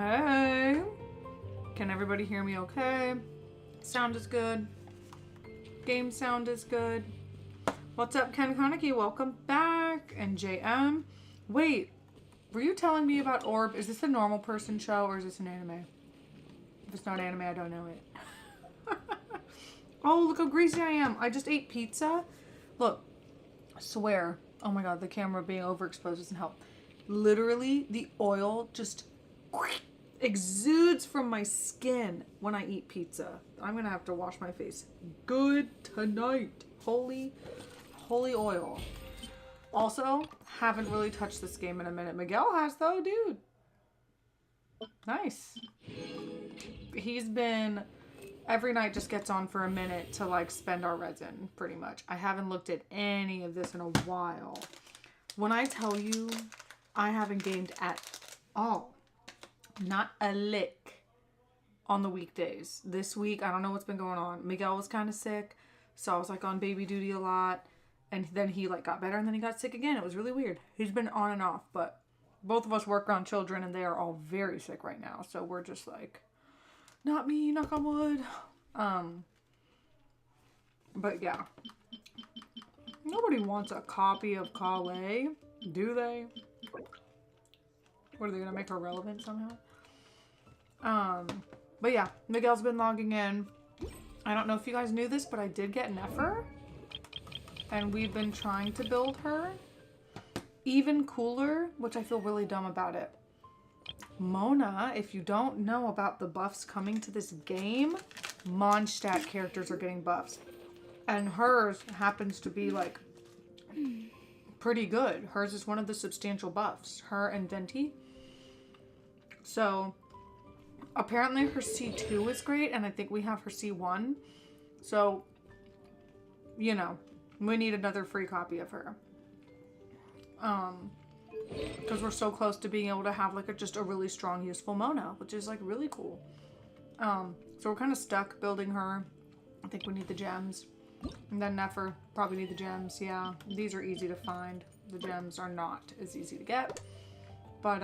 Hey, can everybody hear me okay? Sound is good. Game sound is good. What's up, Ken Konecki? Welcome back. And JM. Wait, were you telling me about Orb? Is this a normal person show or is this an anime? If it's not anime, I don't know it. Oh, look how greasy I am. I just ate pizza. Look, I swear. Oh my god, the camera being overexposed doesn't help. Literally, the oil just exudes from my skin when I eat pizza. I'm gonna have to wash my face good tonight. Holy oil. Also, haven't really touched this game in a minute. Miguel has though, dude. Nice. He's been every night just gets on for a minute to like spend our resin pretty much. I haven't looked at any of this in a while. When I tell you I haven't gamed at all. Not a lick on the weekdays. This week, I don't know what's been going on. Miguel was kind of sick, so I was like on baby duty a lot. And then he like got better and then he got sick again. It was really weird. He's been on and off, but both of us work around children and they are all very sick right now. So we're just like, not me, knock on wood. But yeah. Nobody wants a copy of Kale, do they? What, are they gonna make her relevant somehow? But yeah, Miguel's been logging in. I don't know if you guys knew this, but I did get Nefer. And we've been trying to build her. Even cooler, which I feel really dumb about it. Mona, if you don't know about the buffs coming to this game, Mondstadt characters are getting buffs. And hers happens to be like pretty good. Hers is one of the substantial buffs. Her and Venti. So apparently her C2 is great, and I think we have her C1. So, you know, we need another free copy of her. Because we're so close to being able to have like just a really strong, useful Mona, which is like really cool. So we're kind of stuck building her. I think we need the gems. And then Nefer, probably need the gems. Yeah, these are easy to find. The gems are not as easy to get. But,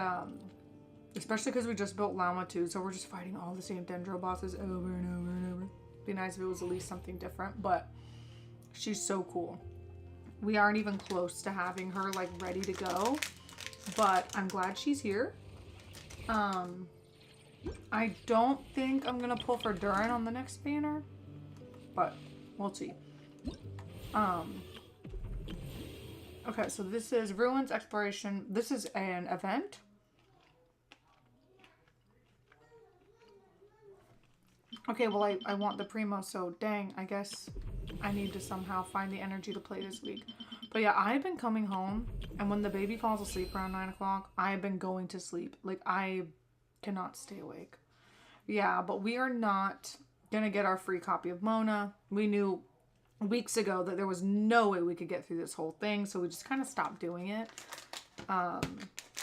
especially because we just built Llama 2, so we're just fighting all the same Dendro bosses over and over and over. Be nice if it was at least something different, but she's so cool. We aren't even close to having her like ready to go, but I'm glad she's here. I don't think I'm gonna pull for Durin on the next banner, but we'll see. Okay, so this is Ruins Exploration. This is an event. Okay, well, I want the Primo, so dang, I guess I need to somehow find the energy to play this week. But yeah, I've been coming home, and when the baby falls asleep around 9 o'clock, I've been going to sleep. Like, I cannot stay awake. Yeah, but we are not gonna get our free copy of Mona. We knew weeks ago that there was no way we could get through this whole thing, so we just kind of stopped doing it.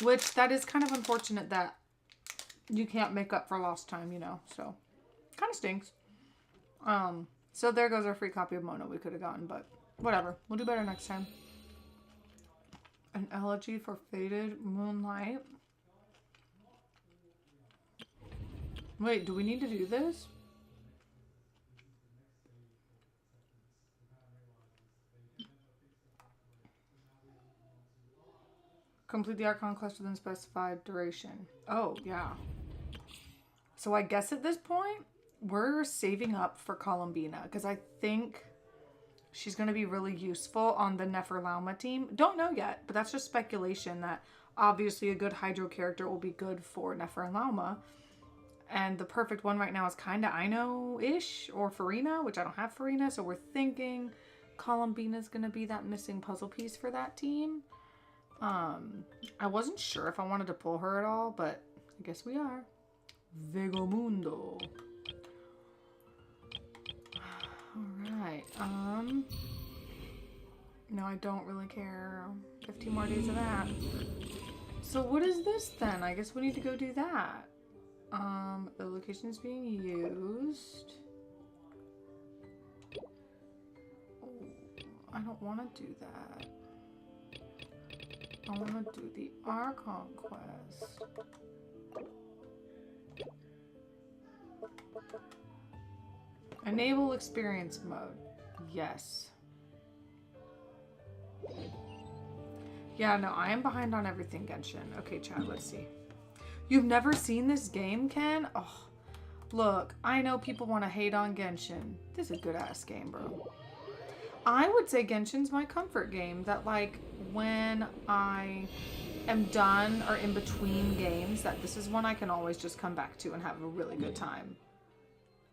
Which, that is kind of unfortunate that you can't make up for lost time, you know, so kind of stinks. So there goes our free copy of Mona we could have gotten, but whatever. We'll do better next time. An elegy for Faded Moonlight. Wait, do we need to do this? Complete the Archon quest within specified duration. Oh, yeah. So I guess at this point, we're saving up for Columbina, because I think she's going to be really useful on the Neferlauma team. Don't know yet, but that's just speculation that obviously a good Hydro character will be good for Neferlauma. And the perfect one right now is kind of Aino-ish, or Farina, which I don't have Farina, so we're thinking Columbina's going to be that missing puzzle piece for that team. I wasn't sure if I wanted to pull her at all, but I guess we are. Vegomundo. Alright, no, I don't really care. 15 more days of that. So what is this then? I guess we need to go do that. The location is being used. Oh, I don't want to do that. I want to do the Archon quest. Enable experience mode. Yes. Yeah, no, I am behind on everything, Genshin. Okay, Chad, let's see. You've never seen this game, Ken? Oh, look, I know people want to hate on Genshin. This is a good-ass game, bro. I would say Genshin's my comfort game. That, like, when I am done or in between games, that this is one I can always just come back to and have a really good time.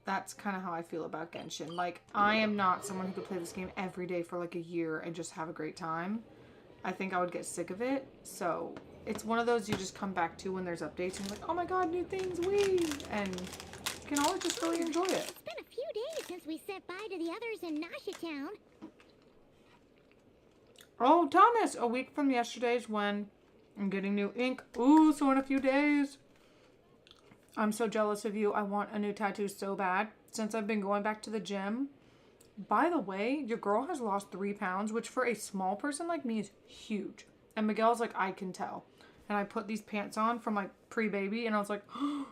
That's kind of how I feel about Genshin. Like, I am not someone who could play this game every day for like a year and just have a great time. I think I would get sick of it. So it's one of those you just come back to when there's updates and you're like, oh my god, new things, wee! And you can always just really enjoy it. It's been a few days since we said bye to the others in Nasha Town. Oh, Thomas! A week from yesterday's when I'm getting new ink. Ooh, so in a few days. I'm so jealous of you. I want a new tattoo so bad. Since I've been going back to the gym. By the way, your girl has lost 3 pounds, which for a small person like me is huge. And Miguel's like, I can tell. And I put these pants on from like pre-baby and I was like, oh,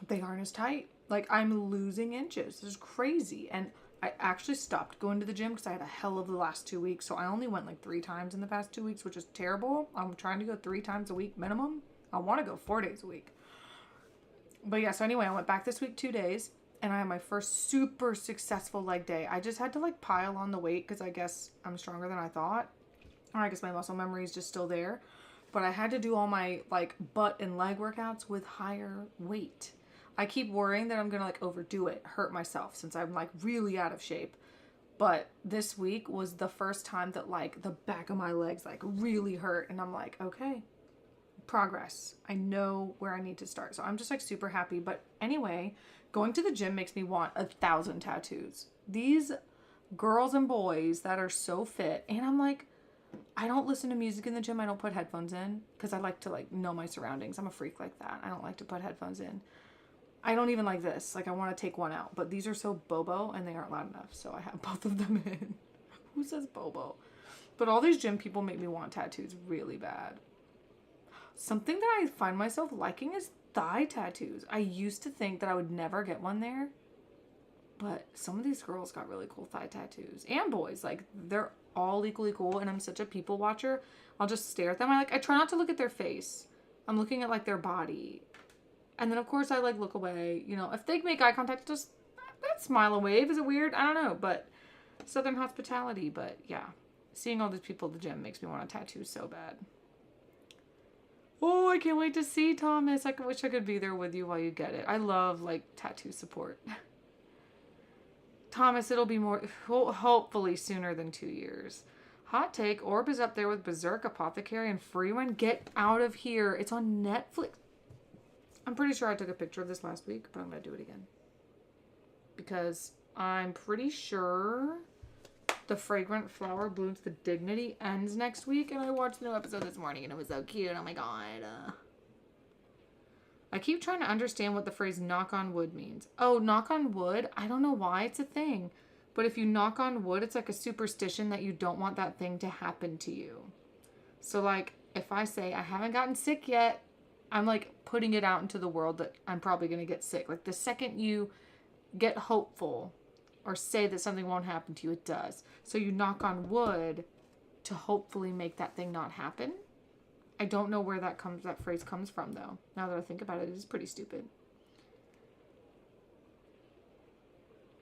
they aren't as tight. Like, I'm losing inches. This is crazy. And I actually stopped going to the gym because I had a hell of the last 2 weeks. So I only went like 3 times in the past 2 weeks, which is terrible. I'm trying to go 3 times a week minimum. I want to go 4 days a week. But yeah, so anyway, I went back this week 2 days. And I had my first super successful leg day. I just had to like pile on the weight because I guess I'm stronger than I thought. Or I guess my muscle memory is just still there. But I had to do all my like butt and leg workouts with higher weight. I keep worrying that I'm going to like overdo it, hurt myself since I'm like really out of shape. But this week was the first time that like the back of my legs like really hurt. And I'm like, okay, progress. I know where I need to start. So I'm just like super happy. But anyway, going to the gym makes me want 1,000 tattoos. These girls and boys that are so fit. And I'm like, I don't listen to music in the gym. I don't put headphones in because I like to like know my surroundings. I'm a freak like that. I don't like to put headphones in. I don't even like this. Like I want to take one out, but these are so bobo and they aren't loud enough. So I have both of them in. Who says bobo? But all these gym people make me want tattoos really bad. Something that I find myself liking is thigh tattoos. I used to think that I would never get one there, but some of these girls got really cool thigh tattoos and boys. Like they're all equally cool. And I'm such a people watcher. I'll just stare at them. I try not to look at their face. I'm looking at like their body. And then of course I like look away, you know, if they make eye contact, just that smile and wave. Is it weird? I don't know, but Southern hospitality. But yeah, seeing all these people at the gym makes me want a tattoo so bad. Oh, I can't wait to see Thomas. I wish I could be there with you while you get it. I love like tattoo support. Thomas, it'll be more, hopefully sooner than 2 years. Hot take, Orb is up there with Berserk, Apothecary, and Free Run. Get out of here. It's on Netflix. I'm pretty sure I took a picture of this last week, but I'm going to do it again. Because I'm pretty sure The Fragrant Flower Blooms the Dignity ends next week, and I watched the new episode this morning, and it was so cute. Oh my god. I keep trying to understand what the phrase knock on wood means. Oh, knock on wood? I don't know why it's a thing. But if you knock on wood, it's like a superstition that you don't want that thing to happen to you. So like, if I say I haven't gotten sick yet, I'm like putting it out into the world that I'm probably going to get sick. Like the second you get hopeful or say that something won't happen to you, it does. So you knock on wood to hopefully make that thing not happen. I don't know where that phrase comes from though. Now that I think about it, it is pretty stupid.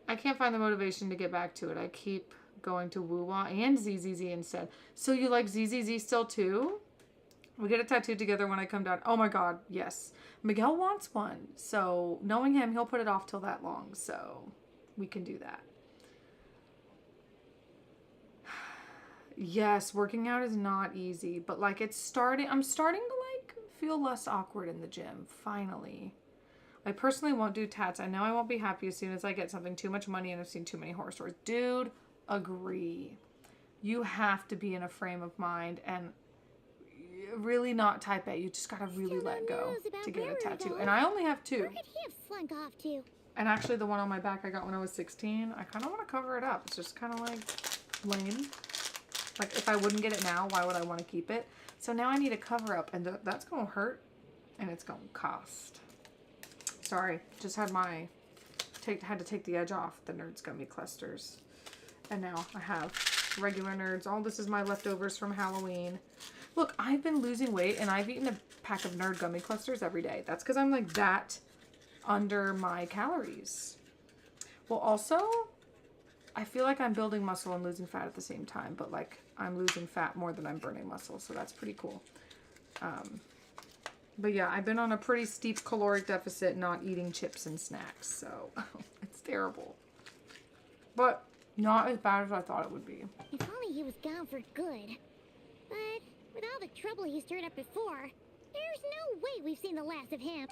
I can't find the motivation to get back to it. I keep going to Woo-Wah and ZZZ instead. So you like ZZZ still too? We get a tattoo together when I come down. Oh my god, yes. Miguel wants one. So knowing him, he'll put it off till that long. So we can do that. Yes, working out is not easy. But like I'm starting to like feel less awkward in the gym. Finally. I personally won't do tats. I know I won't be happy as soon as I get something too much money and I've seen too many horror stories. Dude, agree. You have to be in a frame of mind and really not type A. You just gotta really let go to get a tattoo. And I only have 2. Where could he have slunk off to? And actually the one on my back I got when I was 16. I kind of want to cover it up. It's just kind of like lame. Like if I wouldn't get it now, why would I want to keep it? So now I need a cover up and that's going to hurt and it's going to cost. Sorry, just had had to take the edge off the Nerds Gummy clusters. And now I have regular Nerds. All this is my leftovers from Halloween. Look, I've been losing weight and I've eaten a pack of Nerd Gummy clusters every day. That's because I'm like that under my calories. Well, also, I feel like I'm building muscle and losing fat at the same time, but like I'm losing fat more than I'm burning muscle, so that's pretty cool. But yeah, I've been on a pretty steep caloric deficit, not eating chips and snacks, so it's terrible. But not as bad as I thought it would be. If only he was gone for good. But with all the trouble he stirred up before, there's no way we've seen the last of him.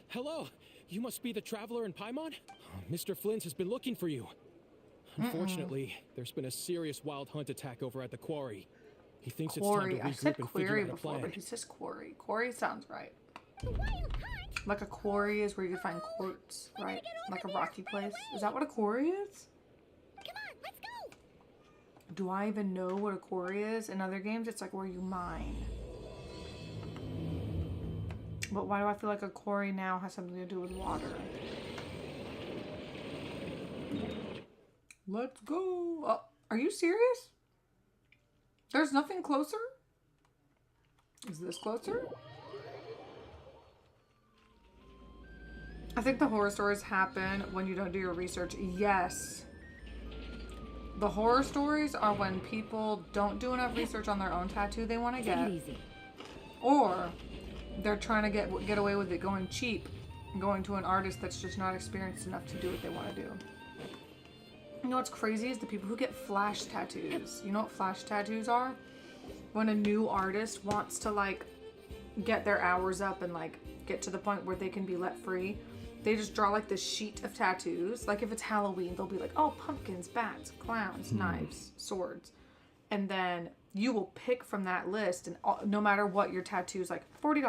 Hello, you must be the traveler in Paimon? Mr. Flint has been looking for you. Unfortunately, there's been a serious wild hunt attack over at the quarry. He thinks Quarry. it's time I to said regroup and query figure out a before, plan. but he says quarry. Quarry sounds right. The wild hunt? Like a quarry is where you can find quartz, right? Like a rocky place. Is that what a quarry is? Come on, let's go! Do I even know what a quarry is? In other games, it's like where you mine. But why do I feel like a quarry now has something to do with water? Let's go. Oh, are you serious? There's nothing closer? Is this closer? I think the horror stories happen when you don't do your research. Yes. The horror stories are when people don't do enough research on their own tattoo they want to get. Or they're trying to get away with it going cheap and going to an artist that's just not experienced enough to do what they want to do. You know what's crazy is the people who get flash tattoos. You know what flash tattoos are? When a new artist wants to like get their hours up and like get to the point where they can be let free, they just draw like this sheet of tattoos. Like if it's Halloween, they'll be like, oh, pumpkins, bats, clowns, knives, swords. And then you will pick from that list, and no matter what your tattoo is, like $40,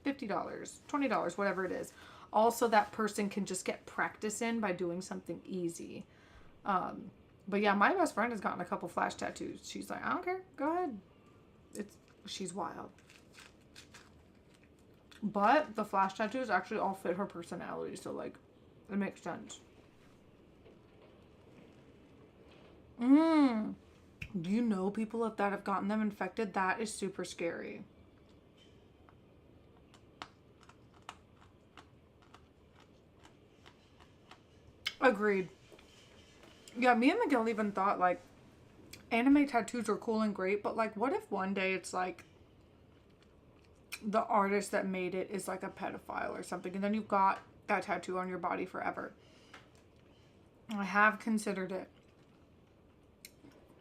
$50, $20, whatever it is. Also, that person can just get practice in by doing something easy. But yeah, my best friend has gotten a couple flash tattoos. She's like, I don't care, go ahead. She's wild. But the flash tattoos actually all fit her personality, so like, it makes sense. Do you know people that have gotten them infected? That is super scary. Agreed. Yeah, me and Miguel even thought, like, anime tattoos are cool and great, but, like, what if one day it's, like, the artist that made it is, like, a pedophile or something, and then you've got that tattoo on your body forever? I have considered it.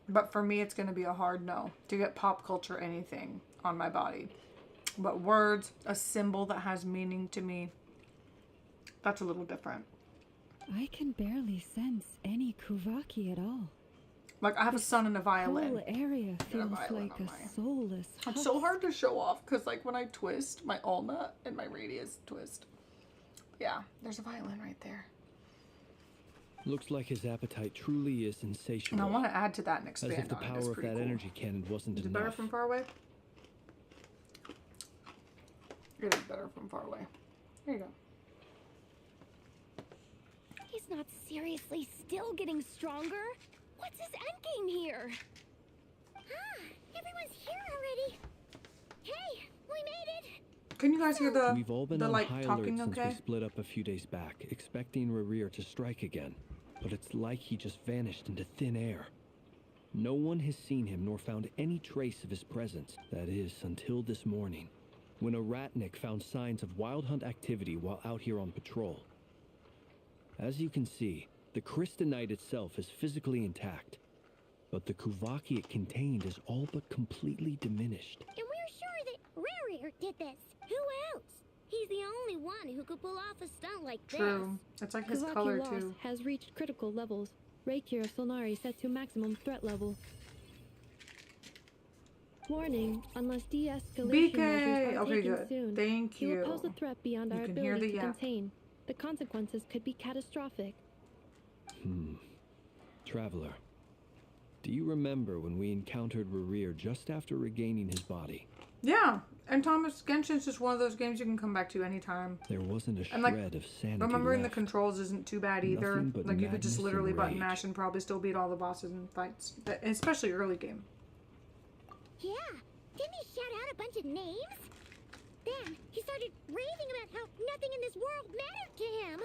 But for me, it's going to be a hard no to get pop culture anything on my body. But words, a symbol that has meaning to me, that's a little different. I can barely sense any Kuvaki at all. Like, I have a son and a violin. The whole area feels like a soulless It's so hard to show off because, like, when I twist, my ulna and my radius twist. Yeah, there's a violin right there. Looks like his appetite truly is insatiable. And I want to add to that and expand As if the on it. power It's of pretty that cool. energy cannon wasn't Is it enough. better from far away? It is better from far away. There you go. He's not seriously still getting stronger. What's his endgame here? Ah, everyone's here already. Hey, we made it. Can you guys hear the We've all been on like high talking alert since okay? we split up a few days back, expecting Rerir to strike again. But it's like he just vanished into thin air. No one has seen him nor found any trace of his presence. That is, until this morning, when a ratnik found signs of wild hunt activity while out here on patrol. As you can see, the crystalline itself is physically intact, but the Kuvaki it contained is all but completely diminished. And we're sure that Rerir did this. Who else? He's the only one who could pull off a stunt like True. It's like his Kuvaki color loss too. has reached critical levels. Reikir Solnari set to maximum threat level. Warning, unless de-escalation measures BK! are Okay, taken good. soon, Thank he will pose a you. threat beyond You our can hear ability the to yap. contain. The consequences could be catastrophic. Traveler, do you remember when we encountered Rerir just after regaining his body? Yeah. And Thomas, Genshin's just one of those games you can come back to anytime. There wasn't a shred And like, of sanity remembering left. the controls isn't too bad either. Nothing but Like you could just madness literally and button rage. mash and probably still beat all the bosses in fights, especially early game. Yeah, didn't he shout out a bunch of names? Then he started raving about how nothing in this world mattered to him.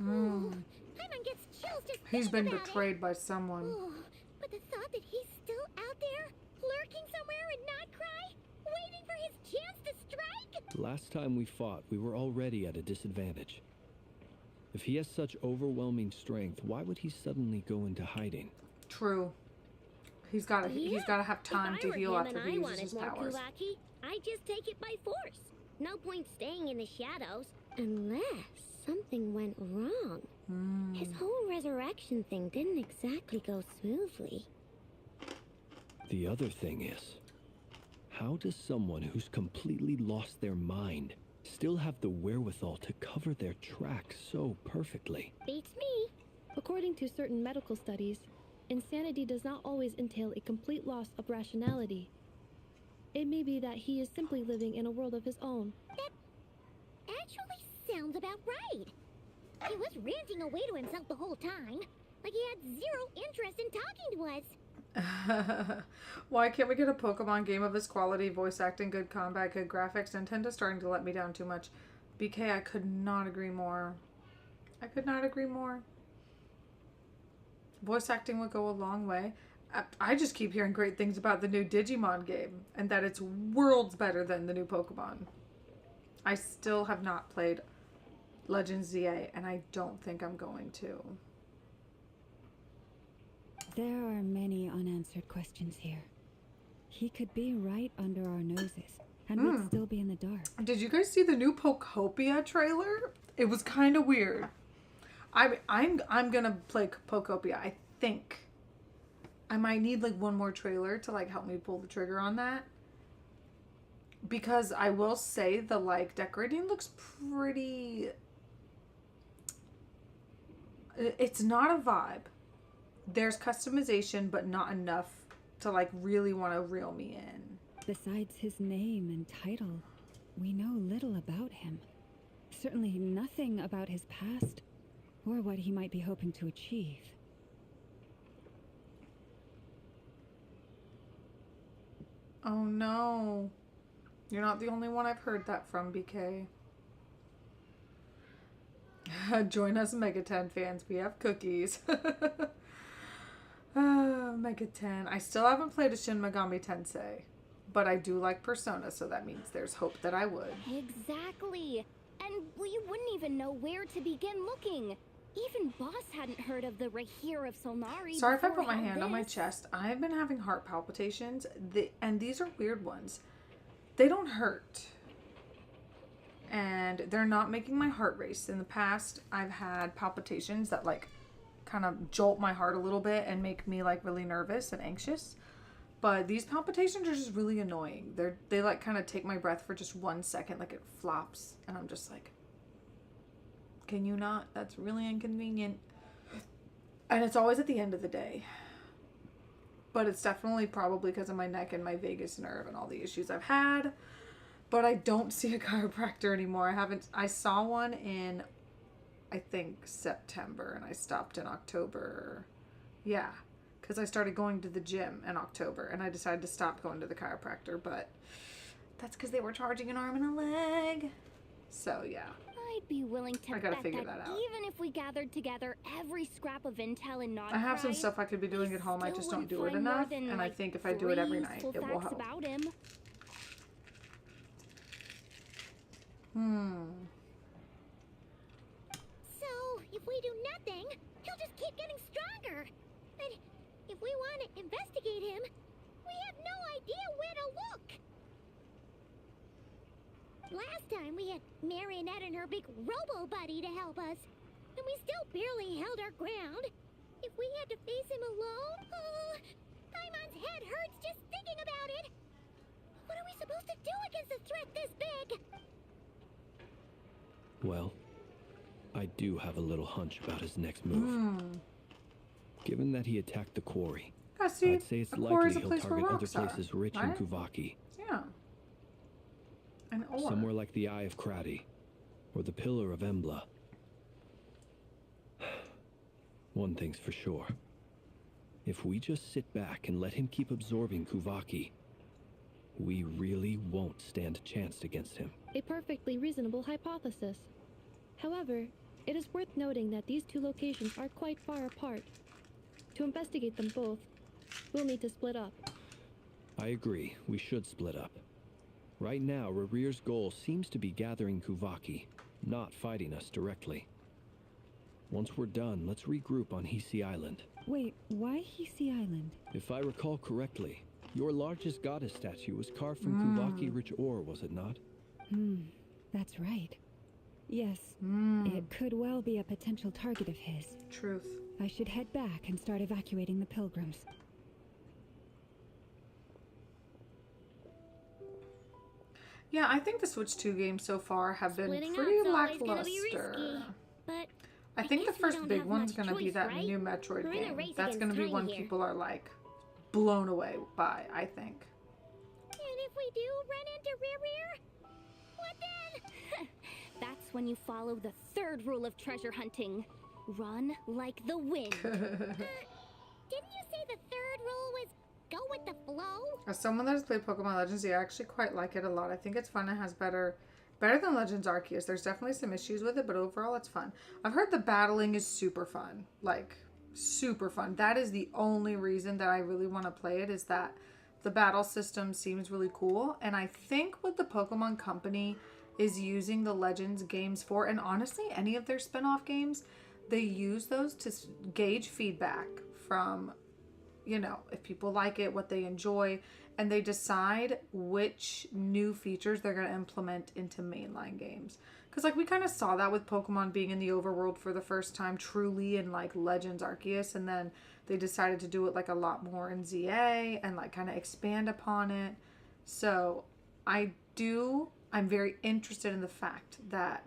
Ooh, Paimon gets chills just He's thinking been about betrayed by someone. Ooh, but the thought that he's still out there, lurking somewhere in Nod Krai, waiting for his chance to strike? Last time we fought, we were already at a disadvantage. If he has such overwhelming strength, why would he suddenly go into hiding? True. He's gotta have time to heal after he uses his powers. Kulaki, I'd just take it by force. No point staying in the shadows. Unless something went wrong. His whole resurrection thing didn't exactly go smoothly. The other thing is, how does someone who's completely lost their mind still have the wherewithal to cover their tracks so perfectly? Beats me. According to certain medical studies, insanity does not always entail a complete loss of rationality. It may be that he is simply living in a world of his own. That actually sounds about right. He was ranting away to himself the whole time, like he had zero interest in talking to us. Why can't we get a Pokemon game of this quality, voice acting, good combat, good graphics? Nintendo's starting to let me down too much. BK, I could not agree more. I could not agree more. Voice acting would go a long way. I just keep hearing great things about the new Digimon game, and that it's worlds better than the new Pokemon. I still have not played Legends ZA, and I don't think I'm going to. There are many unanswered questions here. He could be right under our noses and would still be in the dark. Did you guys see the new Pokopia trailer? It was kind of weird. I'm gonna play Pokopia. I think I might need like one more trailer to like help me pull the trigger on that. Because I will say the like decorating looks pretty. It's not a vibe. There's customization, but not enough to like really want to reel me in. Besides his name and title, we know little about him. Certainly nothing about his past or what he might be hoping to achieve. Oh no. You're not the only one I've heard that from, BK. Join us, Mega 10 fans. We have cookies. Mega 10. I still haven't played a Shin Megami Tensei, but I do like Persona, so that means there's hope that I would. Exactly. And we wouldn't even know where to begin looking. Even Boss hadn't heard of the Rahir of Solnari. Sorry if I before put my all hand on my this. chest. I've been having heart palpitations, and these are weird ones. They don't hurt. And they're not making my heart race. In the past, I've had palpitations that like kind of jolt my heart a little bit and make me like really nervous and anxious. But these palpitations are just really annoying. They like kind of take my breath for just 1 second, like it flops, and I'm just like, can you not? That's really inconvenient. And it's always at the end of the day. But it's definitely probably because of my neck and my vagus nerve and all the issues I've had. But I don't see a chiropractor anymore. I saw one in, I think, September, and I stopped in October. Yeah, because I started going to the gym in October, and I decided to stop going to the chiropractor, but that's because they were charging an arm and a leg. So, yeah. I'd be willing to I gotta bet figure that that out. even if we gathered together every scrap of intel in Nod I have some Krai, stuff I could be doing we at home. I still just don't wouldn't do it find more enough, than, and I like, think if I do it every 3 night, useful it will facts help. about him. So, if we do nothing, he'll just keep getting stronger. But if we want to investigate him, we have no idea where to look. Last time we had Marionette and her big robo buddy to help us, and we still barely held our ground. If we had to face him alone, Paimon's head hurts just thinking about it. What are we supposed to do against a threat this big? Well, I do have a little hunch about his next move. Given that he attacked the quarry, Yeah, see, I'd say it's a core likely is a he'll place where target other rocks are, places rich in right? Kuvaki. Yeah. An ore. Somewhere like the Eye of Krati, or the Pillar of Embla. One thing's for sure. If we just sit back and let him keep absorbing Kuvaki, we really won't stand a chance against him. A perfectly reasonable hypothesis. However, it is worth noting that these two locations are quite far apart. To investigate them both, we'll need to split up. I agree, we should split up. Right now, Rarir's goal seems to be gathering Kuvaki, not fighting us directly. Once we're done, let's regroup on Hisi Island. Wait, why Hisi Island? If I recall correctly, your largest goddess statue was carved from Kuvaki rich ore, was it not? That's right. Yes, it could well be a potential target of his. Truth. I should head back and start evacuating the pilgrims. Yeah, I think the Switch 2 games so far have been Splitting pretty up's always gonna be lackluster. risky, but I think the guess we first don't big have one's much gonna be choice, that right? new Metroid We're in a game. race That's against gonna be time one here. people are like blown away by, I think. And if we do run into Rear, what then? That's when you follow the third rule of treasure hunting. Run like the wind. Didn't you say the third rule was go with the flow? As someone that has played Pokemon Legends, I actually quite like it a lot. I think it's fun. It has better than Legends Arceus. There's definitely some issues with it, but overall it's fun. I've heard the battling is super fun. Like, super fun. That is the only reason that I really want to play it, is that the battle system seems really cool. And I think what the Pokemon Company is using the Legends games for, and honestly any of their spin-off games, they use those to gauge feedback from, you know, if people like it, what they enjoy, and they decide which new features they're going to implement into mainline games. Because, like, we kind of saw that with Pokemon being in the overworld for the first time truly in, like, Legends Arceus, and then they decided to do it, like, a lot more in ZA and, like, kind of expand upon it. So, I'm very interested in the fact that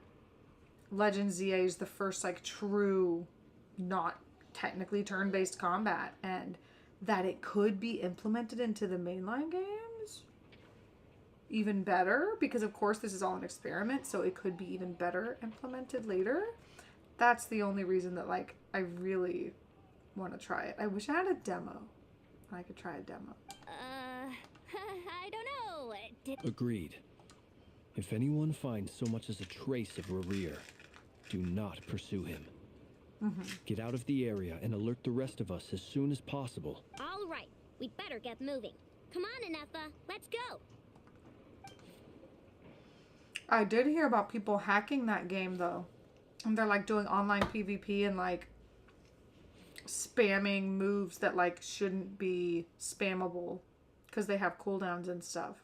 Legends ZA is the first, like, true, not technically turn-based combat, and that it could be implemented into the mainline games even better, because of course this is all an experiment, so it could be even better implemented later. That's the only reason that, like, I really want to try it. I wish I had a demo. I could try a demo. I don't know. Agreed. If anyone finds so much as a trace of Rarir, do not pursue him. Get out of the area and alert the rest of us as soon as possible. All right, we'd better get moving. Come on, Anefa, let's go. I did hear about people hacking that game, though. And they're, like, doing online PvP and, like, spamming moves that, like, shouldn't be spammable because they have cooldowns and stuff.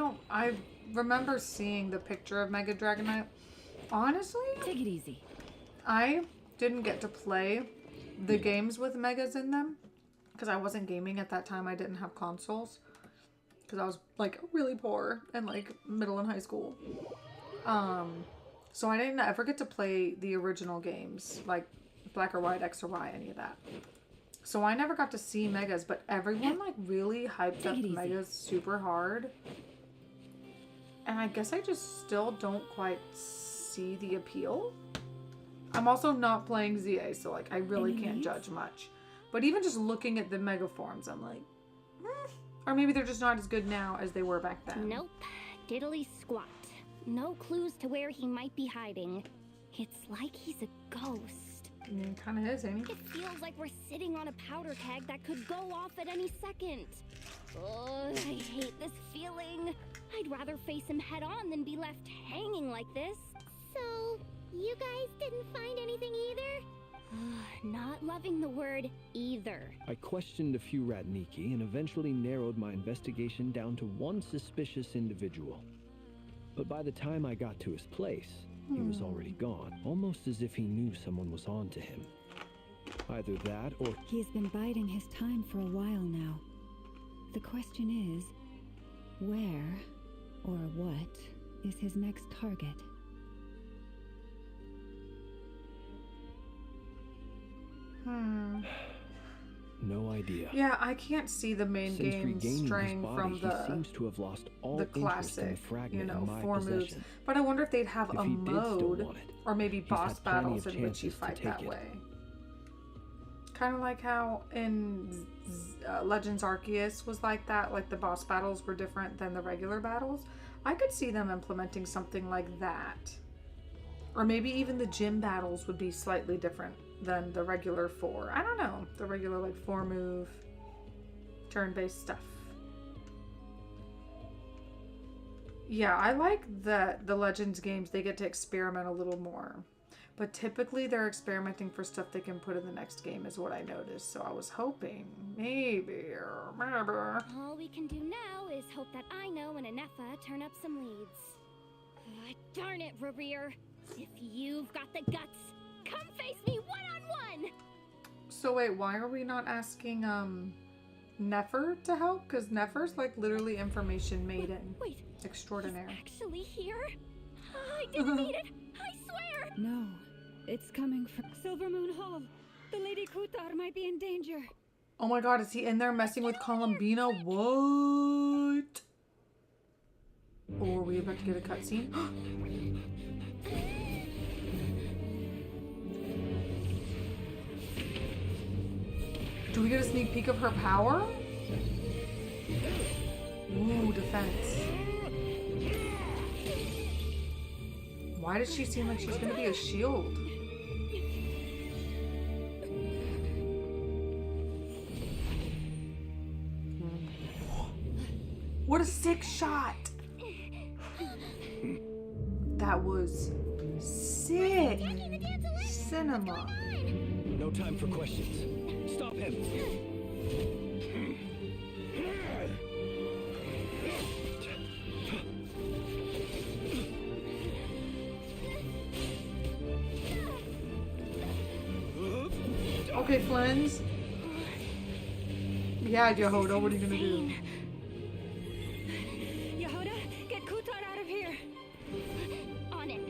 Oh, I remember seeing the picture of Mega Dragonite. Honestly, Take it easy. I didn't get to play the games with Megas in them because I wasn't gaming at that time. I didn't have consoles because I was, like, really poor and, like, middle and high school. So I didn't ever get to play the original games, like Black or White, X or Y, any of that. So I never got to see Megas, but everyone, like, really hyped up Megas super hard. And I guess I just still don't quite see the appeal. I'm also not playing ZA, so, like, I really can't judge much. But even just looking at the Mega forms, I'm like, or maybe they're just not as good now as they were back then. Nope, diddly squat. No clues to where he might be hiding. It's like he's a ghost. Kind of is, ain't he? It feels like we're sitting on a powder keg that could go off at any second. Oh, I hate this feeling. I'd rather face him head on than be left hanging like this. So, you guys didn't find anything either? Not loving the word either. I questioned a few Ratniki and eventually narrowed my investigation down to one suspicious individual. But by the time I got to his place, he was already gone, almost as if he knew someone was on to him. Either that or He's been biding his time for a while now. The question is, where or what is his next target? no idea. Yeah, I can't see the main Since game regaining his straying body, from he the seems to have lost all the interest in the classic, fragment in my 4 moves. possession. But I wonder if they'd have If a he did still mode, want it, or maybe he's boss had plenty battles of in which you chances to fight take that it. way. Kind of like how in Legends Arceus was like that, like the boss battles were different than the regular battles. I could see them implementing something like that. Or maybe even the gym battles would be slightly different than the regular 4. I don't know. The regular like 4 move turn-based stuff. Yeah, I like that the Legends games, they get to experiment a little more. But typically they're experimenting for stuff they can put in the next game is what I noticed. So I was hoping maybe. All we can do now is hope that Ino and Anefa turn up some leads. Darn it, Rereer. If you've got the guts, come face me one-on-one! So wait, why are we not asking Nefer to help? Because Nefer's like literally information maiden. Wait, extraordinaire. he's actually here? I didn't mean it, I swear! No, it's coming from Silver Moon Hall. The Lady Kutar might be in danger. Oh my god, is he in there messing with Columbina? What? Oh, are we about to get a cutscene? Do we get a sneak peek of her power? Ooh, defense. Why does she seem like she's gonna be a shield? What a sick shot! That was sick cinema. No time for questions. Stop him. Okay, Flens. Yeah, Yehoda, what are you gonna do? Yehoda, get Kutar out of here. On it.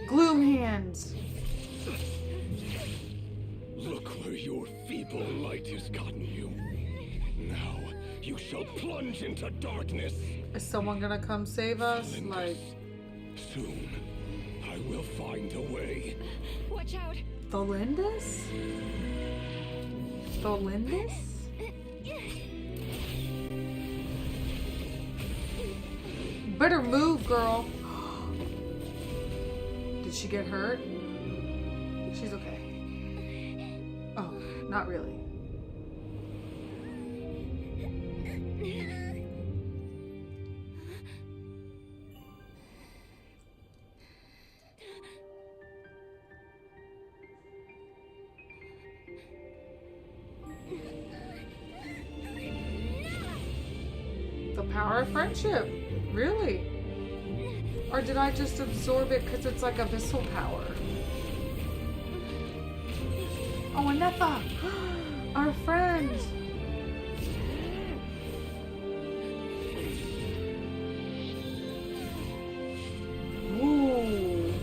Gloom hands. Look where your feeble light has gotten you. Now you shall plunge into darkness. Is someone gonna come save us? Like, Soon, I will find a way. Watch out. Tholindus? Tholindus? Better move, girl. Did she get hurt? She's okay. Oh, not really. The power of friendship. Really? Or did I just absorb it because it's like abyssal power? Oh, Anefa! Our friend! Ooh.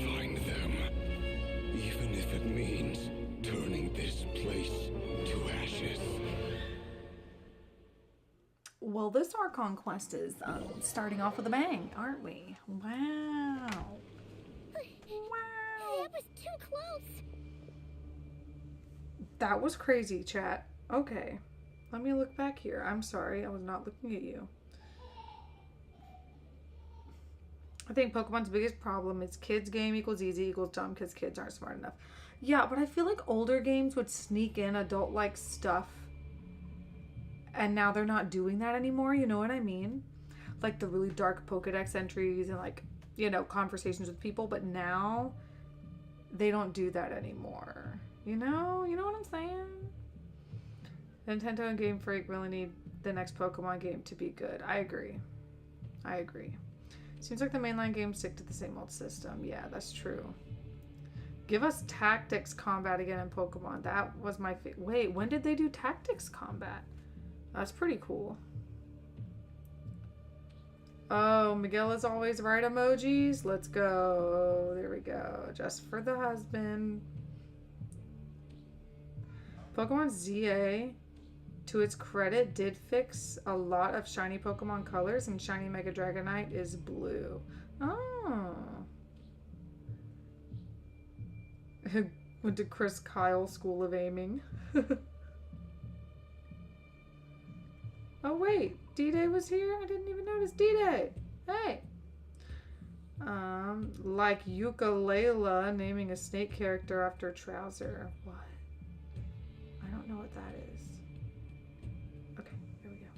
Find them. Even if it means turning this place to ashes. Well, this Archon quest is starting off with a bang, aren't we? Wow. Wow. That was too close. That was crazy, chat. Okay. Let me look back here. I'm sorry. I was not looking at you. I think Pokemon's biggest problem is kids game equals easy equals dumb because kids aren't smart enough. Yeah, but I feel like older games would sneak in adult-like stuff. And now they're not doing that anymore. You know what I mean? like the really dark Pokedex entries and like, you know, conversations with people, but now they don't do that anymore. You know what I'm saying? Nintendo and Game Freak really need the next Pokemon game to be good. I agree. Seems like the mainline games stick to the same old system. Yeah, that's true. Give us tactics combat again in Pokemon. That was my wait, when did they do tactics combat? That's pretty cool. Oh, Miguel is always right emojis. Let's go. There we go. Just for the husband. Pokemon ZA, to its credit, did fix a lot of shiny Pokemon colors, and shiny Mega Dragonite is blue. Oh. Went to Chris Kyle School of Aiming. Oh wait, D-Day was here? I didn't even notice D-Day. Hey. Like Ukulele naming a snake character after Trouser. What? I don't know what that is. Okay, here we go.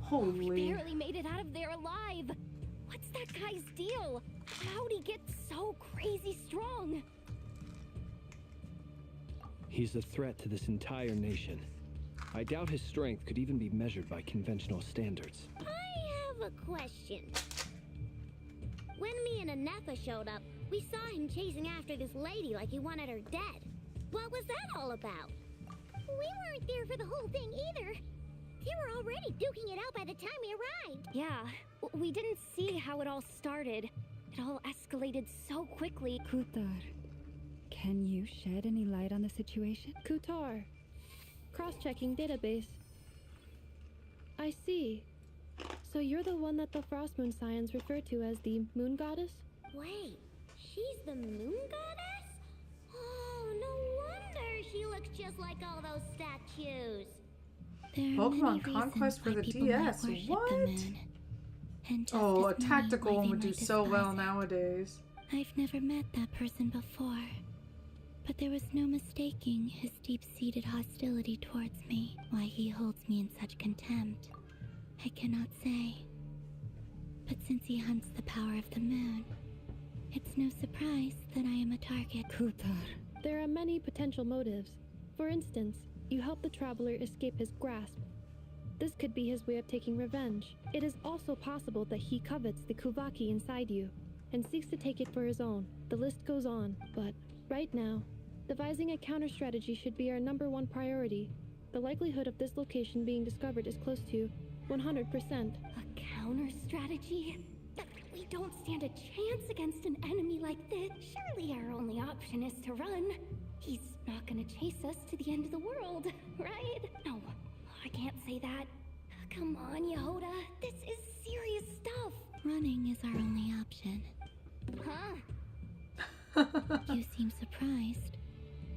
Holy. We barely made it out of there alive. What's that guy's deal? How'd he get so crazy strong? He's a threat to this entire nation. I doubt his strength could even be measured by conventional standards. I have a question. When me and Anefa showed up, we saw him chasing after this lady like he wanted her dead. What was that all about? We weren't there for the whole thing either. They were already duking it out by the time we arrived. Yeah, we didn't see how it all started. It all escalated so quickly. Kutar, can you shed any light on the situation? Kutar. Cross-checking database. I see. So you're the one that the Frost Moon Scions refer to as the Moon Goddess? Wait, she's the moon goddess? Oh, no wonder she looks just like all those statues. There are Pokemon many Conquest for the reasons why people DS. might worship What? the moon. And just Oh, a as many tactical why one they would do might so well despise it. nowadays. I've never met that person before, but there was no mistaking his deep-seated hostility towards me. Why he holds me in such contempt, I cannot say. But since he hunts the power of the moon, it's no surprise that I am a target. Kutar, There are many potential motives. For instance, you help the traveler escape his grasp. This could be his way of taking revenge. It is also possible that he covets the Kuvaki inside you and seeks to take it for his own. The list goes on, but right now, devising a counter strategy should be our #1 priority. The likelihood of this location being discovered is close to 100%. A counter strategy? We don't stand a chance against an enemy like this. Surely our only option is to run. He's not gonna chase us to the end of the world, right? No, I can't say that. Come on, Yehoda. This is serious stuff. Running is our only option. Huh? You seem surprised.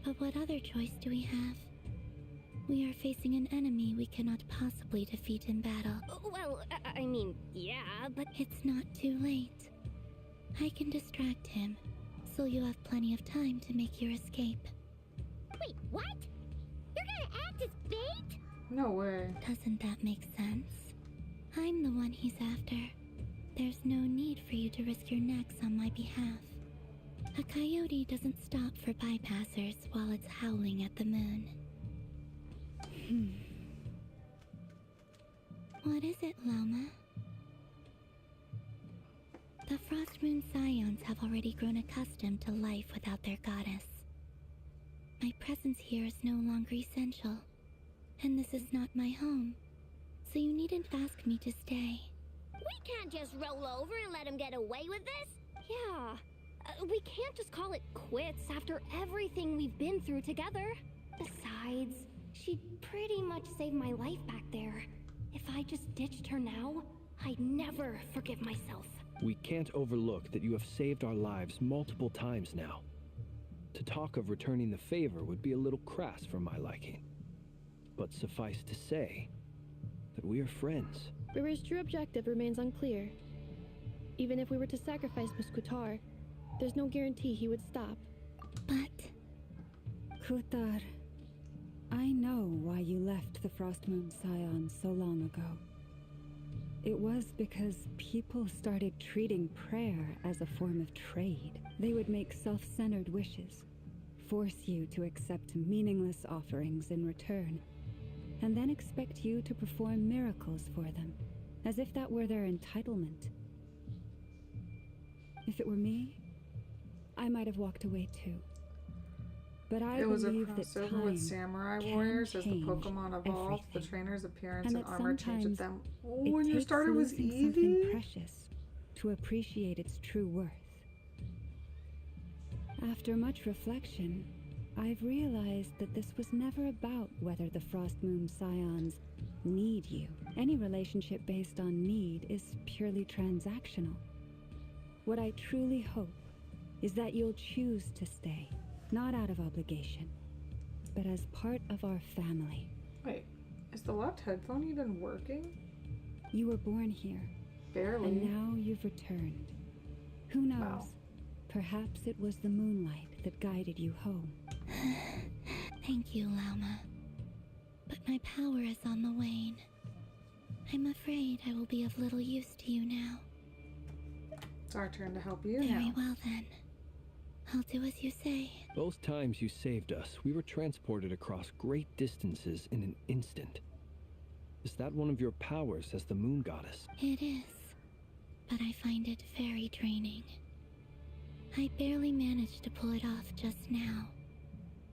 But what other choice do we have? We are facing an enemy we cannot possibly defeat in battle. Well, I mean, yeah, but It's not too late. I can distract him, so you have plenty of time to make your escape. wait, what? You're gonna act as bait? No way. Doesn't that make sense? I'm the one he's after. There's no need for you to risk your necks on my behalf. A coyote doesn't stop for bypassers while it's howling at the moon. What is it, Loma? The Frost Moon Scions have already grown accustomed to life without their goddess. My presence here is no longer essential, and this is not my home, so you needn't ask me to stay. We can't just roll over and let him get away with this. Yeah, we can't just call it quits after everything we've been through together. Besides, she pretty much saved my life back there. If I just ditched her now, I'd never forgive myself. We can't overlook that you have saved our lives multiple times now. To talk of returning the favor would be a little crass for my liking. But suffice to say that we are friends. Rivera's true objective remains unclear. Even if we were to sacrifice Muskutar, there's no guarantee he would stop. But Kutar, I know why you left the Frost Moon Scions so long ago. It was because people started treating prayer as a form of trade. They would make self-centered wishes, force you to accept meaningless offerings in return, and then expect you to perform miracles for them, as if that were their entitlement. If it were me, I might have walked away too. But I It was a believe that crossover time with Samurai can Warriors as the change Pokemon evolved. The everything. trainer's appearance And and that armor changed with sometimes them. it Oh, when you takes started was losing something Eevee? precious to appreciate its true worth. After much reflection, I've realized that this was never about whether the Frost Moon Scions need you. Any relationship based on need is purely transactional. What I truly hope is that you'll choose to stay, not out of obligation, but as part of our family. Wait, is the left headphone even working? You were born here, Barely. and now you've returned. Who knows? Wow. Perhaps it was the moonlight that guided you home. Thank you, Lauma. But my power is on the wane. I'm afraid I will be of little use to you now. It's our turn to help you Very now. well then. I'll do as you say. Both times you saved us, we were transported across great distances in an instant. Is that one of your powers as the moon goddess? It is, but I find it very draining. I barely managed to pull it off just now,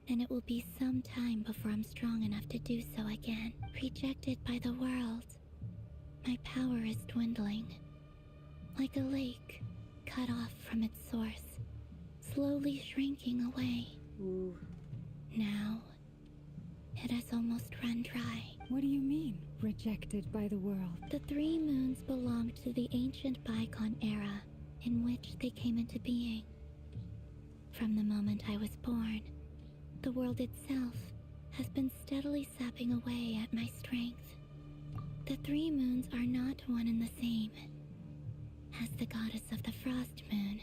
and it will be some time before I'm strong enough to do so again. Rejected by the world, my power is dwindling. Like a lake cut off from its source, slowly shrinking away. Ooh. Now, it has almost run dry. What do you mean, rejected by the world? The three moons belonged to the ancient bygone era in which they came into being. From the moment I was born, the world itself has been steadily sapping away at my strength. The three moons are not one and the same. As the goddess of the Frost Moon,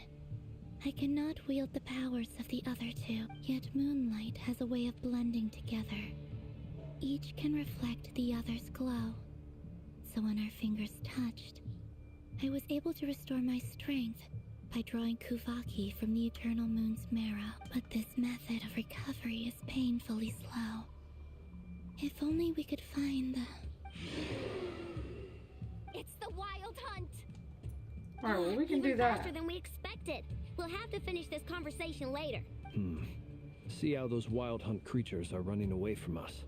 I cannot wield the powers of the other two, yet moonlight has a way of blending together. Each can reflect the other's glow. So when our fingers touched, I was able to restore my strength by drawing Kuvaki from the eternal moon's marrow. But this method of recovery is painfully slow. If only we could find the... It's the Wild Hunt! Alright, well, we can Even do that. faster than we expected. We'll have to finish this conversation later. See how those wild hunt creatures are running away from us.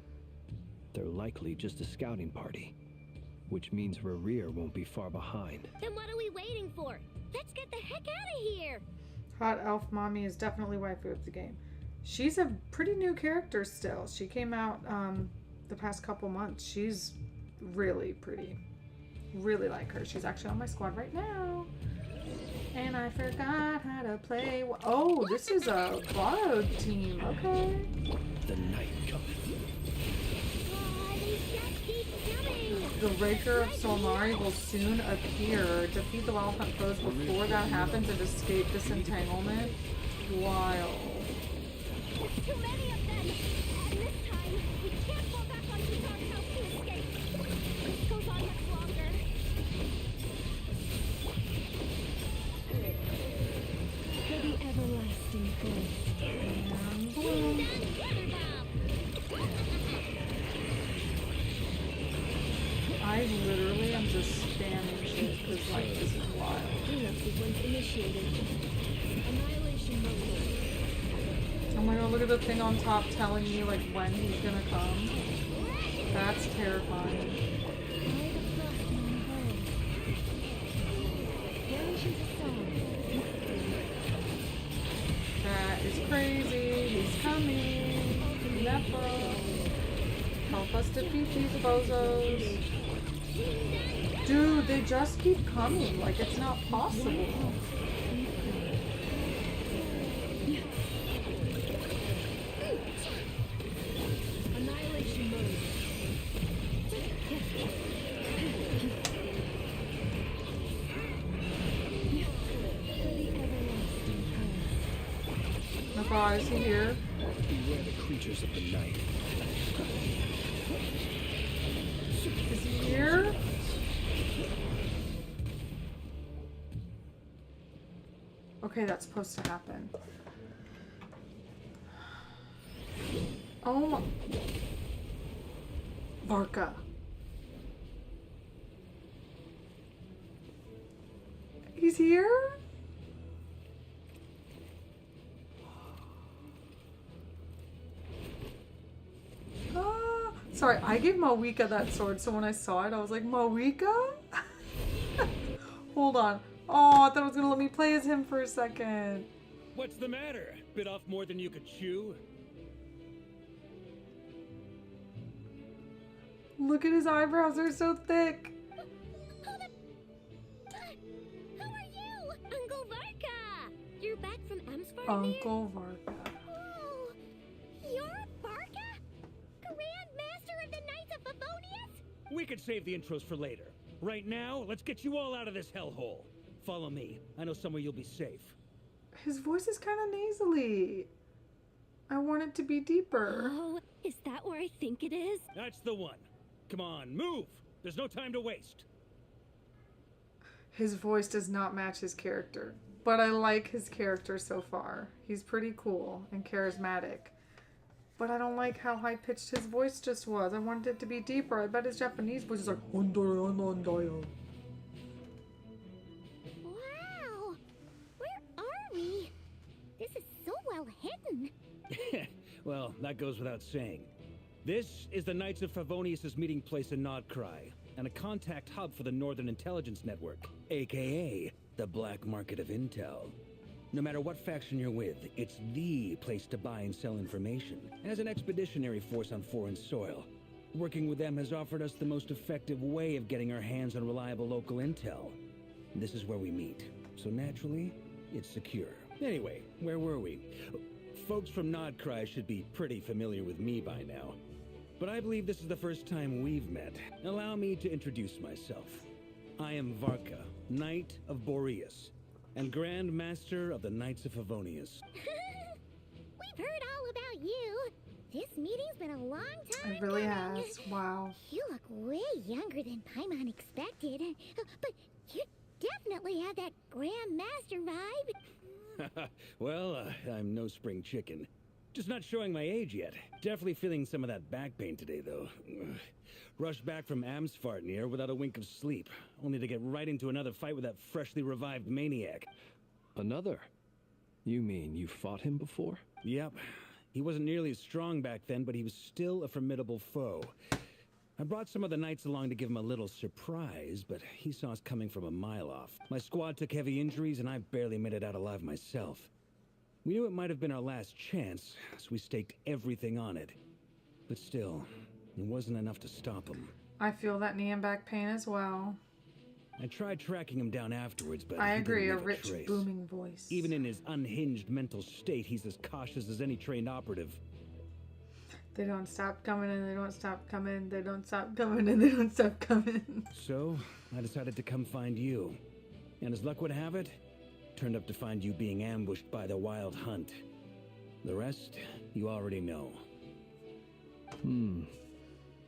They're likely just a scouting party, which means Rerir won't be far behind. Then what are we waiting for? Let's get the heck out of here! Hot Elf Mommy is definitely waifu of the game. She's a pretty new character still. She came out the past couple months. She's really pretty. Really like her. She's actually on my squad right now. And I forgot how to play. Oh, this is a borrowed team. Okay. The night cometh. These just keep coming! The Raker of Solmari will soon appear. Defeat the Wild Hunt foes before that happens and escape this entanglement. Wild. Too many of them! And this time, we can't fall back on Kitar's house to escape. This goes on much longer. For the everlasting forest. I literally am just spamming shit because like this is wild. Cleanup sequence initiated. Annihilation mode. Oh my god, look at the thing on top telling me like when he's gonna come. That's terrifying. By the frost moon home. There is a song. That is crazy. He's coming. Nephro. Help us defeat these bozos. Dude, they just keep coming. Like it's not possible. Annihilation mode. Oh god, is he here? Beware the creatures of the night. Is he here? Okay, that's supposed to happen. Oh my... Varka. He's here? Sorry, I gave Mawika that sword, so when I saw it, I was like, Mawika? Hold on. Oh, I thought it was gonna let me play as him for a second. What's the matter? Bit off more than you could chew? Look at his eyebrows, they're so thick. Who are you? Uncle Varka! You're back from Amsfar? Uncle Varka. Oh, you're Varka? Grand Master of the Knights of Favonius? We could save the intros for later. Right now, let's get you all out of this hellhole. Follow me. I know somewhere you'll be safe. His voice is kind of nasally. I want it to be deeper. Oh, is that where I think it is? That's the one. Come on, move! There's no time to waste. His voice does not match his character, but I like his character so far. He's pretty cool and charismatic. But I don't like how high-pitched his voice just was. I wanted it to be deeper. I bet his Japanese voice is like... Wow! Where are we? This is so well hidden. Well, that goes without saying. This is the Knights of Favonius' meeting place in Nod Krai, and a contact hub for the Northern Intelligence Network, aka the Black Market of Intel. No matter what faction you're with, it's the place to buy and sell information. As an expeditionary force on foreign soil, working with them has offered us the most effective way of getting our hands on reliable local intel. This is where we meet, so naturally, it's secure. Anyway, where were we? Folks from Nod Krai should be pretty familiar with me by now. But I believe this is the first time we've met. Allow me to introduce myself. I am Varka, Knight of Boreas, and Grand Master of the Knights of Favonius. We've heard all about you. This meeting's been a long time It really coming. has. Wow. You look way younger than Paimon expected. But you definitely have that Grand Master vibe. Well, I'm no spring chicken. Just not showing my age yet. Definitely feeling some of that back pain today, though. Rushed back from Amsfartnir without a wink of sleep, only to get right into another fight with that freshly revived maniac. Another? You mean you fought him before? Yep. He wasn't nearly as strong back then, but he was still a formidable foe. I brought some of the knights along to give him a little surprise, but he saw us coming from a mile off. My squad took heavy injuries, and I barely made it out alive myself. We knew it might have been our last chance, so we staked everything on it. But still, it wasn't enough to stop him. I feel that knee and back pain as well. I tried tracking him down afterwards, but I he agree, didn't a leave rich, trace. booming voice. Even in his unhinged mental state, he's as cautious as any trained operative. They don't stop coming and they don't stop coming. They don't stop coming and they don't stop coming. So, I decided to come find you. And as luck would have it, turned up to find you being ambushed by the Wild Hunt. The rest, you already know.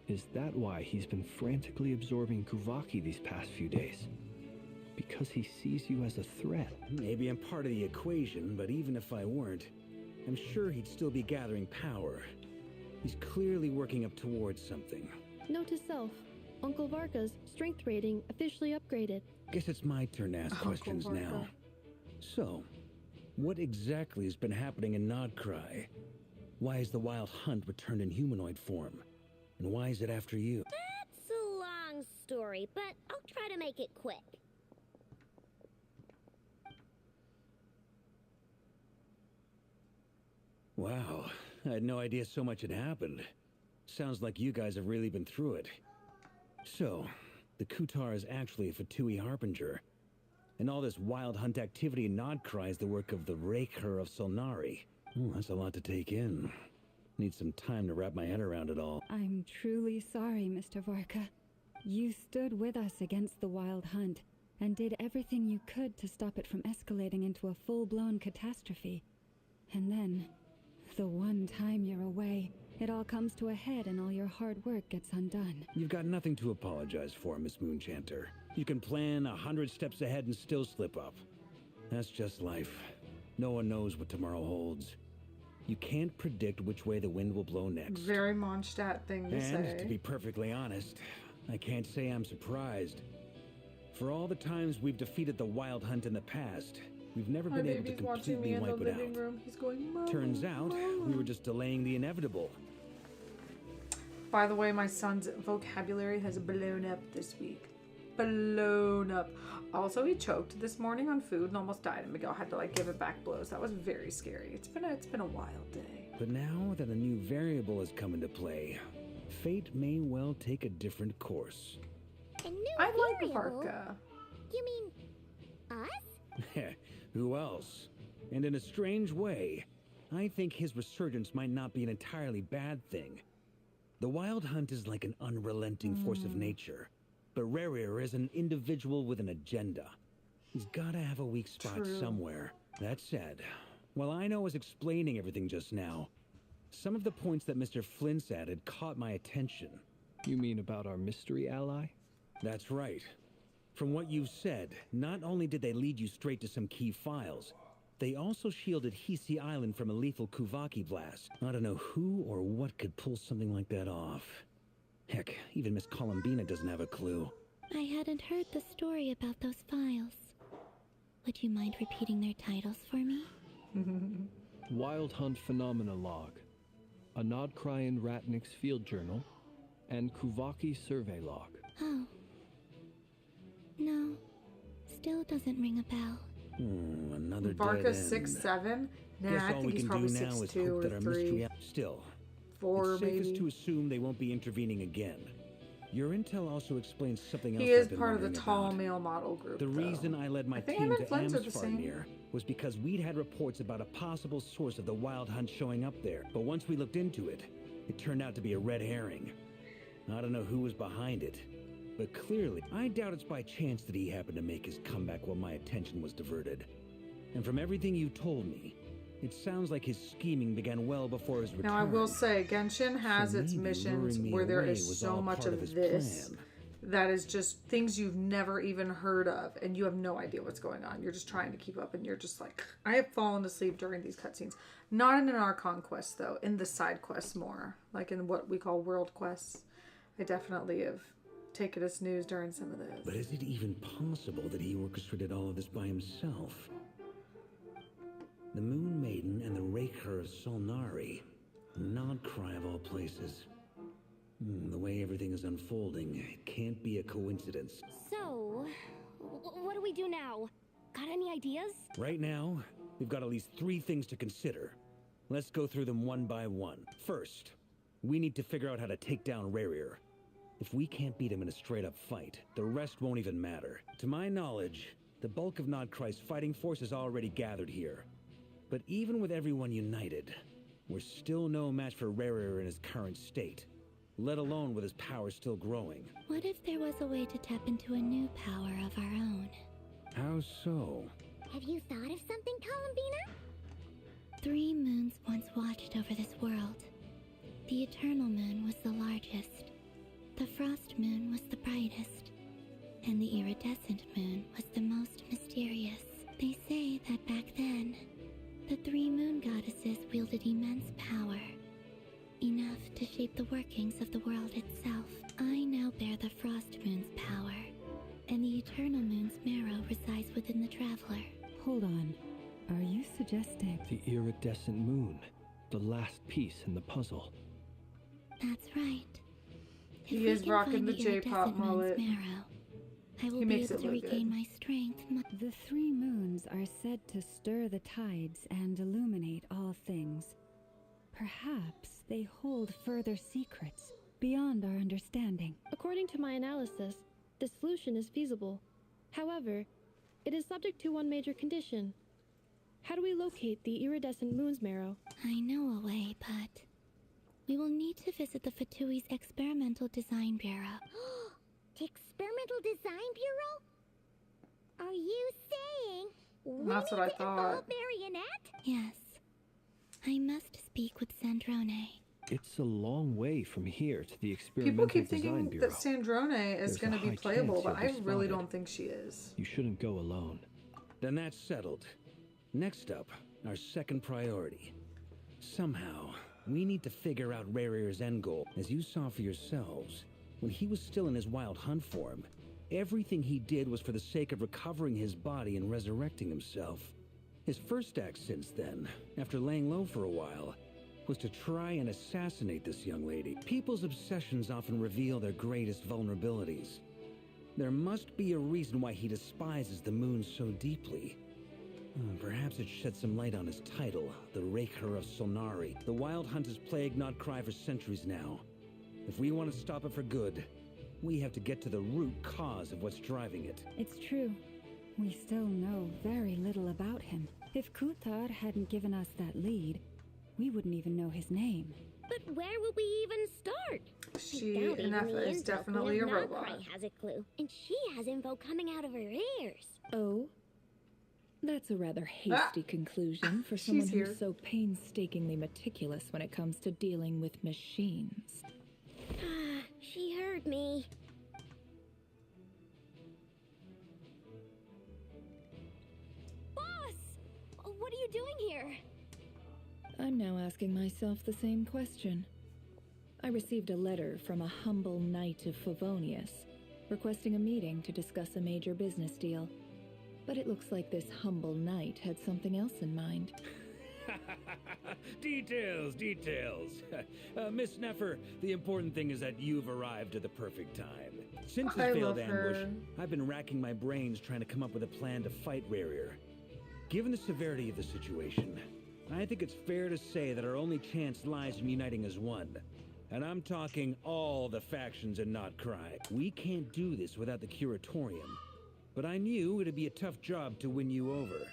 Is that why he's been frantically absorbing Kuvaki these past few days? Because he sees you as a threat? Maybe I'm part of the equation, but even if I weren't, I'm sure he'd still be gathering power. He's clearly working up towards something. Note to self, Uncle Varka's strength rating officially upgraded. Guess it's my turn to ask Uncle questions Varka. now. So, what exactly has been happening in Nod Krai? Why has the Wild Hunt returned in humanoid form? And why is it after you? That's a long story, but I'll try to make it quick. Wow, I had no idea so much had happened. Sounds like you guys have really been through it. So, the Kutar is actually a Fatui Harbinger. And all this Wild Hunt activity in Nod Krai is the work of the Raker of Solnari. Ooh, that's a lot to take in. Need some time to wrap my head around it all. I'm truly sorry, Mr. Varka. You stood with us against the Wild Hunt and did everything you could to stop it from escalating into a full-blown catastrophe. And then, the one time you're away, it all comes to a head and all your hard work gets undone. You've got nothing to apologize for, Miss Moonchanter. You can plan 100 steps ahead and still slip up. That's just life. No one knows what tomorrow holds. You can't predict which way the wind will blow next. Very Mondstadt thing to say. And to be perfectly honest, I can't say I'm surprised. For all the times we've defeated the Wild Hunt in the past, we've never been able to completely wipe it out. He's going, Mama, Turns out, we were just delaying the inevitable. By the way, my son's vocabulary has blown up this week. Blown up. Also, he choked this morning on food and almost died, and Miguel had to like give it back blows. That was very scary. It's been a wild day. But now that a new variable has come into play, fate may well take a different course. A new I like variable? Varka. You mean us? Who else? And in a strange way, I think his resurgence might not be an entirely bad thing. The Wild Hunt is like an unrelenting force of nature, but Rerir is an individual with an agenda. He's gotta have a weak spot somewhere. That said, while I was explaining everything just now, some of the points that Mr. Flint's added caught my attention. You mean about our mystery ally? That's right. From what you've said, not only did they lead you straight to some key files, they also shielded Hisi Island from a lethal Kuvaki blast. I don't know who or what could pull something like that off. Heck, even Miss Columbina doesn't have a clue. I hadn't heard the story about those files. Would you mind repeating their titles for me? Wild Hunt Phenomena Log, a Nod Krai and Ratnik's Field Journal, and Kuvaki Survey Log. Oh. No. Still doesn't ring a bell. Another Varka dead end. 6'7"? Nah, Guess I all think we he's can probably do now is 6'2" hope or that our 3. mystery... Still, 4 it's maybe. safest to assume they won't be intervening again. Your intel also explains something else. He is I've been part of the wondering tall about. male model group. The though. reason I led my I think team him to and Flint are the same. Amsfarnir was because we'd had reports about a possible source of the Wild Hunt showing up there. But once we looked into it, it turned out to be a red herring. I don't know who was behind it, but clearly, I doubt it's by chance that he happened to make his comeback while my attention was diverted. And from everything you told me, it sounds like his scheming began well before his return. Now, I will say, Genshin has So its maybe missions luring me where there away is was so all much part of his this plan. that is just things you've never even heard of, and you have no idea what's going on. You're just trying to keep up, and you're just like, I have fallen asleep during these cutscenes. Not in an Archon quest, though. In the side quests more. Like in what we call world quests. I definitely have taken a snooze during some of those. But is it even possible that he orchestrated all of this by himself? The Moon Maiden and the Raker of Solnari. Nod Krai of all places. The way everything is unfolding, it can't be a coincidence. So, what do we do now? Got any ideas? Right now, we've got at least 3 things to consider. Let's go through them one by one. First, we need to figure out how to take down Rerir. If we can't beat him in a straight-up fight, the rest won't even matter. To my knowledge, the bulk of Nod Krai's fighting force is already gathered here. But even with everyone united, we're still no match for Rerir in his current state, let alone with his power still growing. What if there was a way to tap into a new power of our own? How so? Have you thought of something, Columbina? 3 moons once watched over this world. The Eternal Moon was the largest. The Frost Moon was the brightest. And the Iridescent Moon was the most mysterious. They say that back then, the 3 moon goddesses wielded immense power. Enough to shape the workings of the world itself. I now bear the Frost Moon's power, and the Eternal Moon's marrow resides within the Traveler. Hold on. Are you suggesting... The iridescent moon, the last piece in the puzzle. That's right. If He we is can rocking find the Iridescent J-pop Moon's mullet. marrow, I will He be makes able it to look regain good. my strength. The 3 moons are said to stir the tides and illuminate all things. Perhaps they hold further secrets beyond our understanding. According to my analysis, the solution is feasible. However, it is subject to one major condition. How do we locate the iridescent moon's marrow? I know a way, but we will need to visit the Fatui's Experimental Design Bureau. Experimental Design Bureau? Are you saying we That's need what I to thought. involve Marionette? Yes. I must speak with Sandrone. It's a long way from here to the Experimental People keep Design thinking Bureau. that Sandrone is There's going a to be high playable, chance but I you'll be really spotted. don't think she is. You shouldn't go alone. Then that's settled. Next up, our second priority. Somehow, we need to figure out Rarir's end goal. As you saw for yourselves, when he was still in his wild hunt form, everything he did was for the sake of recovering his body and resurrecting himself. His first act since then, after laying low for a while, was to try and assassinate this young lady. People's obsessions often reveal their greatest vulnerabilities. There must be a reason why he despises the moon so deeply. Perhaps it sheds some light on his title, the Raker of Solnari. The Wild Hunt has plagued Nod Krai for centuries now. If we want to stop it for good, we have to get to the root cause of what's driving it. It's true. We still know very little about him. If Kutar hadn't given us that lead, we wouldn't even know his name. But where would we even start? She, I doubt even Nefa, the is intel definitely a queen of robot. Nod Krai has a clue, and she has info coming out of her ears. Oh? That's a rather hasty conclusion for someone She's here. who's so painstakingly meticulous when it comes to dealing with machines. She heard me. Boss! What are you doing here? I'm now asking myself the same question. I received a letter from a humble knight of Favonius, requesting a meeting to discuss a major business deal. But it looks like this humble knight had something else in mind. Details. Miss Nefer, the important thing is that you've arrived at the perfect time. Since his I failed love ambush, her. I've been racking my brains trying to come up with a plan to fight Rarir. Given the severity of the situation, I think it's fair to say that our only chance lies in uniting as one. And I'm talking all the factions in Nod Krai. We can't do this without the Curatorium. But I knew it'd be a tough job to win you over.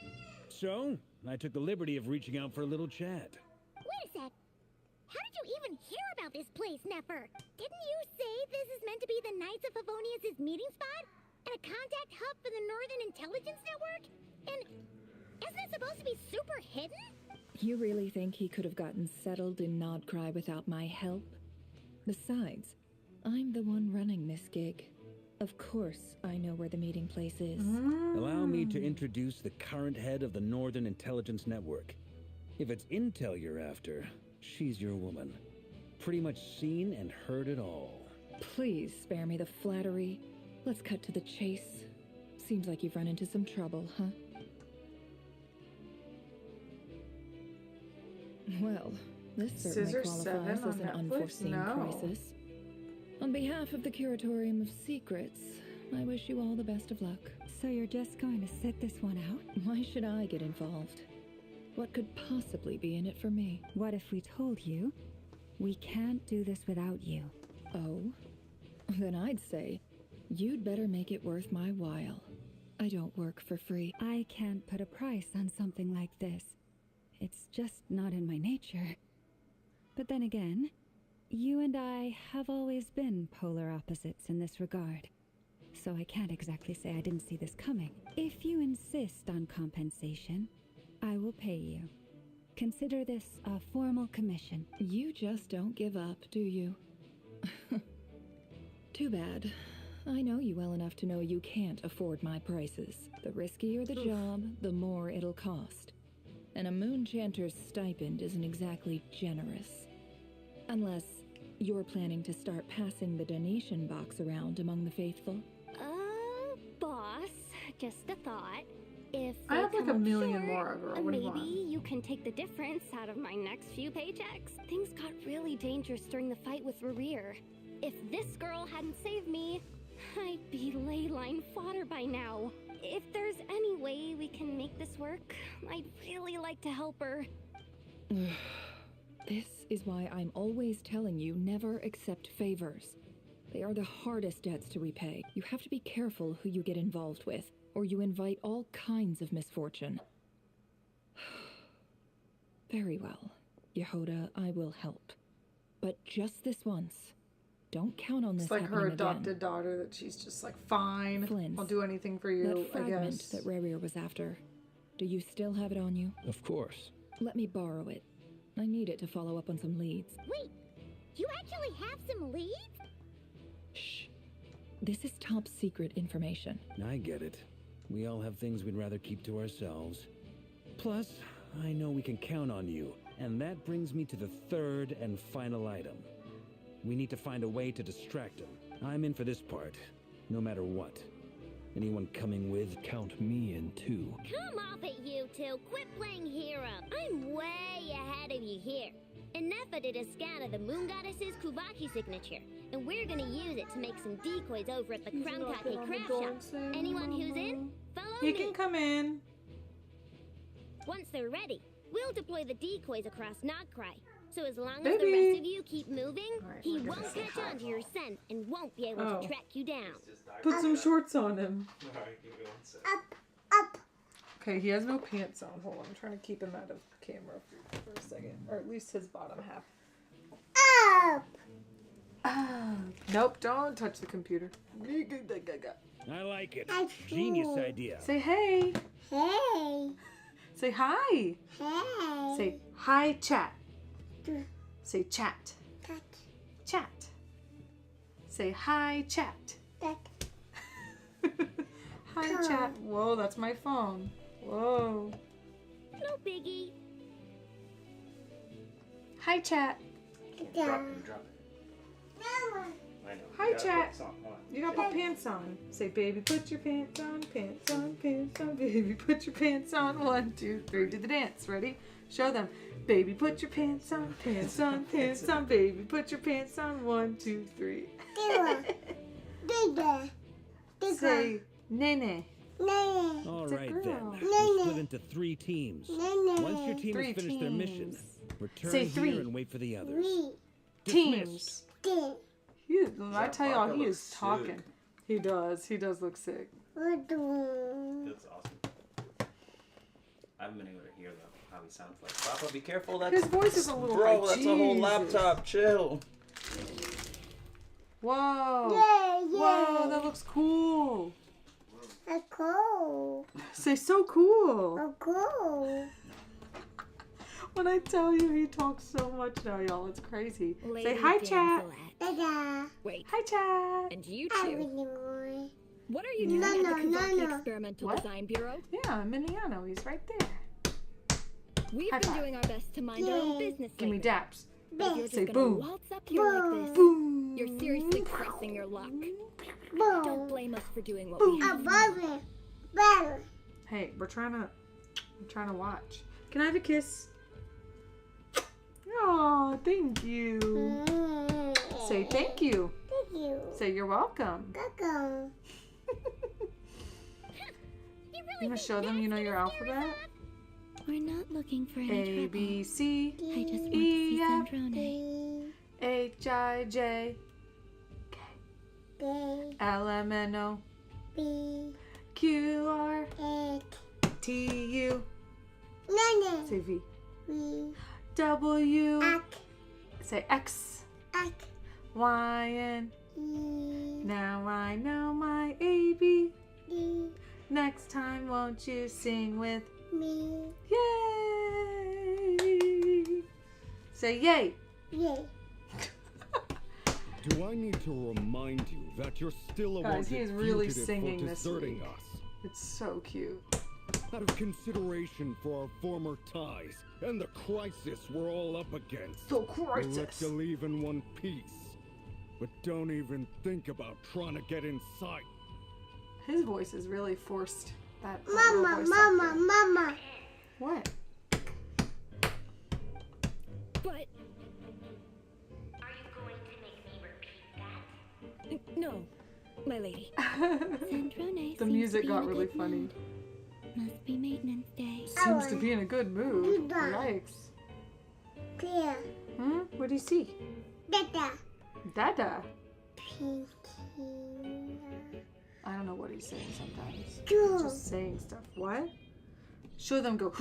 So, I took the liberty of reaching out for a little chat. Wait a sec. How did you even hear about this place, Nefer? Didn't you say this is meant to be the Knights of Favonius' meeting spot? And a contact hub for the Northern Intelligence Network? And isn't it supposed to be super hidden? You really think he could have gotten settled in Nod Krai without my help? Besides, I'm the one running this gig. Of course I know where the meeting place is. Allow me to introduce the current head of the Northern Intelligence Network. If it's intel you're after, she's your woman. Pretty much seen and heard it all. Please spare me the flattery. Let's cut to the chase. Seems like you've run into some trouble, huh? Well, this certainly Scissor qualifies 7 as an on Netflix? unforeseen No. crisis. On behalf of the Curatorium of Secrets, I wish you all the best of luck. So you're just going to sit this one out? Why should I get involved? What could possibly be in it for me? What if we told you we can't do this without you? Oh? Then I'd say you'd better make it worth my while. I don't work for free. I can't put a price on something like this. It's just not in my nature. But then again, you and I have always been polar opposites in this regard. So I can't exactly say I didn't see this coming. If you insist on compensation, I will pay you. Consider this a formal commission. You just don't give up, do you? Too bad. I know you well enough to know you can't afford my prices. The riskier the job, the more it'll cost. And a Moonchanter's stipend isn't exactly generous. Unless you're planning to start passing the donation box around among the faithful. Boss, just a thought. If I they have like come a up million short, more, girl. What do you maybe want? you can take the difference out of my next few paychecks. Things got really dangerous during the fight with Rarir. If this girl hadn't saved me, I'd be ley line fodder by now. If there's any way we can make this work, I'd really like to help her. This is why I'm always telling you never accept favors. They are the hardest debts to repay. You have to be careful who you get involved with, or you invite all kinds of misfortune. Very well, Yehoda, I will help. But just this once. Don't count on this It's like happening her again. adopted daughter that she's just like, fine, Flint, I'll do anything for you, That I fragment guess. that Rarir was after. Do you still have it on you? Of course. Let me borrow it. I need it to follow up on some leads. Wait, you actually have some leads? Shh. This is top secret information. I get it. We all have things we'd rather keep to ourselves. Plus, I know we can count on you, and that brings me to the third and final item. We need to find a way to distract him. I'm in for this part, no matter what. Anyone coming with? Count me in too. Come off it, you two. Quit playing hero. I'm way ahead of you here. Nefa did a scan of the moon goddess's Kuvaki signature, and we're gonna use it to make some decoys over at the Crown Kake craft shop. Anyone who's in, follow me. He can come in. Once they're ready, we'll deploy the decoys across Nod Krai. So as long as the rest of you keep moving, he won't catch on to your scent and won't be able to track you down. Put some shorts on him. Alright, keep going. Up. Okay, he has no pants on. Hold on, I'm trying to keep him out of camera for a second. Or at least his bottom half. Up. Nope, don't touch the computer. I like it. Genius idea. Say hey. Hey. Say hi. Hey. Say hi, chat. Say chat. Chat. Say hi, chat. Hi, chat. Whoa, that's my phone. Whoa. No biggie. Hi, chat. Drop it. I know. Hi, chat. Hold on. You gotta put pants on. Say, baby, put your pants on, pants on, pants on. Baby, put your pants on. 1, 2, 3. Do the dance. Ready? Show them. Baby, put your pants on, pants on, pants on. Baby, put your pants on. 1, 2, 3. Say, nene. All right then. We'll split into 3 teams. Once your team 3 has finished their mission, teams. return Say here 3 and wait for the others. teams. I tell y'all, Varka he looks is talking. sick. He does. He does look sick. That's awesome. I haven't been able to hear though how he sounds like. Papa, be careful. That's His voice is a little bro. high. That's a whole Jesus. laptop. Chill. Whoa. Whoa, that looks cool. Cool. Say so cool. Cool. When I tell you he talks so much now, y'all, it's crazy. Lady Say hi, chat. Wait, Hi, chat. and you two? What are you doing at the Kuvaki Experimental What? Design Bureau? Yeah, Miniano, he's right there. We've High been five. doing our best to mind our own business Give me lately. daps. But if you're Say just gonna boom. waltz up here like this, Boom. you're seriously pressing your luck. Don't blame us for doing what we have. Hey, I'm trying to watch. Can I have a kiss? Oh, thank you. Say thank you. Say you're welcome. You gonna show them you know your alphabet? We're not looking for any A, trouble. B, C, I just want to E, see F, Sandrone. H, I, J, L, M, N, O, Q, R, T, U. Say V. W. Say X. Y, N. Now I know my A, B. Next time, won't you sing with me? Yay! Say yay. Do I need to remind you that you're still a Guys, he is really fugitive singing for this deserting week. us? It's so cute. Out of consideration for our former ties and the crisis we're all up against, The we'll let crisis. you leave in one piece. But don't even think about trying to get inside. His voice is really forced. That Mama. What? But no, my lady. Sandrone The seems music to be in got a really good funny. mood. Must be maintenance day. Seems to be in a good mood. Yikes. What do you see? Dada. I don't know what he's saying sometimes. Just saying stuff. What? Show them go.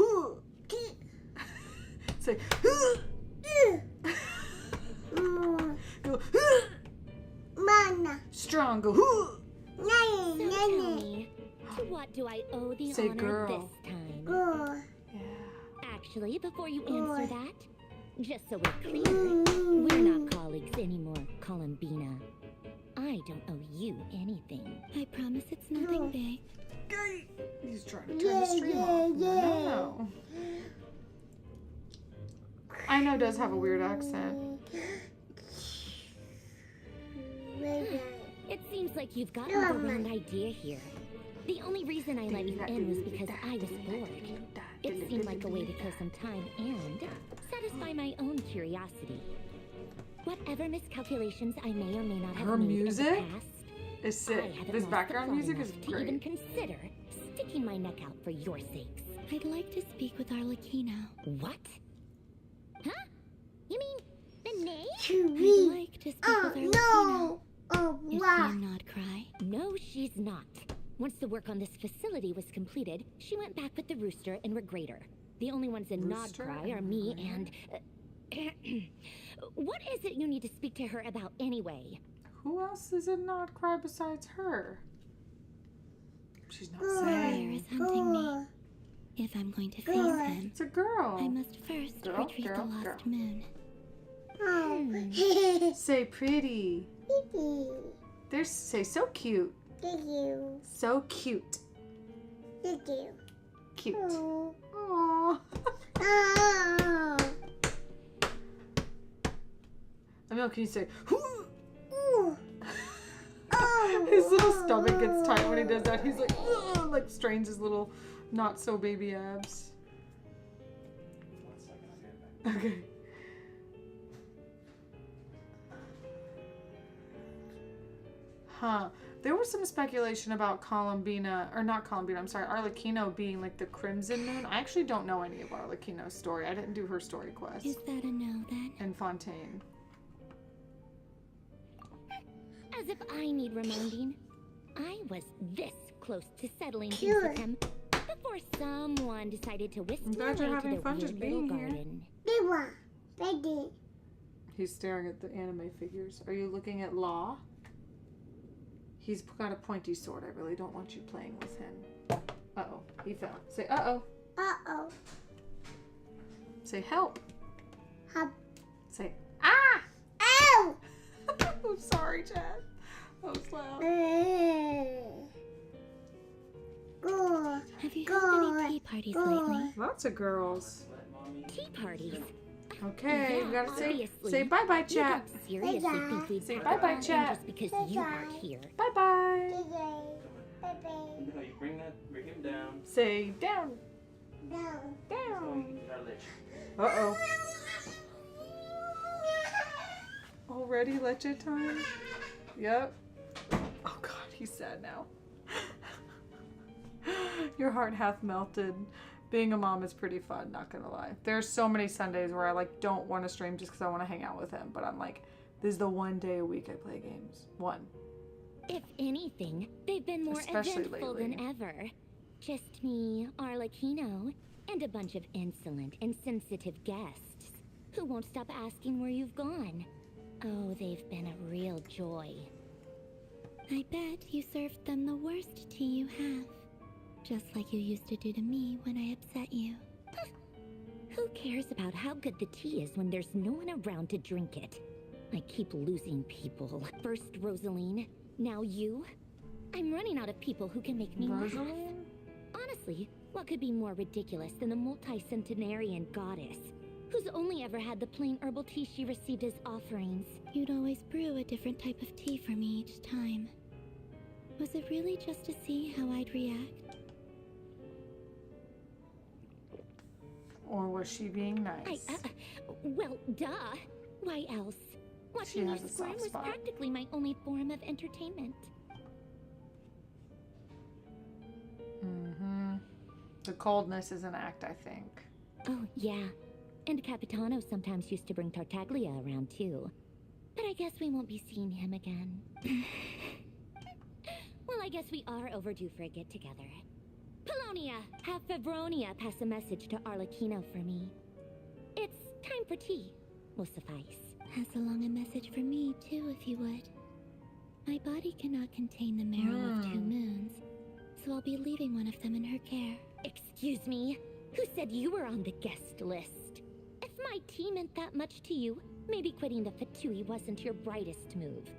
Say. Go. Strong. Go. So tell me, to what do I owe the Say honor girl. this time? Yeah. Actually, before you answer that, just so we're clear, we're not colleagues anymore, Columbina. I I don't owe you anything. I promise it's nothing big. He's trying to turn the stream off. No. I know does have a weird accent. It seems like you've gotten the wrong idea here. The only reason I let you in was because I was bored. It seemed like a way to kill some time and satisfy my own curiosity. Whatever miscalculations I may or may not have Her made music in the past, is sick. I haven't This lost background the plot music is enough to even great. consider sticking my neck out for your sakes. I'd like to speak with Arlecchino. What? Huh? You mean the name? I'd like to speak with Arlecchino. No! Oh, Is she wow. a Nod Krai? No, she's not. Once the work on this facility was completed, she went back with the Rooster and Regrator. The only ones in Nod Rooster Krai are and me and... what is it you need to speak to her about anyway? Who else is in Nod Krai besides her? She's not Warrior saying. is hunting me. If I'm going to face him, It's a girl. I must first Girl, retrieve girl, the lost girl. moon. Oh. Say pretty. They're say so cute. Thank you. So cute. Thank you. Cute. Oh. Aww. Oh. Emil, can you say? Ooh. Oh. His little stomach gets tight when he does that. He's like, "Ugh," like strains his little not so baby abs. 1 second, I'll get it back. Okay. Huh. There was some speculation about Columbina, or not Columbina, I'm sorry, Arlecchino being like the Crimson Moon. I actually don't know any of Arlecchino's story. I didn't do her story quest. Is that a no then? And Fontaine. As if I need reminding. I was this close to settling things with him before someone decided to whisk I'm me glad away you're to having the fun weird just little being here. garden. Biwa. Ready. He's staring at the anime figures. Are you looking at Law? He's got a pointy sword. I really don't want you playing with him. Uh-oh. He fell. Say uh-oh. Uh-oh. Say help. Hop. Say ah! Ow! I'm sorry, Chad. That was loud. Go. Have you held any tea parties lately? Lots of girls. Let mommy. Tea parties. Okay, Yeah, we gotta say obviously. bye-bye, You chat. don't seriously think we'd Say put bye-bye, on chat. just because you aren't here. Bye-bye. Baby. No, you bring him down. Say down. Down. Down. Our lich. Uh-oh. Already leche time? Yep. Oh god, he's sad now. Your heart hath melted. Being a mom is pretty fun, not gonna lie. There's so many Sundays where I like don't want to stream just because I want to hang out with him, but I'm like, this is the one day a week I play games. One. If anything, they've been more Especially eventful lately. than ever. Just me, Arlecchino, and a bunch of insolent, insensitive guests who won't stop asking where you've gone. Oh, they've been a real joy. I bet you served them the worst tea you have. Just like you used to do to me when I upset you. Who cares about how good the tea is when there's no one around to drink it? I keep losing people. First Rosaline, now you. I'm running out of people who can make me laugh. Rosaline? Honestly, what could be more ridiculous than the multi-centenarian goddess, who's only ever had the plain herbal tea she received as offerings? You'd always brew a different type of tea for me each time. Was it really just to see how I'd react? Or was she being nice? Well, duh. Why else? She Watching you has a squirm soft was spot. practically my only form of entertainment. Mm-hmm. The coldness is an act, I think. Oh, yeah. And Capitano sometimes used to bring Tartaglia around, too. But I guess we won't be seeing him again. Well, I guess we are overdue for a get-together. Polonia, have Fevronia pass a message to Arlecchino for me. It's time for tea. Will suffice. Pass along a message for me, too, if you would. My body cannot contain the marrow of 2 moons, so I'll be leaving one of them in her care. Excuse me? Who said you were on the guest list? If my tea meant that much to you, maybe quitting the Fatui wasn't your brightest move.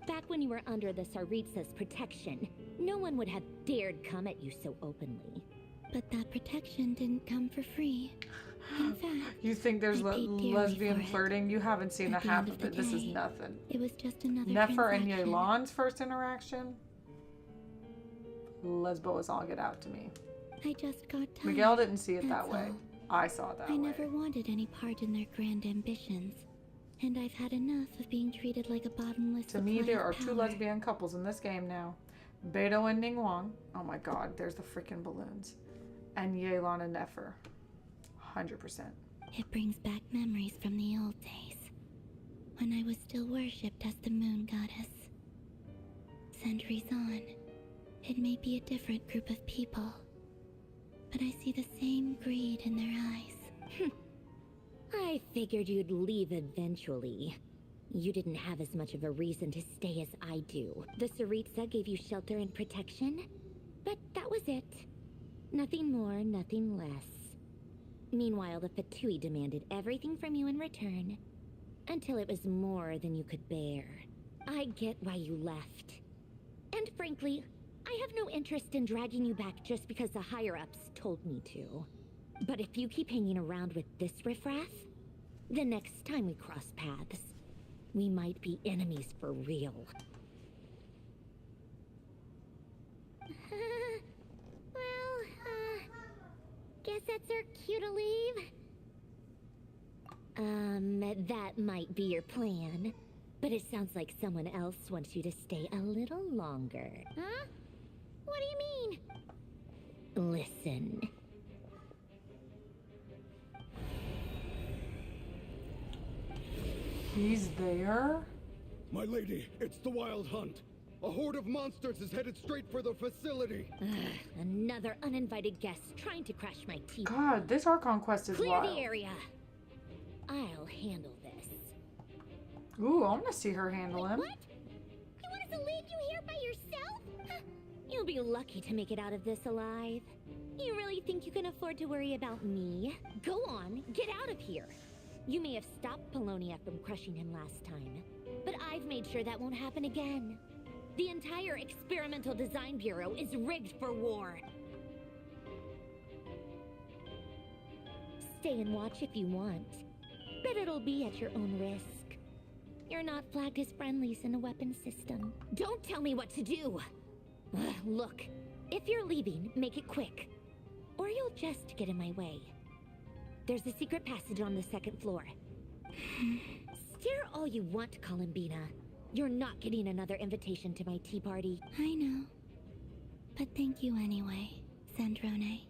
Back when you were under the Tsaritsa's protection, no one would have dared come at you so openly. But that protection didn't come for free. In fact, You think there's I paid dearly lesbian for it. flirting? You haven't seen At the the half end of of it. the This is day, nothing. it was just another Nefer and transaction. Yelan's first interaction? Lesbo is all get out to me. I just got tired. Miguel didn't see it that that's way. all. I saw it that I way. never wanted any part in their grand ambitions. And I've had enough of being treated like a bottomless To me, supply there of are two power. lesbian couples in this game now. Beto and Ningguang. Oh my god, there's the freaking balloons. And Yelan and Nefer. 100%. It brings back memories from the old days, when I was still worshipped as the moon goddess. Centuries on, it may be a different group of people, but I see the same greed in their eyes. I figured you'd leave eventually. You didn't have as much of a reason to stay as I do. The Tsaritsa gave you shelter and protection, but that was it. Nothing more, nothing less. Meanwhile, the Fatui demanded everything from you in return, until it was more than you could bear. I get why you left. And frankly, I have no interest in dragging you back just because the higher-ups told me to. But if you keep hanging around with this riffraff, the next time we cross paths, we might be enemies for real. Guess that's our cue to leave. That might be your plan. But it sounds like someone else wants you to stay a little longer. Huh? What do you mean? Listen. He's there? My lady, it's the Wild Hunt. A horde of monsters is headed straight for the facility. Another uninvited guest trying to crash my teeth. God, this Archon quest is Clear wild. the area. I'll handle this. Ooh, I want to see her handle him. What? You want us to leave you here by yourself? Huh. You'll be lucky to make it out of this alive. You really think you can afford to worry about me? Go on, get out of here. You may have stopped Polonia from crushing him last time, but I've made sure that won't happen again. The entire Experimental Design Bureau is rigged for war. Stay and watch if you want, but it'll be at your own risk. You're not flagged as friendlies in a weapon system. Don't tell me what to do! Look, if you're leaving, make it quick, or you'll just get in my way. There's a secret passage on the second floor. Stare all you want, Columbina. You're not getting another invitation to my tea party. I know. But thank you anyway, Sandrone.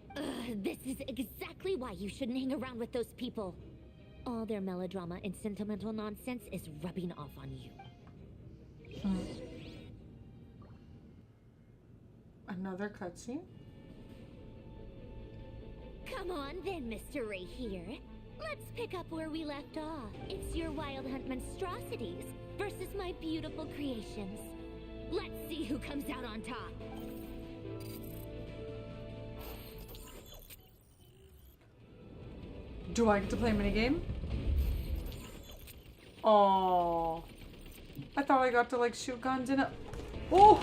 This is exactly why you shouldn't hang around with those people. All their melodrama and sentimental nonsense is rubbing off on you. Another cutscene? Come on then, Mr. Ray here. Let's pick up where we left off. It's your Wild Hunt monstrosities versus my beautiful creations. Let's see who comes out on top. Do I get to play a minigame? Oh, I thought I got to like shoot guns in a. Oh!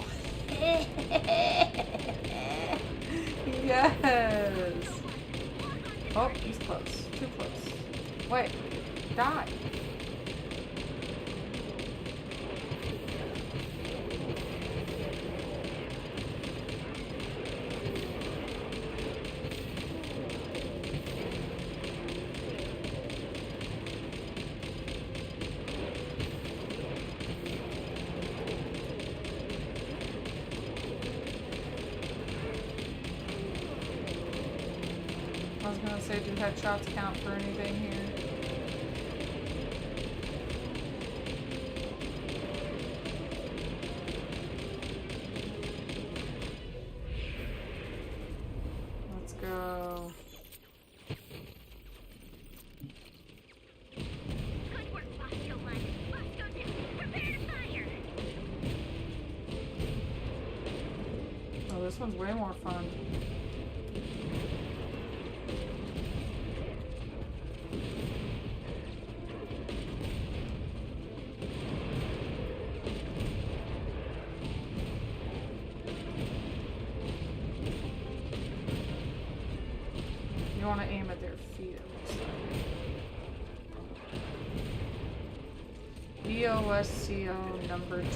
Yes! Oh, he's close. Too close. Wait. Die. I was gonna say, do headshots count for anything here? Let's go. Good work, Bosco 1. Bosco 2, prepare to fire! Oh, this one's way more fun. GOSCO number 2.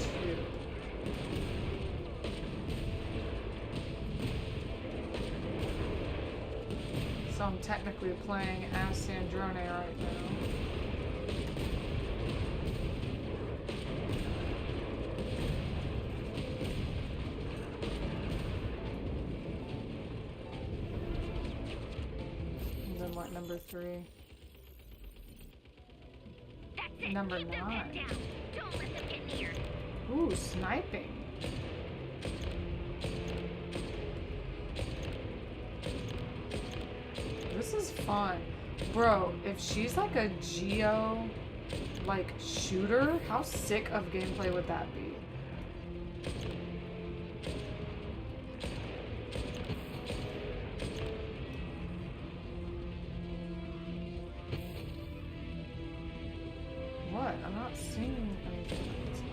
So I'm technically playing as Sandrone right now. And then what, number 3? Number 9. Ooh, sniping. This is fun. Bro, if she's like a Geo, like, shooter, how sick of gameplay would that be? What? I'm not seeing anything.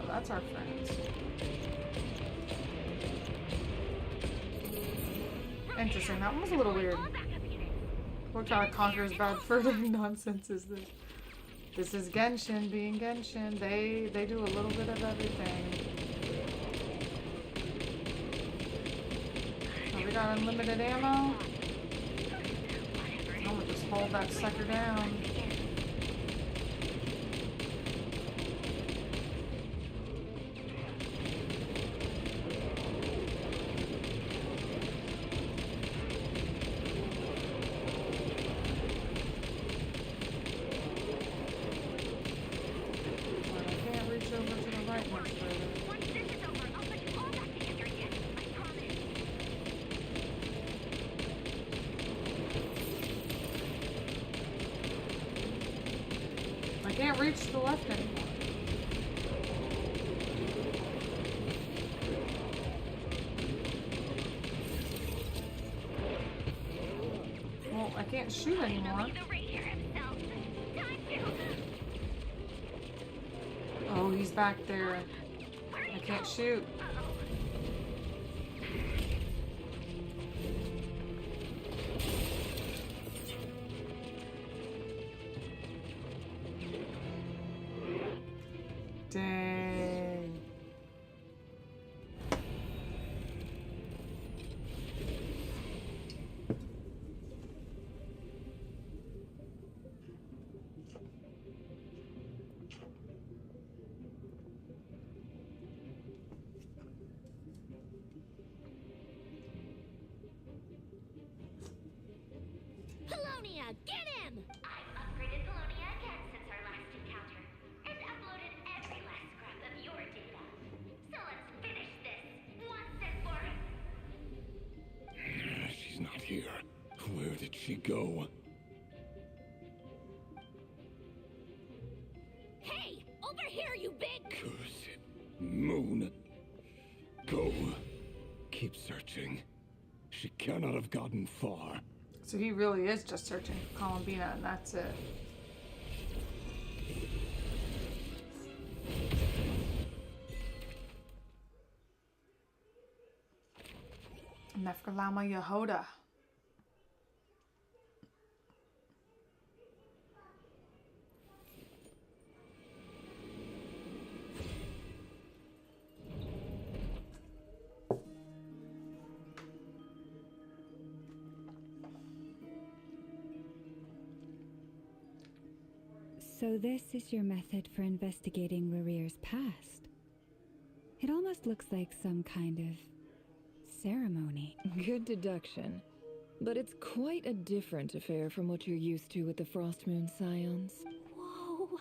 Oh, that's our friends. Interesting. That one was a little weird. What kind of Conqueror's Bad Fur Day nonsense is this? This is Genshin being Genshin. They do a little bit of everything. Oh, we got unlimited ammo. I'm gonna just hold that sucker down. I can't reach the left anymore. Well, I can't shoot anymore. Oh, he's back there. I can't shoot. Dang. Polonia, get him! I've upgraded Polonia again since our last encounter, and uploaded every last scrap of your data. So let's finish this once and for all. She's not here. Where did she go? Hey, over here, you big... Curse it. Moon. Go. Keep searching. She cannot have gotten far. So he really is just searching for Columbina, and that's it. Nefkalama Yehoda. So this is your method for investigating Rarir's past. It almost looks like some kind of ceremony. Good deduction. But it's quite a different affair from what you're used to with the Frost Moon Scions. Whoa!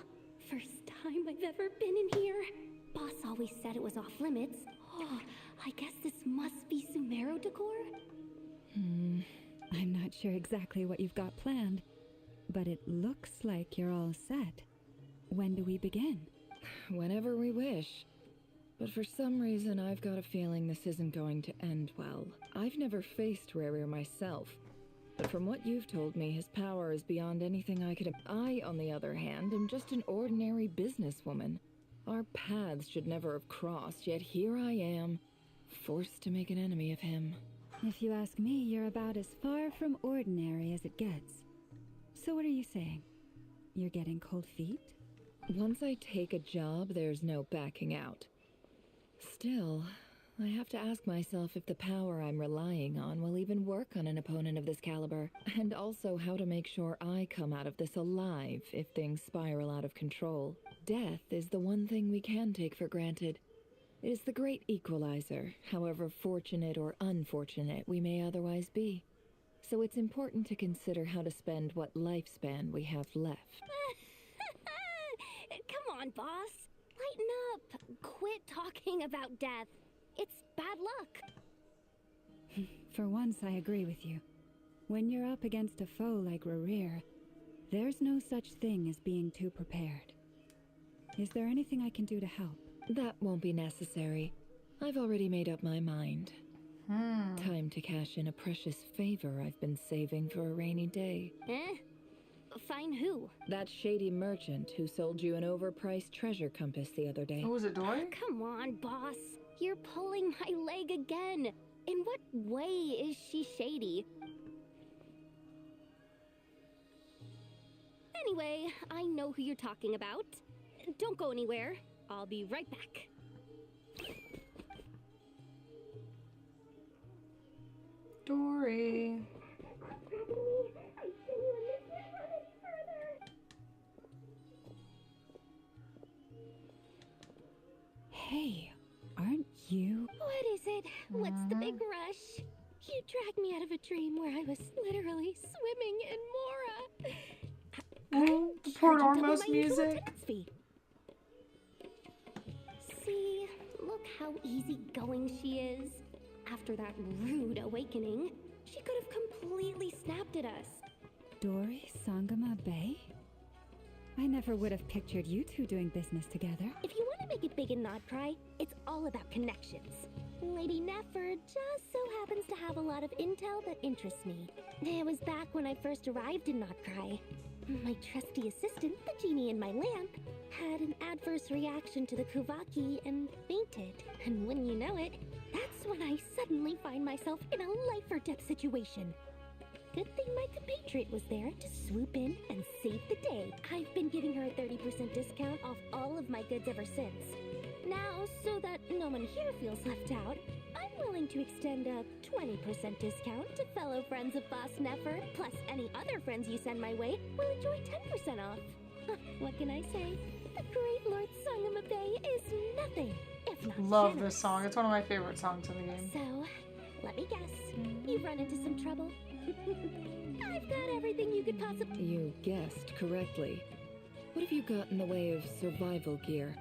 First time I've ever been in here. Boss always said it was off limits. Oh, I guess this must be Sumero decor? I'm not sure exactly what you've got planned, but it looks like you're all set. When do we begin? Whenever we wish. But for some reason, I've got a feeling this isn't going to end well. I've never faced Rarir myself, but from what you've told me, his power is beyond anything I could... I, on the other hand, am just an ordinary businesswoman. Our paths should never have crossed, yet here I am, forced to make an enemy of him. If you ask me, you're about as far from ordinary as it gets. So what are you saying? You're getting cold feet? Once I take a job, there's no backing out. Still, I have to ask myself if the power I'm relying on will even work on an opponent of this caliber, and also how to make sure I come out of this alive if things spiral out of control. Death is the one thing we can take for granted. It is the great equalizer, however fortunate or unfortunate we may otherwise be. So it's important to consider how to spend what lifespan we have left. Come on, boss. Lighten up. Quit talking about death. It's bad luck. For once, I agree with you. When you're up against a foe like Rerir, there's no such thing as being too prepared. Is there anything I can do to help? That won't be necessary. I've already made up my mind. Time to cash in a precious favor I've been saving for a rainy day. Find who? That shady merchant who sold you an overpriced treasure compass the other day. Oh, was it Dory? Come on, boss. You're pulling my leg again. In what way is she shady? Anyway, I know who you're talking about. Don't go anywhere. I'll be right back. Dory. Hey, aren't you? What is it? What's the big rush? You dragged me out of a dream where I was literally swimming in Mora. Port Ormos music. See, look how easygoing she is. After that rude awakening, she could have completely snapped at us. Dory Sangama Bay? I never would have pictured you two doing business together. If you want to make it big in Nod Krai, it's all about connections. Lady Nefer just so happens to have a lot of intel that interests me. It was back when I first arrived in Nod Krai. My trusty assistant, the genie in my lamp, had an adverse reaction to the Kuvaki and fainted. And when you know it, that's when I suddenly find myself in a life-or-death situation. Good thing my compatriot was there to swoop in and save the day. I've been giving her a 30% discount off all of my goods ever since. Now, so that no one here feels left out, I'm willing to extend a 20% discount to fellow friends of Boss Nefer, plus any other friends you send my way will enjoy 10% off. What can I say? The great Lord Sangama Bay is nothing if not Love generous. this song. It's one of my favorite songs in the game. So, let me guess. You've run into some trouble? I've got everything you could possibly... You guessed correctly. What have you got in the way of survival gear?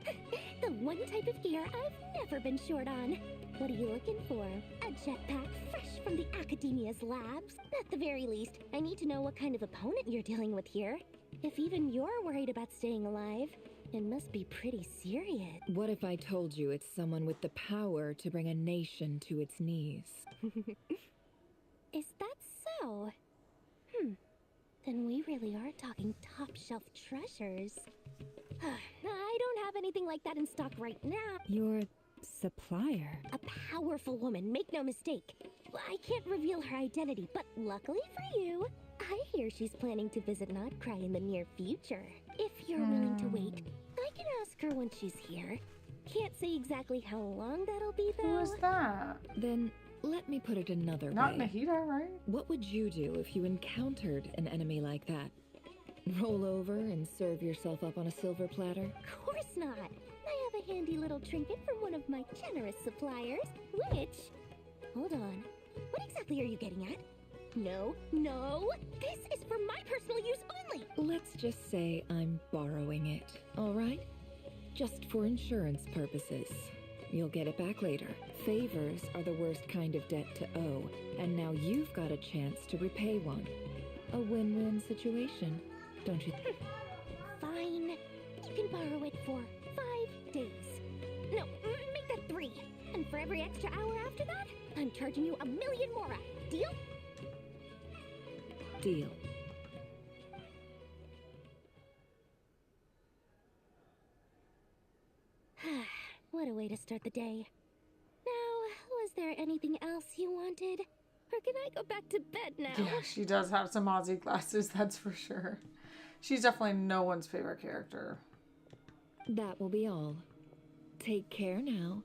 The one type of gear I've never been short on. What are you looking for? A jetpack fresh from the Academia's labs? At the very least, I need to know what kind of opponent you're dealing with here. If even you're worried about staying alive, it must be pretty serious. What if I told you it's someone with the power to bring a nation to its knees? Is that so? Then we really are talking top-shelf treasures. I don't have anything like that in stock right now. Your supplier? A powerful woman, make no mistake. I can't reveal her identity, but luckily for you, I hear she's planning to visit Nod Krai in the near future. If you're willing to wait, I can ask her when she's here. Can't say exactly how long that'll be, though. Who is that? Then let me put it another Not way. Nahida, right? What would you do if you encountered an enemy like that? Roll over and serve yourself up on a silver platter? Of course not. I have a handy little trinket from one of my generous suppliers, which... Hold on. What exactly are you getting at? No, no! This is for my personal use only! Let's just say I'm borrowing it, all right? Just for insurance purposes. You'll get it back later. Favors are the worst kind of debt to owe, and now you've got a chance to repay one. A win-win situation, don't you think? Fine. You can borrow it for 5 days. No, make that 3. And for every extra hour after that, I'm charging you 1,000,000 more. Deal? Deal. What a way to start the day. Now, was there anything else you wanted? Or can I go back to bed now? Yeah, she does have some Aussie glasses, that's for sure. She's definitely no one's favorite character. That will be all. Take care now.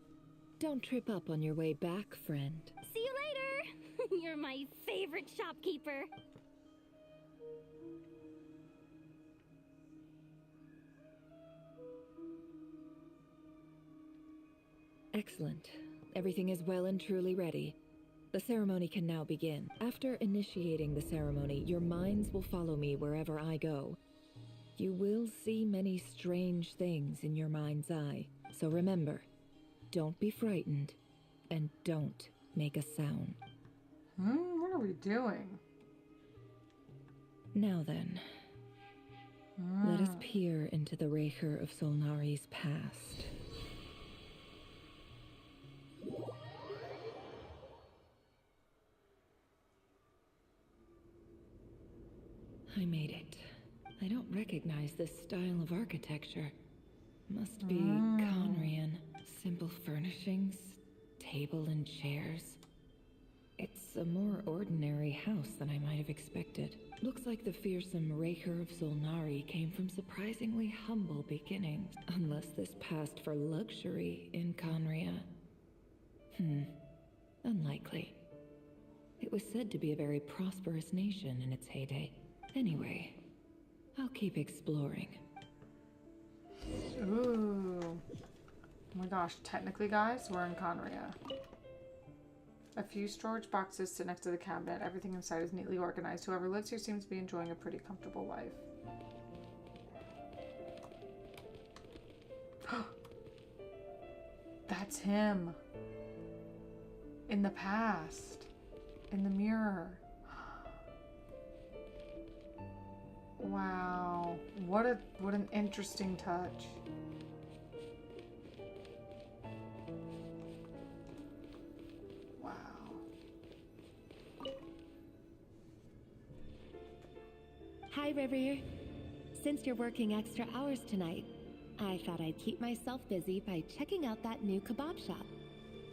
Don't trip up on your way back, friend. See you later! You're my favorite shopkeeper. Excellent. Everything is well and truly ready. The ceremony can now begin. After initiating the ceremony, your minds will follow me wherever I go. You will see many strange things in your mind's eye. So remember, don't be frightened, and don't make a sound. What are we doing? Now then, let us peer into the Raker of Solnari's past. I made it. I don't recognize this style of architecture. Must be Conrian. Simple furnishings, table and chairs. It's a more ordinary house than I might have expected. Looks like the fearsome Raker of Solnari came from surprisingly humble beginnings. Unless this passed for luxury in Conria. Unlikely. It was said to be a very prosperous nation in its heyday. Anyway, I'll keep exploring. Ooh. Oh my gosh, technically, guys, we're in Conria. A few storage boxes sit next to the cabinet. Everything inside is neatly organized. Whoever lives here seems to be enjoying a pretty comfortable life. That's him. In the past. In the mirror. Wow. What an interesting touch. Wow. Hi, River. Since you're working extra hours tonight, I thought I'd keep myself busy by checking out that new kebab shop.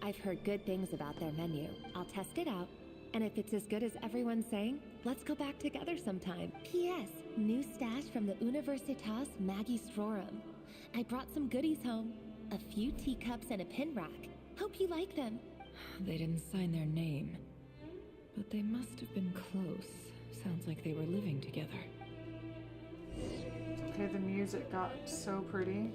I've heard good things about their menu. I'll test it out, and if it's as good as everyone's saying, let's go back together sometime. P.S. New stash from the Universitas Magistrorum. I brought some goodies home. A few teacups and a pin rack. Hope you like them. They didn't sign their name, but they must have been close. Sounds like they were living together. Okay, the music got so pretty.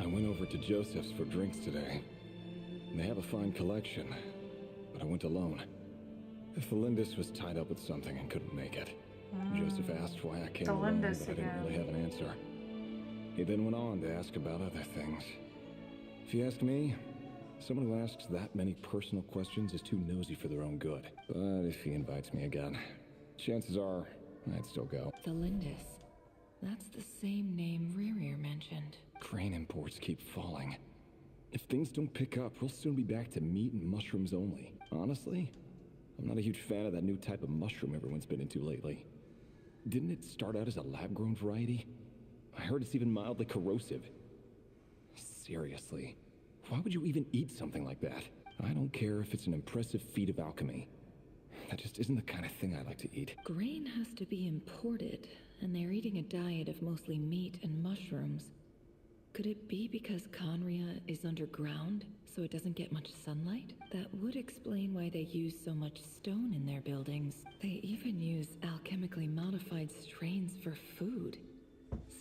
I went over to Joseph's for drinks today. They have a fine collection, but I went alone. Felindis was tied up with something and couldn't make it. Joseph asked why I came alone, but I didn't really have an answer. He then went on to ask about other things. If you ask me, someone who asks that many personal questions is too nosy for their own good. But if he invites me again, chances are I'd still go. Felindis. That's the same name Rerir mentioned. Crane imports keep falling. If things don't pick up, we'll soon be back to meat and mushrooms only. Honestly, I'm not a huge fan of that new type of mushroom everyone's been into lately. Didn't it start out as a lab-grown variety? I heard it's even mildly corrosive. Seriously, why would you even eat something like that? I don't care if it's an impressive feat of alchemy. That just isn't the kind of thing I like to eat. Grain has to be imported, and they're eating a diet of mostly meat and mushrooms. Could it be because Conria is underground, so it doesn't get much sunlight? That would explain why they use so much stone in their buildings. They even use alchemically modified strains for food.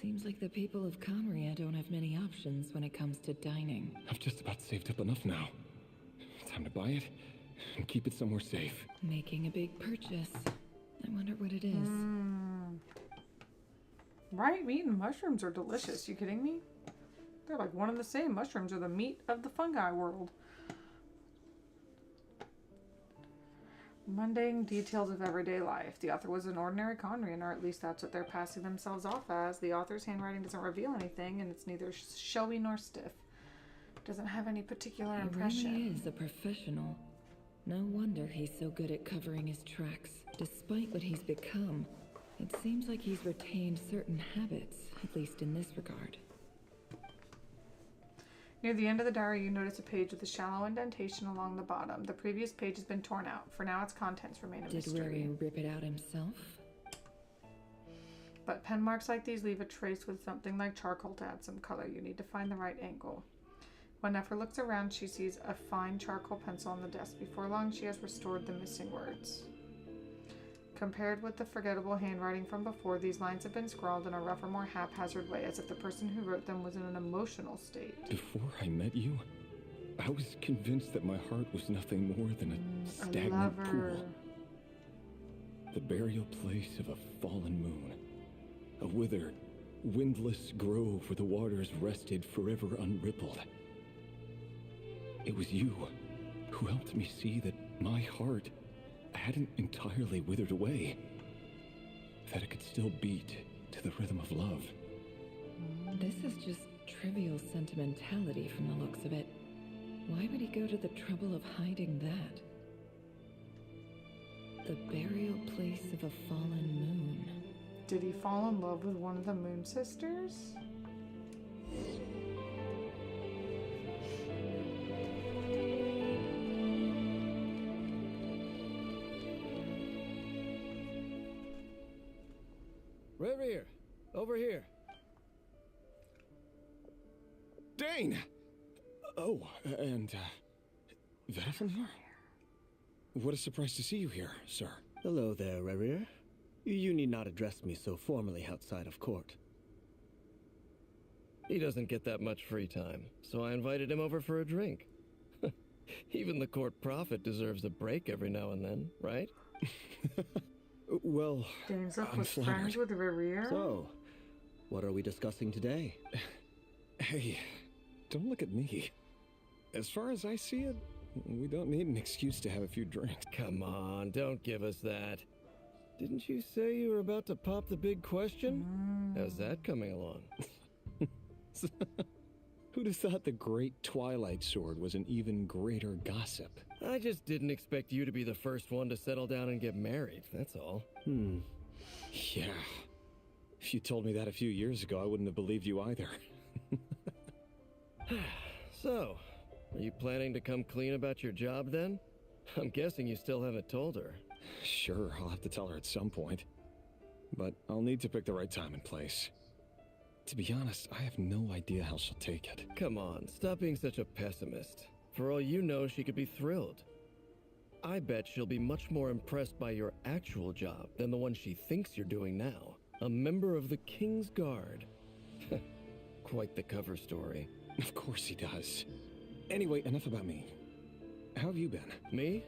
Seems like the people of Conria don't have many options when it comes to dining. I've just about saved up enough now. Time to buy it and keep it somewhere safe. Making a big purchase. I wonder what it is. Right? Meat and mushrooms are delicious. You kidding me? They're like one and the same. Mushrooms are the meat of the fungi world. Mundane details of everyday life. The author was an ordinary Conrian, or at least that's what they're passing themselves off as. The author's handwriting doesn't reveal anything, and it's neither showy nor stiff. It doesn't have any particular impression. He really is a professional. No wonder he's so good at covering his tracks. Despite what he's become, it seems like he's retained certain habits, at least in this regard. Near the end of the diary, you notice a page with a shallow indentation along the bottom. The previous page has been torn out. For now, its contents remain a mystery. Did Rary rip it out himself? But pen marks like these leave a trace with something like charcoal to add some color. You need to find the right angle. When Nefer looks around, she sees a fine charcoal pencil on the desk. Before long, she has restored the missing words. Compared with the forgettable handwriting from before, these lines have been scrawled in a rougher, more haphazard way, as if the person who wrote them was in an emotional state. Before I met you, I was convinced that my heart was nothing more than a stagnant pool. The burial place of a fallen moon. A withered, windless grove where the waters rested forever unrippled. It was you who helped me see that my heart hadn't entirely withered away. That it could still beat to the rhythm of love. This is just trivial sentimentality from the looks of it. Why would he go to the trouble of hiding that? The burial place of a fallen moon. Did he fall in love with one of the Moon Sisters? Revere, over here. Dane! Oh, and, Vedafnir? What a surprise to see you here, sir. Hello there, Revere. You need not address me so formally outside of court. He doesn't get that much free time, so I invited him over for a drink. Even the court prophet deserves a break every now and then, right? Well, Dane's up with friends with Revere. So, what are we discussing today? Hey, don't look at me. As far as I see it, we don't need an excuse to have a few drinks. Come on, don't give us that. Didn't you say you were about to pop the big question? How's that coming along? Who'd have thought the great Twilight Sword was an even greater gossip? I just didn't expect you to be the first one to settle down and get married, that's all. Yeah. If you told me that a few years ago, I wouldn't have believed you either. So, are you planning to come clean about your job then? I'm guessing you still haven't told her. Sure, I'll have to tell her at some point. But I'll need to pick the right time and place. To be honest, I have no idea how she'll take it. Come on, stop being such a pessimist. For all you know, she could be thrilled. I bet she'll be much more impressed by your actual job than the one she thinks you're doing now. A member of the King's Guard. Quite the cover story. Of course he does. Anyway, enough about me. How have you been? Me?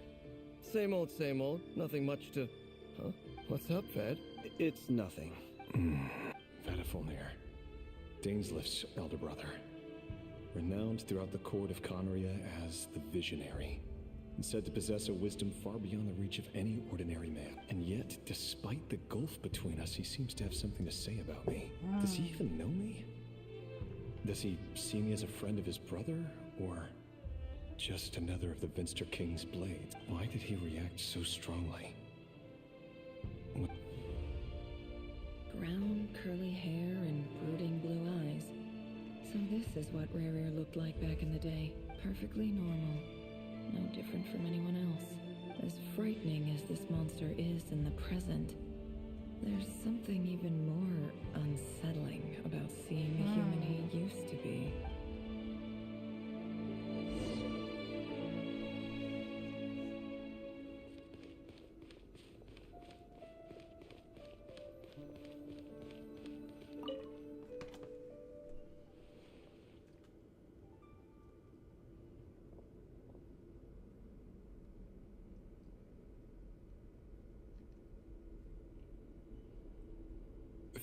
Same old, same old. Nothing much to... Huh? What's up, Ved? It's nothing. Vedafnir. Dainslift's elder brother. Renowned throughout the court of Conria as the Visionary. And said to possess a wisdom far beyond the reach of any ordinary man. And yet, despite the gulf between us, he seems to have something to say about me. Does he even know me? Does he see me as a friend of his brother? Or just another of the Vinster King's blades? Why did he react so strongly? Brown, curly hair and brooding blue eyes. So this is what Rare looked like back in the day. Perfectly normal. No different from anyone else. As frightening as this monster is in the present, there's something even more unsettling about seeing the human he used to be.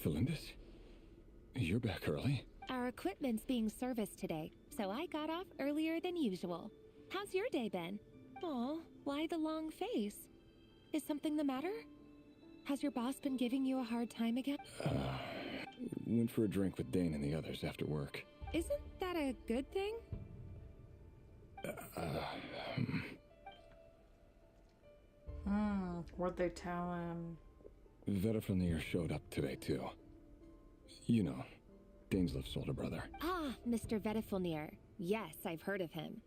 Felindis? You're back early. Our equipment's being serviced today, so I got off earlier than usual. How's your day been? Aw, why the long face? Is something the matter? Has your boss been giving you a hard time again? Went for a drink with Dane and the others after work. Isn't that a good thing? What'd they tell him? Vedafnir showed up today, too. You know, Daneslif's older brother. Ah, Mr. Vedifulnir. Yes, I've heard of him.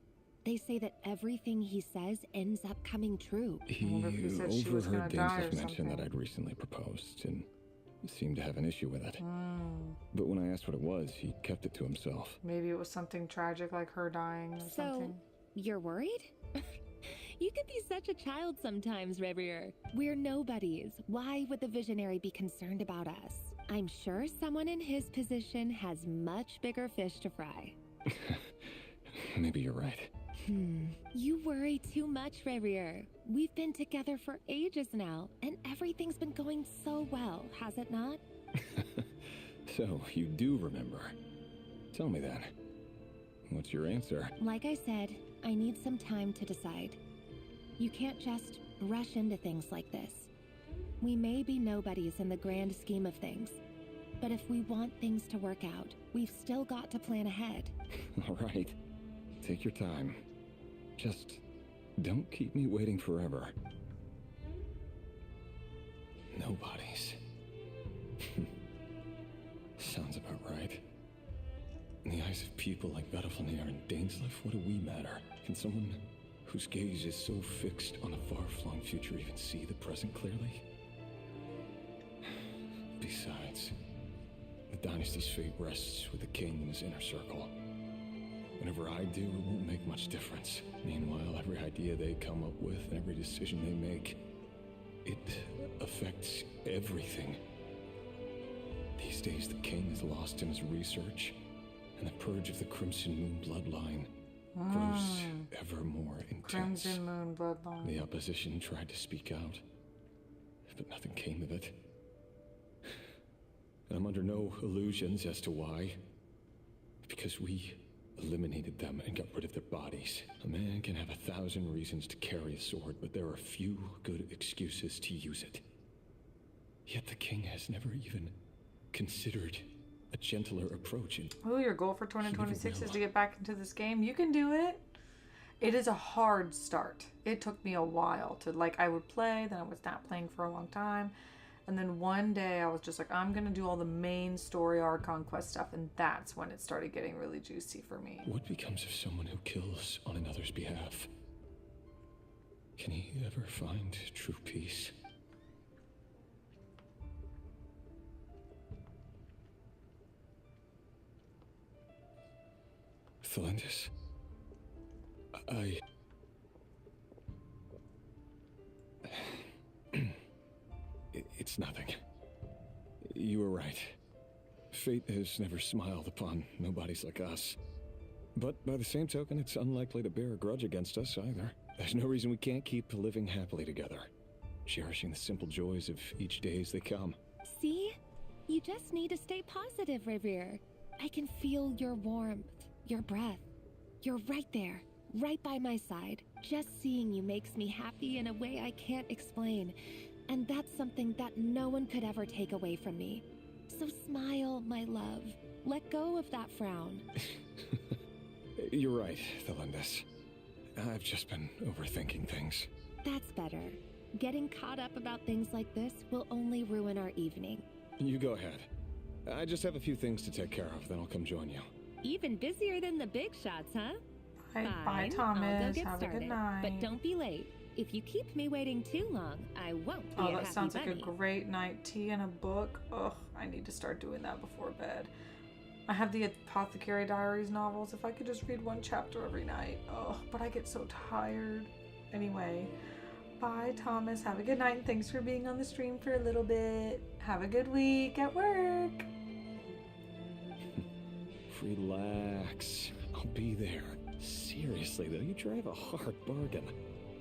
They say that everything he says ends up coming true. He overheard Dainsliff mention that I'd recently proposed and seemed to have an issue with it. But when I asked what it was, he kept it to himself. Maybe it was something tragic like her dying or something. You're worried? You could be such a child sometimes, Revier. We're nobodies. Why would the Visionary be concerned about us? I'm sure someone in his position has much bigger fish to fry. Maybe you're right. You worry too much, Revier. We've been together for ages now, and everything's been going so well, has it not? So, you do remember. Tell me then. What's your answer? Like I said, I need some time to decide. You can't just rush into things like this. We may be nobodies in the grand scheme of things, but if we want things to work out, we've still got to plan ahead. All right. Take your time. Just don't keep me waiting forever. Nobodies. Sounds about right. In the eyes of people like Vedifulnir and Dainsliff, what do we matter? Can someone whose gaze is so fixed on a far-flung future even see the present clearly? Besides, the dynasty's fate rests with the king and his inner circle. Whatever I do, it won't make much difference. Meanwhile, every idea they come up with and every decision they make, it affects everything. These days, the king is lost in his research, and the purge of the Crimson Moon bloodline grows ever more intense. Crimson Moon bloodline. The opposition tried to speak out, but nothing came of it. And I'm under no illusions as to why. Because we eliminated them and got rid of their bodies. A man can have 1,000 reasons to carry a sword, but there are few good excuses to use it. Yet the king has never even considered a gentler approach. Oh, your goal for 2026 is to get back into this game? You can do it. It is a hard start. It took me a while to, like, I would play, then I was not playing for a long time. And then one day I was just like, I'm going to do all the main story Archon quest stuff. And that's when it started getting really juicy for me. What becomes of someone who kills on another's behalf? Can he ever find true peace? Thelindis, It's nothing. You were right. Fate has never smiled upon nobodies like us. But by the same token, it's unlikely to bear a grudge against us either. There's no reason we can't keep living happily together, cherishing the simple joys of each day as they come. See? You just need to stay positive, Revier. I can feel your warmth, your breath. You're right there, right by my side. Just seeing you makes me happy in a way I can't explain. And that's something that no one could ever take away from me. So smile, my love. Let go of that frown. You're right, Thelindis. I've just been overthinking things. That's better. Getting caught up about things like this will only ruin our evening. You go ahead. I just have a few things to take care of, then I'll come join you. Even busier than the big shots, huh? Bye, Thomas. I'll go get have started. A good night. But don't be late. If you keep me waiting too long, I won't be a that happy sounds bunny. like a great night. Tea and a book. Ugh, I need to start doing that before bed. I have the Apothecary Diaries novels. If I could just read one chapter every night. Ugh, but I get so tired. Anyway, bye, Thomas. Have a good night. And thanks for being on the stream for a little bit. Have a good week at work. Relax. I'll be there. Seriously, though, you drive a hard bargain.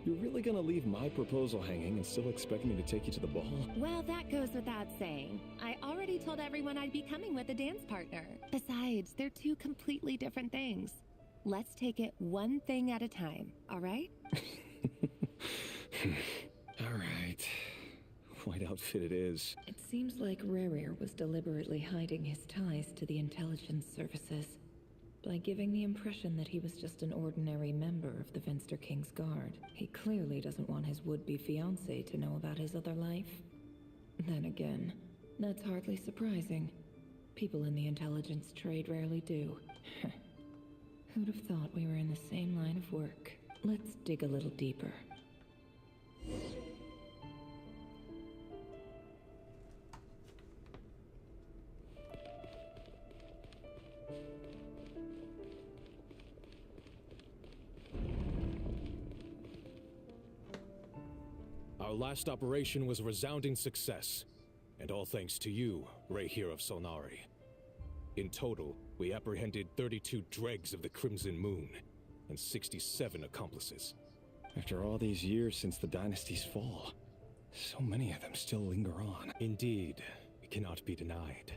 You're really gonna leave my proposal hanging and still expect me to take you to the ball? Well, that goes without saying. I already told everyone I'd be coming with a dance partner. Besides, they're two completely different things. Let's take it one thing at a time, all right? All right. White outfit it is. It seems like Rerir was deliberately hiding his ties to the intelligence services by giving the impression that he was just an ordinary member of the Venster King's Guard. He clearly doesn't want his would-be fiancé to know about his other life. Then again, that's hardly surprising. People in the intelligence trade rarely do. Who'd have thought we were in the same line of work? Let's dig a little deeper. Our last operation was a resounding success, and all thanks to you, Rayhir of Solnari. In total, we apprehended 32 dregs of the Crimson Moon, and 67 accomplices. After all these years since the dynasty's fall, so many of them still linger on. Indeed, it cannot be denied.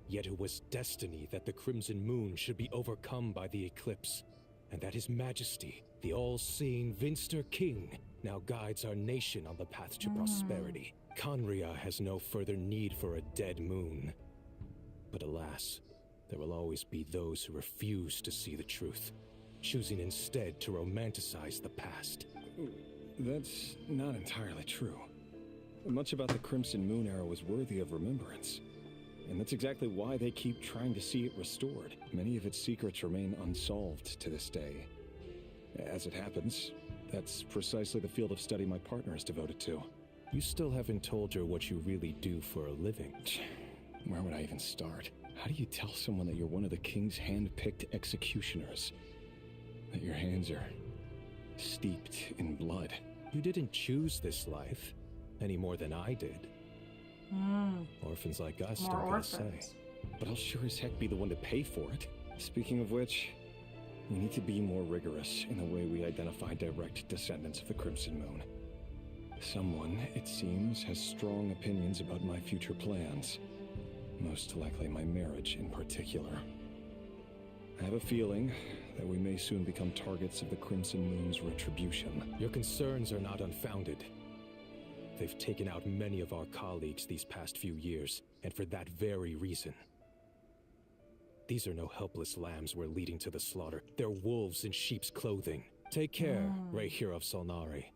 Yet it was destiny that the Crimson Moon should be overcome by the eclipse, and that His Majesty, the all-seeing Vinster King, now guides our nation on the path to prosperity. Conria has no further need for a dead moon. But alas, there will always be those who refuse to see the truth, choosing instead to romanticize the past. That's not entirely true. Much about the Crimson Moon era was worthy of remembrance. And that's exactly why they keep trying to see it restored. Many of its secrets remain unsolved to this day. As it happens, that's precisely the field of study my partner is devoted to. You still haven't told her what you really do for a living. Where would I even start? How do you tell someone that you're one of the king's hand-picked executioners? That your hands are steeped in blood? You didn't choose this life, any more than I did. Orphans like us don't get a say. But I'll sure as heck be the one to pay for it. Speaking of which, we need to be more rigorous in the way we identify direct descendants of the Crimson Moon. Someone, it seems, has strong opinions about my future plans. Most likely my marriage in particular. I have a feeling that we may soon become targets of the Crimson Moon's retribution. Your concerns are not unfounded. They've taken out many of our colleagues these past few years, and for that very reason. These are no helpless lambs we're leading to the slaughter. They're wolves in sheep's clothing. Take care, Rayhir of Solnari.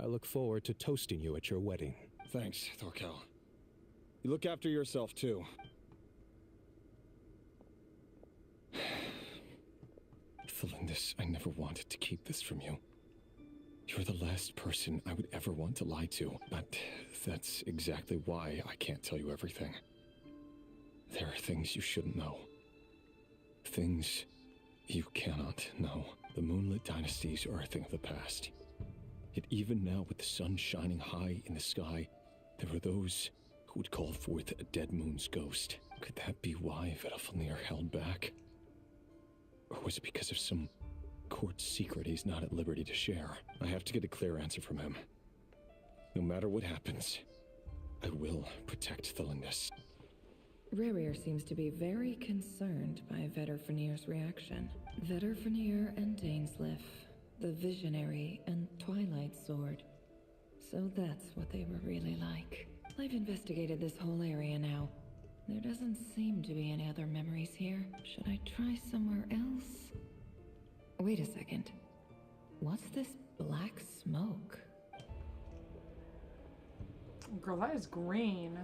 I look forward to toasting you at your wedding. Thanks, Thorkel. You look after yourself, too. Thelindis, I never wanted to keep this from you. You're the last person I would ever want to lie to, but that's exactly why I can't tell you everything. There are things you shouldn't know. Things you cannot know. The moonlit dynasties are a thing of the past. Yet even now, with the sun shining high in the sky, there are those who would call forth a dead moon's ghost. Could that be why Vedalfnir held back? Or was it because of some court secret he's not at liberty to share? I have to get a clear answer from him. No matter what happens, I will protect Thelindis. Rayhir seems to be very concerned by Vedalfnir's reaction. Vedalfnir and Dainsleif, the Visionary and Twilight Sword. So that's what they were really like. I've investigated this whole area now. There doesn't seem to be any other memories here. Should I try somewhere else? Wait a second. What's this black smoke? Girl, that is green.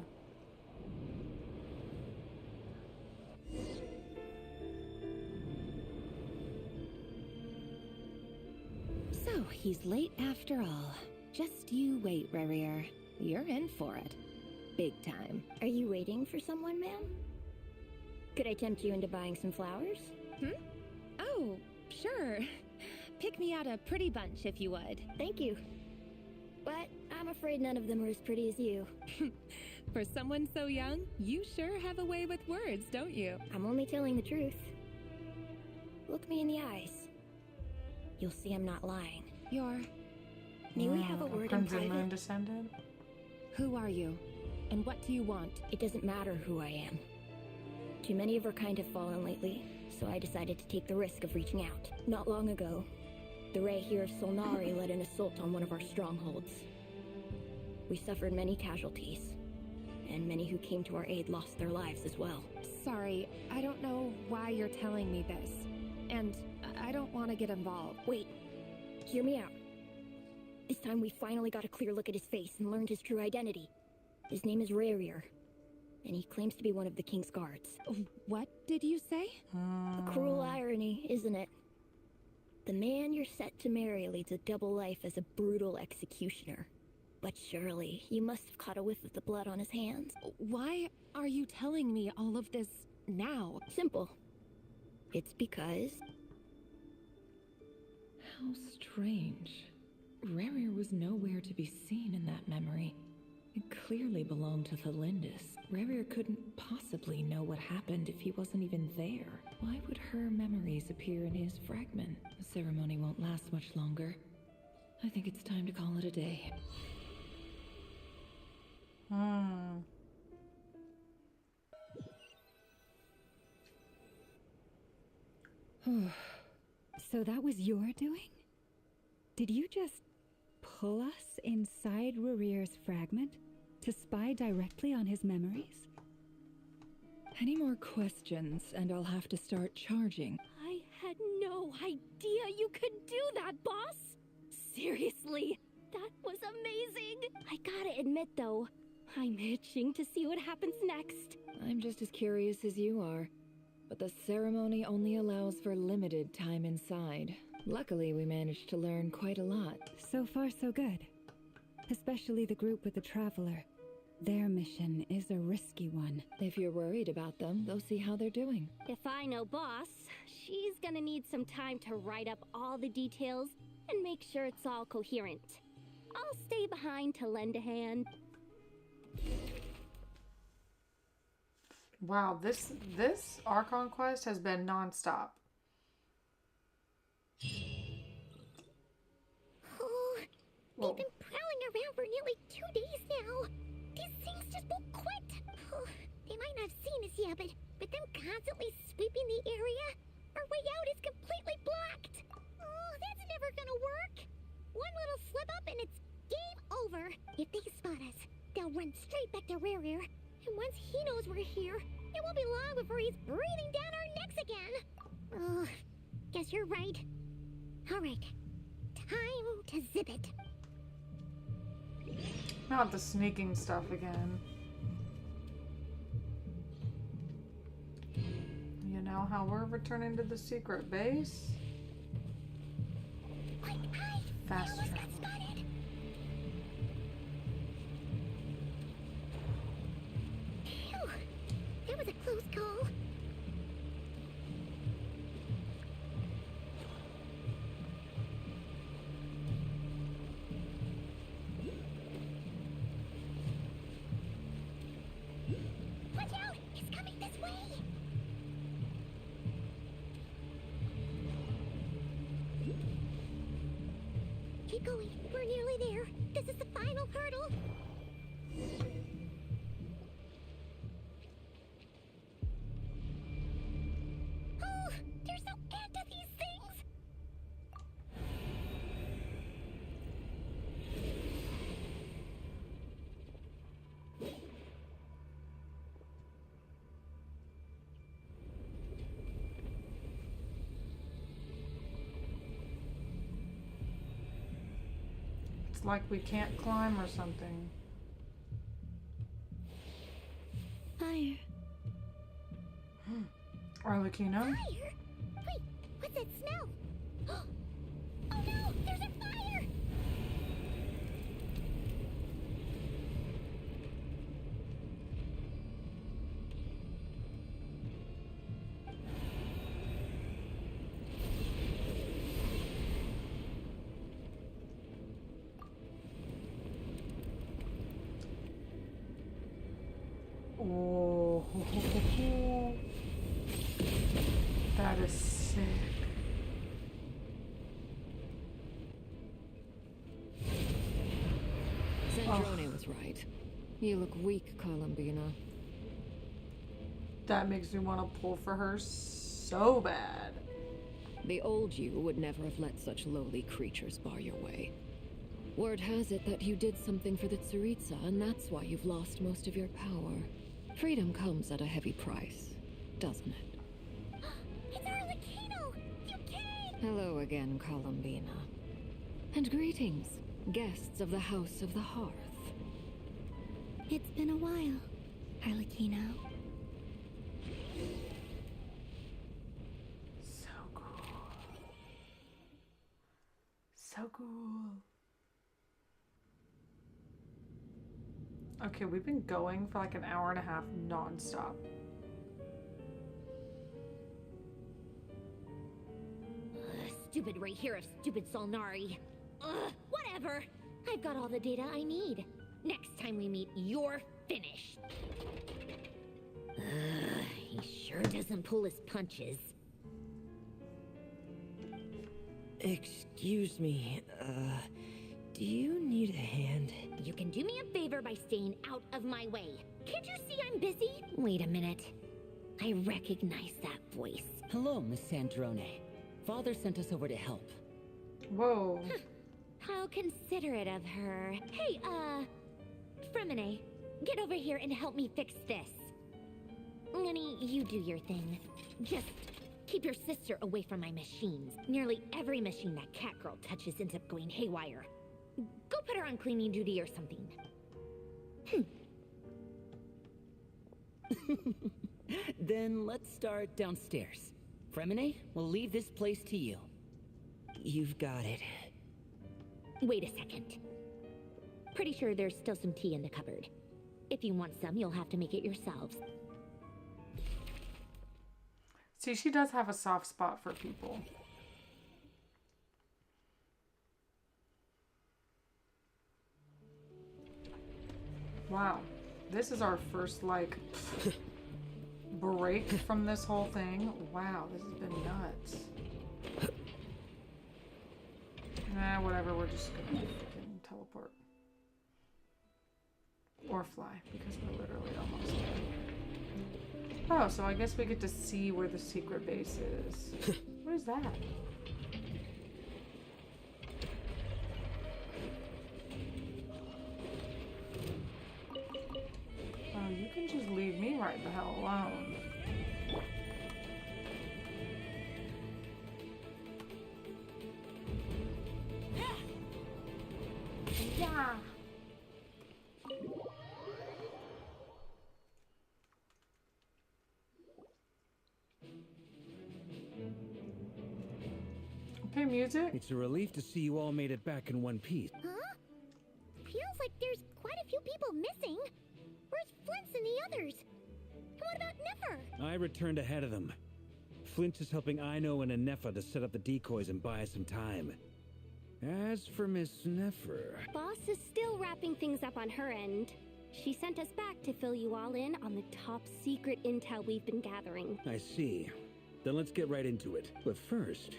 So, he's late after all. Just you wait, Rayhir. You're in for it. Big time. Are you waiting for someone, ma'am? Could I tempt you into buying some flowers? Oh, sure. Pick me out a pretty bunch if you would. Thank you. But I'm afraid none of them are as pretty as you. For someone so young, you sure have a way with words, don't you? I'm only telling the truth. Look me in the eyes. You'll see I'm not lying. May we have a word in Crimson Moon private? descended? Who are you? And what do you want? It doesn't matter who I am. Too many of our kind have fallen lately, so I decided to take the risk of reaching out. Not long ago, the Rayhir of Solnari led an assault on one of our strongholds. We suffered many casualties, and many who came to our aid lost their lives as well. Sorry, I don't know why you're telling me this. And I don't want to get involved. Wait, hear me out. This time we finally got a clear look at his face and learned his true identity. His name is Rayhir. and he claims to be one of the king's guards. What did you say? A cruel irony, isn't it? The man you're set to marry leads a double life as a brutal executioner. But surely, you must have caught a whiff of the blood on his hands. Why are you telling me all of this now? Simple. It's because... How strange. Rerir was nowhere to be seen in that memory. It clearly belonged to Thelindis. Rerir couldn't possibly know what happened if he wasn't even there. Why would her memories appear in his fragment? The ceremony won't last much longer. I think it's time to call it a day. So that was your doing? Did you just pull us inside Rerir's fragment to spy directly on his memories? Any more questions, and I'll have to start charging. I had no idea you could do that, boss! Seriously, that was amazing! I gotta admit, though, I'm itching to see what happens next. I'm just as curious as you are, but the ceremony only allows for limited time inside. Luckily, we managed to learn quite a lot. So far, so good. Especially the group with the Traveler. Their mission is a risky one. If you're worried about them, they'll see how they're doing. If I know boss, she's gonna need some time to write up all the details and make sure it's all coherent. I'll stay behind to lend a hand. Wow, this Archon quest has been non-stop. Oh, they've been prowling around for nearly 2 days now. These things just won't quit. Oh, they might not have seen us yet, but them constantly sweeping the area, our way out is completely blocked. Oh, that's never gonna work. One little slip up and it's game over. If they spot us, they'll run straight back to Rerir. And once he knows we're here, it won't be long before he's breathing down our necks again. Oh, guess you're right. All right, time to zip it. Not the sneaking stuff again. You know how we're returning to the secret base? Fast travel. Phew, that was a close call. Watch out! It's coming this way! Keep going. We're nearly there. This is the final hurdle. Oh, there's no end to these things. It's like we can't climb or something. Fire. Arlecchino? Fire? Wait, what's that smell? Oh no, there's a fire! Oh, that is sick. Zandrone was right. You look weak, Columbina. That makes me want to pull for her so bad. The old you would never have let such lowly creatures bar your way. Word has it that you did something for the Tsaritsa, and that's why you've lost most of your power. Freedom comes at a heavy price, doesn't it? It's Arlecchino! You came! Hello again, Columbina. And greetings, guests of the House of the Hearth. It's been a while. Arlecchino. So cool. So cool. Okay, we've been going for like an hour and a half non-stop. Stupid right here of stupid Solnari. Whatever. I've got all the data I need. Next time we meet, you're finished. He sure doesn't pull his punches. Excuse me, do you need a hand? You can do me a favor by staying out of my way. Can't you see I'm busy? Wait a minute. I recognize that voice. Hello, Miss Sandrone. Father sent us over to help. Whoa. How considerate of her. Hey, Fremine, get over here and help me fix this. Lenny, you do your thing. Just keep your sister away from my machines. Nearly every machine that cat girl touches ends up going haywire. Go put her on cleaning duty or something. Then let's start downstairs. Fremine, we'll leave this place to you. You've got it. Wait a second. Pretty sure there's still some tea in the cupboard. If you want some, you'll have to make it yourselves. See, she does have a soft spot for people. Wow. This is our first, like, break from this whole thing. Wow, this has been nuts. Nah, whatever, we're just gonna freaking teleport. Or fly, because we're literally almost there. Oh, so I guess we get to see where the secret base is. What is that? Oh, you can just leave me right the hell alone. Yeah. Okay, music. It's a relief to see you all made it back in one piece. Huh? Feels like there's quite a few people missing. Where's Flint's and the others? And what about Neffer? I returned ahead of them. Flint is helping Ino and Anefa to set up the decoys and buy us some time. As for Miss Neffer... Boss is still wrapping things up on her end. She sent us back to fill you all in on the top secret intel we've been gathering. I see. Then let's get right into it. But first,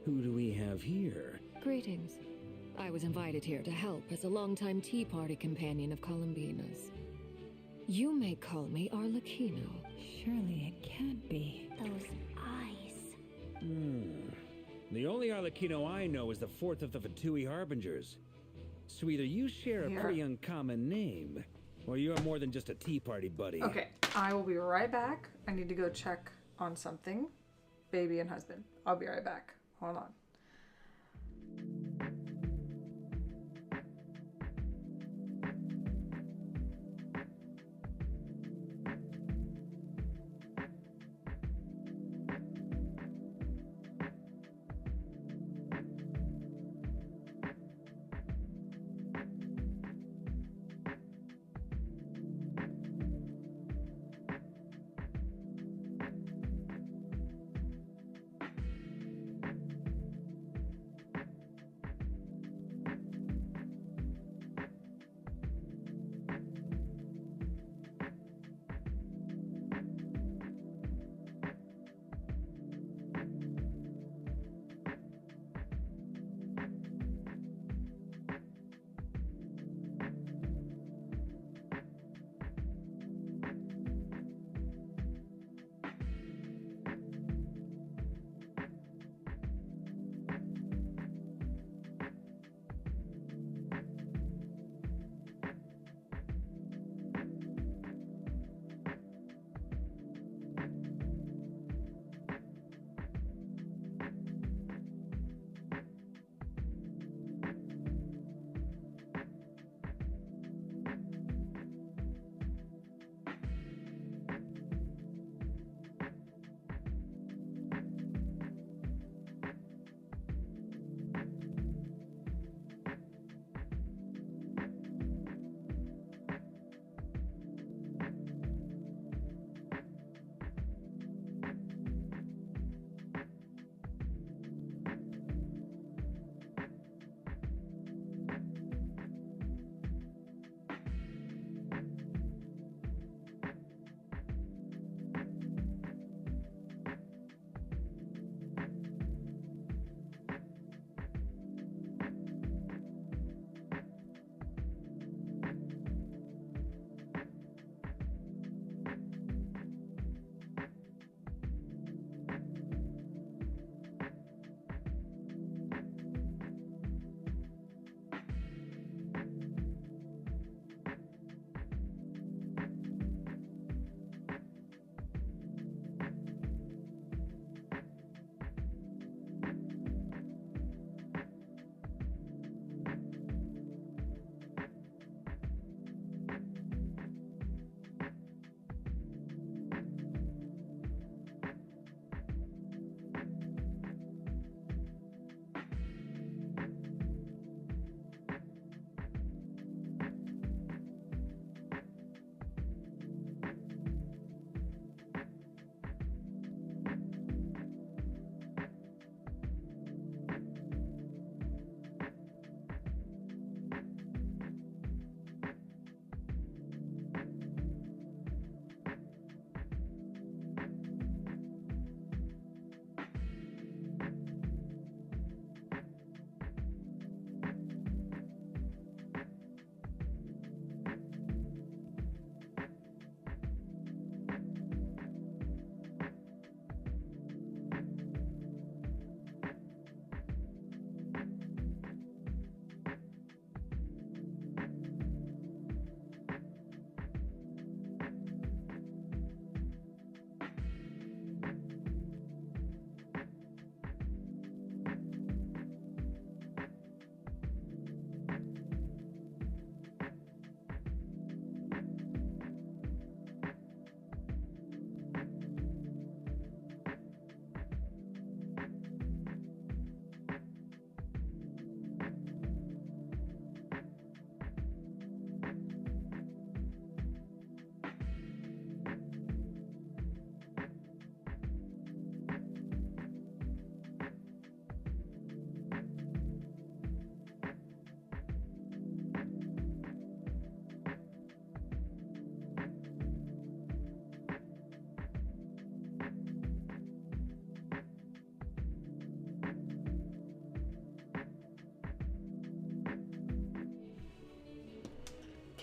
who do we have here? Greetings. I was invited here to help as a longtime Tea Party companion of Columbina's. You may call me Arlecchino. Surely it can't be. Those eyes. The only Arlecchino I know is the fourth of the Fatui Harbingers. So either you share a pretty uncommon name, or you're more than just a Tea Party buddy. Okay, I will be right back. I need to go check on something. Baby and husband. I'll be right back. Hold on.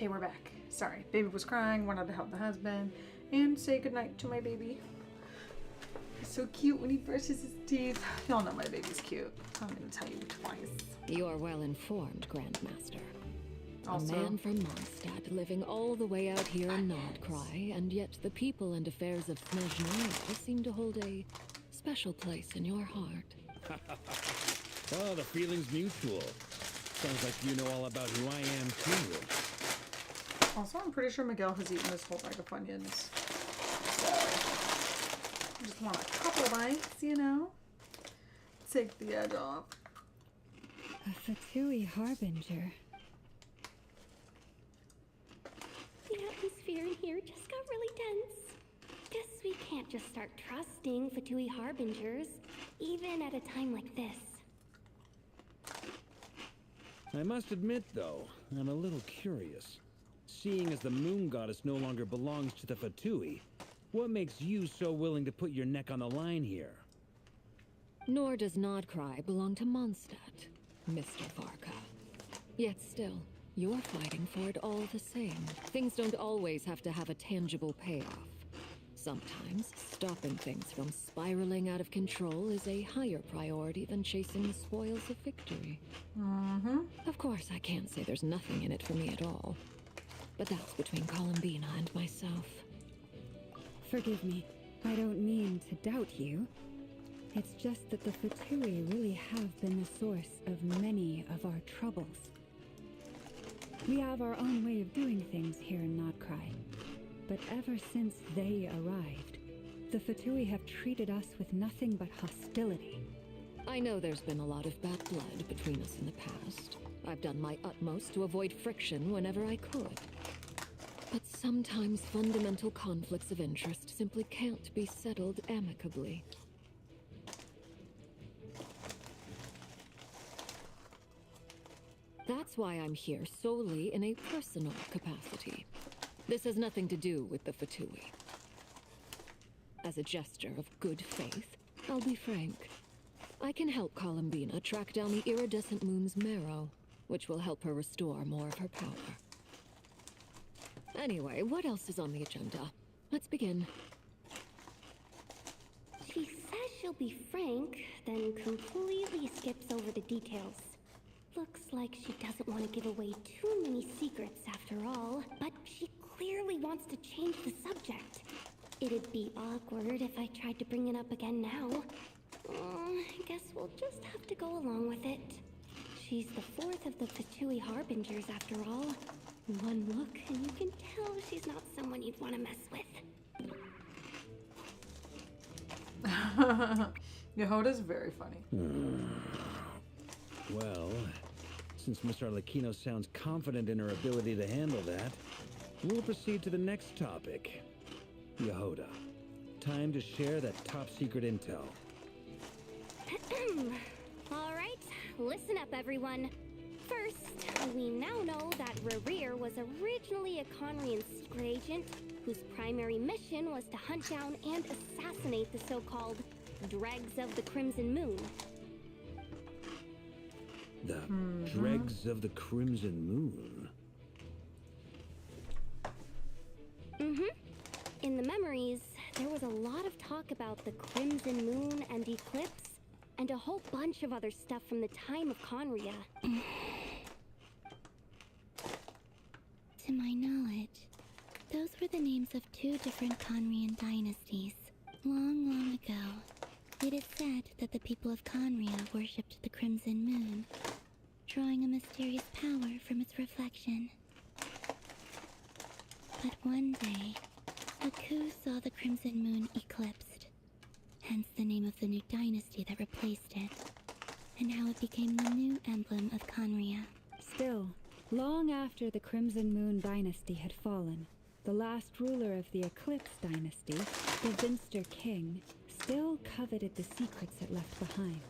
Okay, we're back. Sorry, baby was crying, wanted to help the husband, and say goodnight to my baby. He's so cute when he brushes his teeth. Y'all know my baby's cute. I'm gonna tell you twice. You're well informed, Grandmaster. Also, a man from Mondstadt living all the way out here in Nod Krai, and yet the people and affairs of Snezhnaya seem to hold a special place in your heart. Oh, the feeling's mutual. Sounds like you know all about who I am, too. Also, I'm pretty sure Miguel has eaten this whole bag of Funyuns. So, I just want a couple bites, you know? Take the edge off. A Fatui harbinger. The atmosphere in here just got really tense. Guess we can't just start trusting Fatui harbingers, even at a time like this. I must admit, though, I'm a little curious. Seeing as the moon goddess no longer belongs to the Fatui, what makes you so willing to put your neck on the line here? Nor does Nod Krai belong to Mondstadt, Mr. Varka. Yet still, you're fighting for it all the same. Things don't always have to have a tangible payoff. Sometimes, stopping things from spiraling out of control is a higher priority than chasing the spoils of victory. Of course, I can't say there's nothing in it for me at all. But that's between Columbina and myself. Forgive me. I don't mean to doubt you. It's just that the Fatui really have been the source of many of our troubles. We have our own way of doing things here in Nod Krai. But ever since they arrived, the Fatui have treated us with nothing but hostility. I know there's been a lot of bad blood between us in the past. I've done my utmost to avoid friction whenever I could. But sometimes fundamental conflicts of interest simply can't be settled amicably. That's why I'm here solely in a personal capacity. This has nothing to do with the Fatui. As a gesture of good faith, I'll be frank. I can help Columbina track down the iridescent moon's marrow, which will help her restore more of her power. Anyway, what else is on the agenda? Let's begin. She says she'll be frank, then completely skips over the details. Looks like she doesn't want to give away too many secrets after all, but she clearly wants to change the subject. It'd be awkward if I tried to bring it up again now. I guess we'll just have to go along with it. She's the fourth of the Fatui harbingers after all. One look and you can tell she's not someone you'd want to mess with. Yehoda's very funny. Well, since Mr. Arlecchino sounds confident in her ability to handle that, we'll proceed to the next topic. Yehoda, time to share that top-secret intel. All right, listen up, everyone. First, we now know that Rerir was originally a Conrian secret agent whose primary mission was to hunt down and assassinate the so-called dregs of the Crimson Moon. The dregs of the Crimson Moon? In the memories, there was a lot of talk about the Crimson Moon and Eclipse, and a whole bunch of other stuff from the time of Conria. To my knowledge, those were the names of two different Conrian dynasties. Long, long ago, it is said that the people of Conria worshipped the Crimson Moon, drawing a mysterious power from its reflection. But one day, Aku saw the Crimson Moon eclipsed, hence the name of the new dynasty that replaced it, and how it became the new emblem of Conria. Still, long after the Crimson Moon dynasty had fallen, the last ruler of the Eclipse dynasty, the Vinster King, still coveted the secrets it left behind.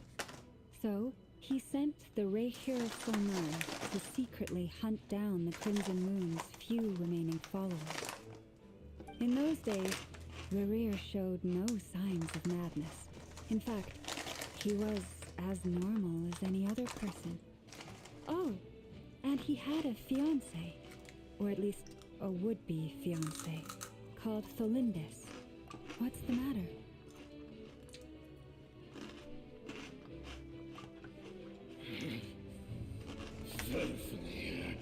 So, he sent the Rehir of Solnar to secretly hunt down the Crimson Moon's few remaining followers. In those days, Rerir showed no signs of madness. In fact, he was as normal as any other person. Oh, and he had a fiancée, or at least a would-be fiancé, called Tholindis. What's the matter? Stephanie,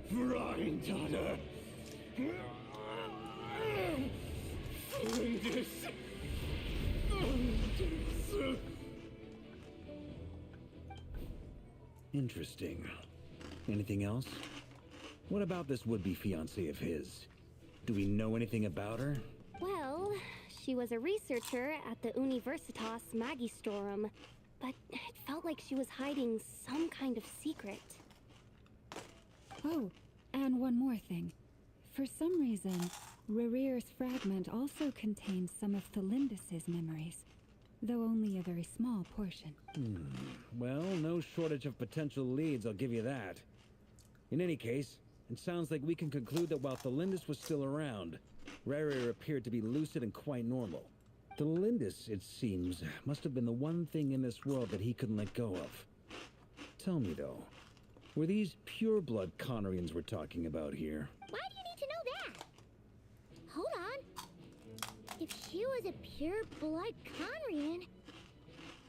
granddaughter. Interesting. Anything else? What about this would-be fiancé of his? Do we know anything about her? Well, she was a researcher at the Universitas Magistorum, but it felt like she was hiding some kind of secret. Oh, and one more thing. For some reason, Rerear's fragment also contains some of Tholindis' memories, though only a very small portion. Well, no shortage of potential leads, I'll give you that. In any case, it sounds like we can conclude that while Tholindis was still around, Rerear appeared to be lucid and quite normal. Tholindis, it seems, must have been the one thing in this world that he couldn't let go of. Tell me, though, were these pure-blood Conorians we're talking about here? Why do you need to know that? Hold on. If she was a pure-blood Conorian...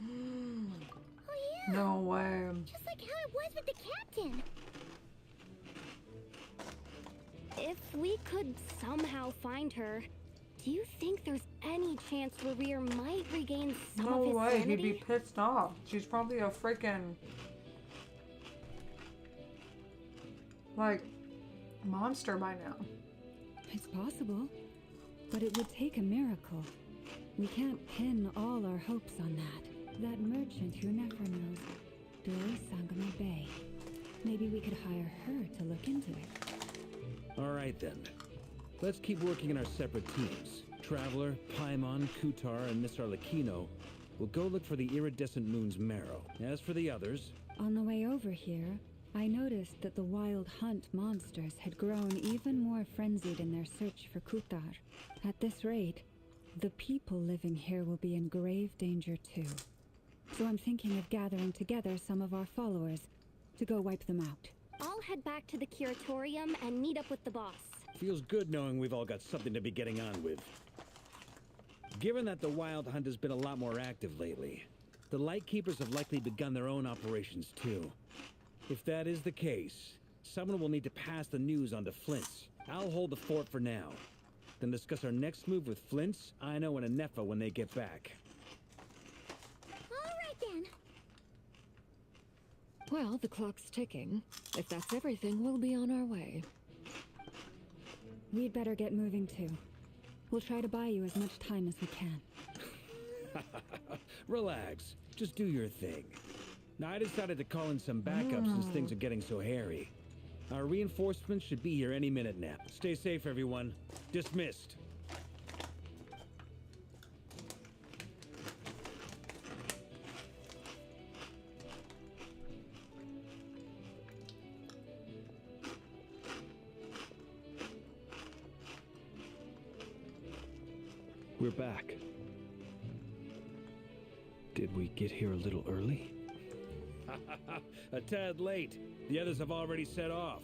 Oh yeah! No way. Just like how it was with the captain. If we could somehow find her, do you think there's any chance Rerear might regain some of his No way, sanity? he'd be pissed off. She's probably a freaking... like, monster by now. It's possible, but it would take a miracle. We can't pin all our hopes on that. That merchant who never knows, Dori Sangamo Bay. Maybe we could hire her to look into it. All right, then. Let's keep working in our separate teams. Traveler, Paimon, Kutar, and Miss Arlecchino will go look for the iridescent moon's marrow. As for the others... On the way over here, I noticed that the wild hunt monsters had grown even more frenzied in their search for Kutar. At this rate, the people living here will be in grave danger too. So I'm thinking of gathering together some of our followers to go wipe them out. I'll head back to the curatorium and meet up with the boss. Feels good knowing we've all got something to be getting on with. Given that the Wild Hunt has been a lot more active lately, the Lightkeepers have likely begun their own operations too. If that is the case, someone will need to pass the news on to Flint's. I'll hold the fort for now, then discuss our next move with Flint's, Aino, and Anefa when they get back. All right then. Well, the clock's ticking. If that's everything, we'll be on our way. We'd better get moving too. We'll try to buy you as much time as we can. Relax. Just do your thing. Now, I decided to call in some backup since things are getting so hairy. Our reinforcements should be here any minute now. Stay safe, everyone. Dismissed. We're back. Did we get here a little early? A tad late. The others have already set off.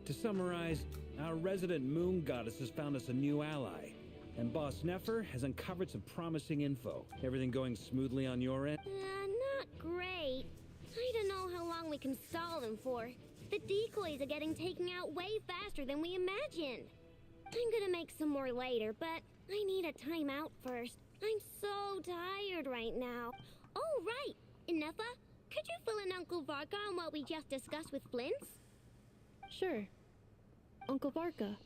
To summarize, our resident moon goddess has found us a new ally, and Boss Nefer has uncovered some promising info. Everything going smoothly on your end? Not great. I don't know how long we can stall them for. The decoys are getting taken out way faster than we imagined. I'm gonna make some more later, but I need a timeout first. I'm so tired right now. Oh, right. Anefa, could you fill in Uncle Varka on what we just discussed with Flint's? Sure. Uncle Varka,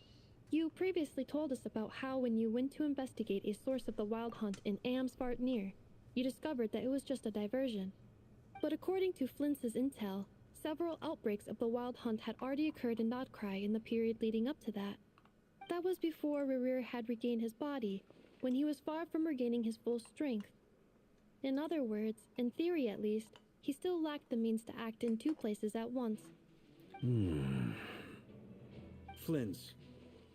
you previously told us about how when you went to investigate a source of the wild hunt in Amsvartnir, you discovered that it was just a diversion. But according to Flint's intel, several outbreaks of the wild hunt had already occurred in Nod Krai in the period leading up to that. That was before Rerear had regained his body, when he was far from regaining his full strength. In other words, in theory at least, he still lacked the means to act in two places at once. Flint's,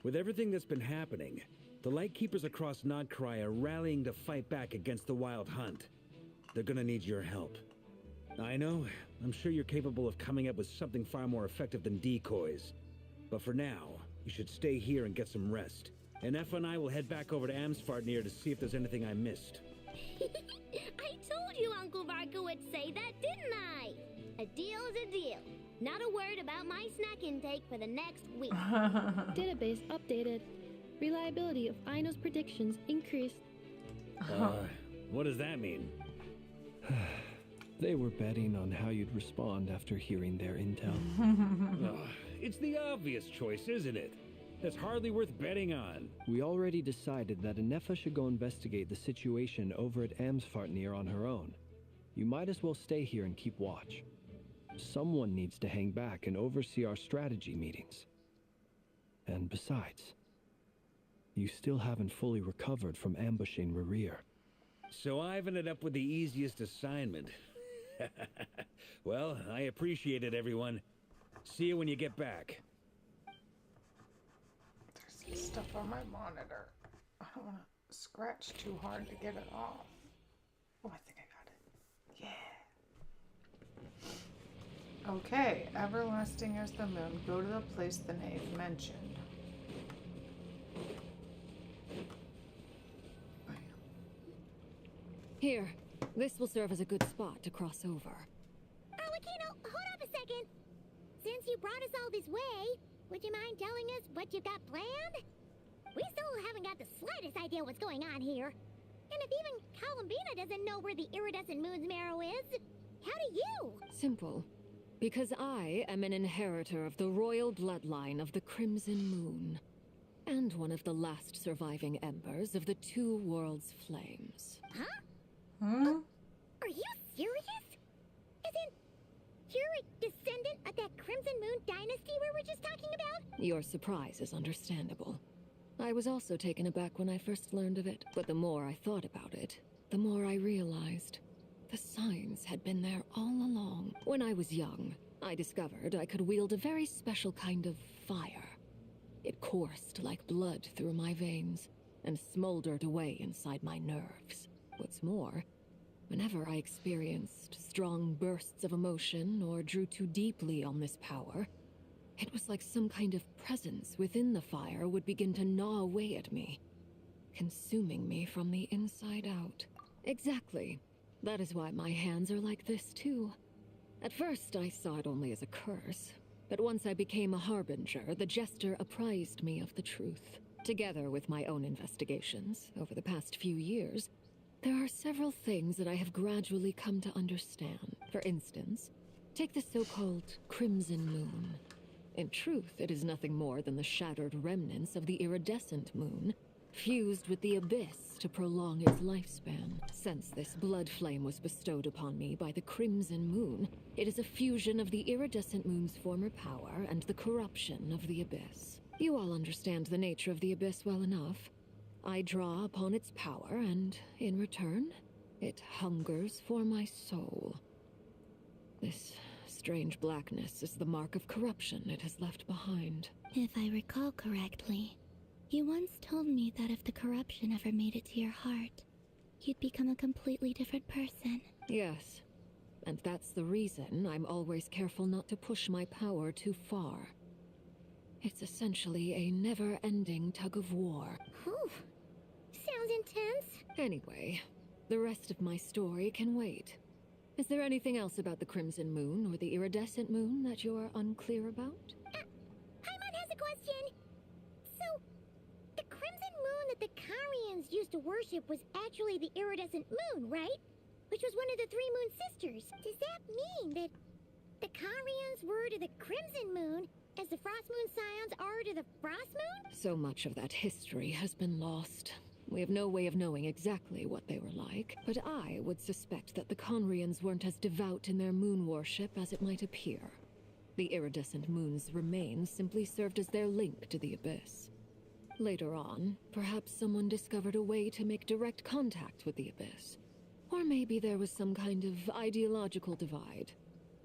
with everything that's been happening, the Lightkeepers across Nod Krai are rallying to fight back against the Wild Hunt. They're gonna need your help. I know, I'm sure you're capable of coming up with something far more effective than decoys. But for now, you should stay here and get some rest. And Effa and I will head back over to Amsfartnir to see if there's anything I missed. I told you Uncle Varka would say that, didn't I? A deal's a deal. Not a word about my snack intake for the next week. Database updated. Reliability of Aino's predictions increased. What does that mean? They were betting on how you'd respond after hearing their intel. It's the obvious choice, isn't it? That's hardly worth betting on. We already decided that Anefa should go investigate the situation over at Amsfartnir on her own. You might as well stay here and keep watch. Someone needs to hang back and oversee our strategy meetings. And besides, you still haven't fully recovered from ambushing Rerir. So I've ended up with the easiest assignment. Well, I appreciate it, everyone. See you when you get back. There's stuff on my monitor. I don't want to scratch too hard to get it off. Oh, I think I got it. Yeah. Okay, everlasting as the moon. Go to the place the knave mentioned. Here, this will serve as a good spot to cross over. Arlecchino, hold up a second. Since you brought us all this way, would you mind telling us what you've got planned? We still haven't got the slightest idea what's going on here. And if even Columbina doesn't know where the iridescent moon's marrow is, how do you? Simple. Because I am an inheritor of the royal bloodline of the Crimson Moon. And one of the last surviving embers of the Two Worlds Flames. Huh? Hmm? Are you serious? Isn't you're a descendant of that Crimson Moon dynasty we were just talking about? Your surprise is understandable. I was also taken aback when I first learned of it, but the more I thought about it, the more I realized the signs had been there all along. When I was young, I discovered I could wield a very special kind of fire. It coursed like blood through my veins and smoldered away inside my nerves. What's more, whenever I experienced strong bursts of emotion or drew too deeply on this power, it was like some kind of presence within the fire would begin to gnaw away at me, consuming me from the inside out. Exactly. That is why my hands are like this too. At first, I saw it only as a curse, but once I became a harbinger, the jester apprised me of the truth. Together with my own investigations over the past few years, there are several things that I have gradually come to understand. For instance, take the so-called Crimson Moon. In truth, it is nothing more than the shattered remnants of the iridescent moon, fused with the abyss to prolong its lifespan. Since this blood flame was bestowed upon me by the Crimson Moon, it is a fusion of the iridescent moon's former power and the corruption of the abyss. You all understand the nature of the abyss well enough. I draw upon its power, and in return, it hungers for my soul. This strange blackness is the mark of corruption it has left behind. If I recall correctly, you once told me that if the corruption ever made it to your heart, you'd become a completely different person. Yes, and that's the reason I'm always careful not to push my power too far. It's essentially a never-ending tug-of-war. Whew. Sounds intense. Anyway, the rest of my story can wait. Is there anything else about the Crimson Moon or the Iridescent Moon that you're unclear about? Paimon has a question. So, the Crimson Moon that the Karians used to worship was actually the Iridescent Moon, right? Which was one of the three Moon Sisters. Does that mean that the Karians were to the Crimson Moon as the Frost Moon Scions are to the Frost Moon? So much of that history has been lost. We have no way of knowing exactly what they were like, but I would suspect that the Conrians weren't as devout in their moon worship as it might appear. The iridescent moon's remains simply served as their link to the abyss. Later on, perhaps someone discovered a way to make direct contact with the abyss. Or maybe there was some kind of ideological divide.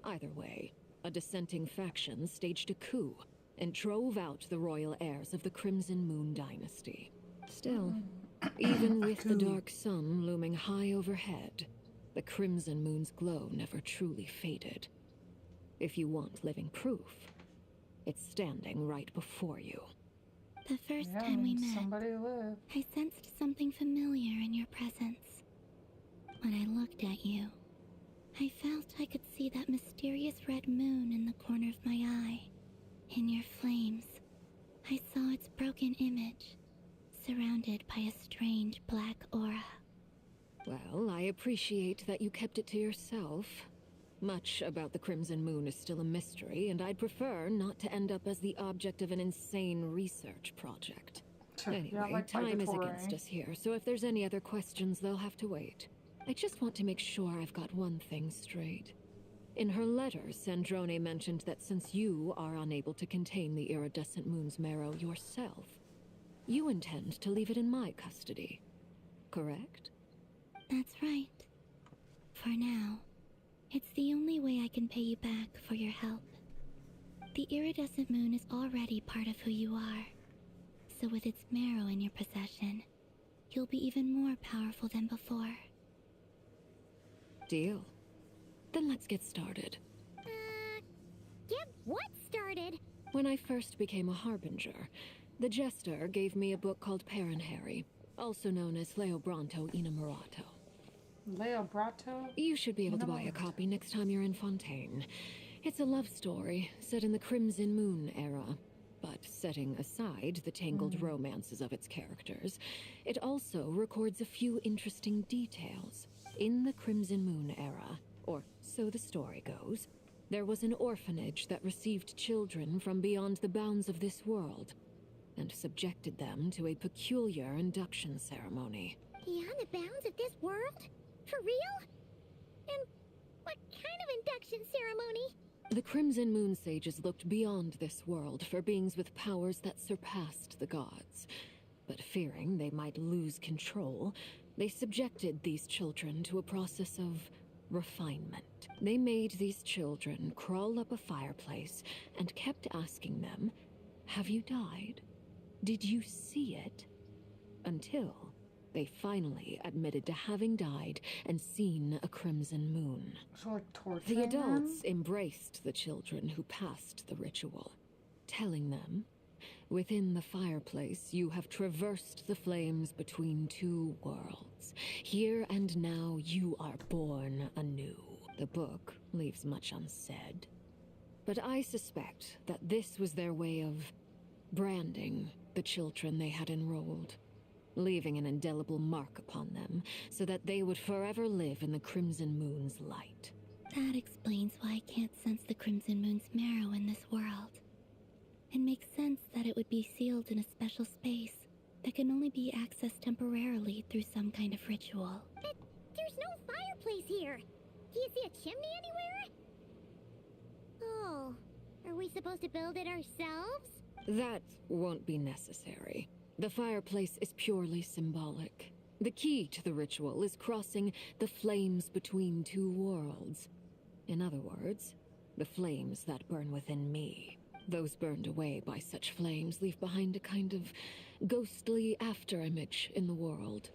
Either way, a dissenting faction staged a coup and drove out the royal heirs of the Crimson Moon dynasty. Still, even with the dark sun looming high overhead, the Crimson Moon's glow never truly faded. If you want living proof, It's standing right before you. The first time we met, somebody lived. I sensed something familiar in your presence. When I looked at you, I felt I could see that mysterious red moon in the corner of my eye. In your flames, I saw its broken image, surrounded by a strange black aura. Well, I appreciate that you kept it to yourself. Much about the Crimson Moon is still a mystery, and I'd prefer not to end up as the object of an insane research project. Anyway, time is against us here, so if there's any other questions, they'll have to wait. I just want to make sure I've got one thing straight. In her letter, Sandrone mentioned that since you are unable to contain the iridescent moon's marrow yourself, you intend to leave it in my custody. Correct? That's right. For now, it's the only way I can pay you back for your help. The iridescent moon is already part of who you are, so with its marrow in your possession, you'll be even more powerful than before. Deal. Then let's get started. Get what started? When I first became a harbinger, the Jester gave me a book called Harry, also known as Leobranto Inamorato. Leobranto? You should be able to buy a copy next time you're in Fontaine. It's a love story set in the Crimson Moon era. But setting aside the tangled romances of its characters, it also records a few interesting details. In the Crimson Moon era, or so the story goes, there was an orphanage that received children from beyond the bounds of this world, and subjected them to a peculiar induction ceremony. Beyond the bounds of this world? For real? And what kind of induction ceremony? The Crimson Moon sages looked beyond this world for beings with powers that surpassed the gods. But fearing they might lose control, they subjected these children to a process of refinement. They made these children crawl up a fireplace and kept asking them, "Have you died? Did you see it?" Until they finally admitted to having died and seen a crimson moon. So like torturing The adults them? embraced the children who passed the ritual, telling them, "Within the fireplace, you have traversed the flames between two worlds. Here and now, you are born anew." The book leaves much unsaid, but I suspect that this was their way of branding the children they had enrolled, leaving an indelible mark upon them so that they would forever live in the Crimson Moon's light. That explains why I can't sense the Crimson Moon's marrow in this world. It makes sense that it would be sealed in a special space that can only be accessed temporarily through some kind of ritual. But there's no fireplace here! Do you see a chimney anywhere? Oh, are we supposed to build it ourselves? That won't be necessary. The fireplace is purely symbolic. The key to the ritual is crossing the flames between two worlds. In other words, the flames that burn within me. Those burned away by such flames leave behind a kind of ghostly afterimage in the world.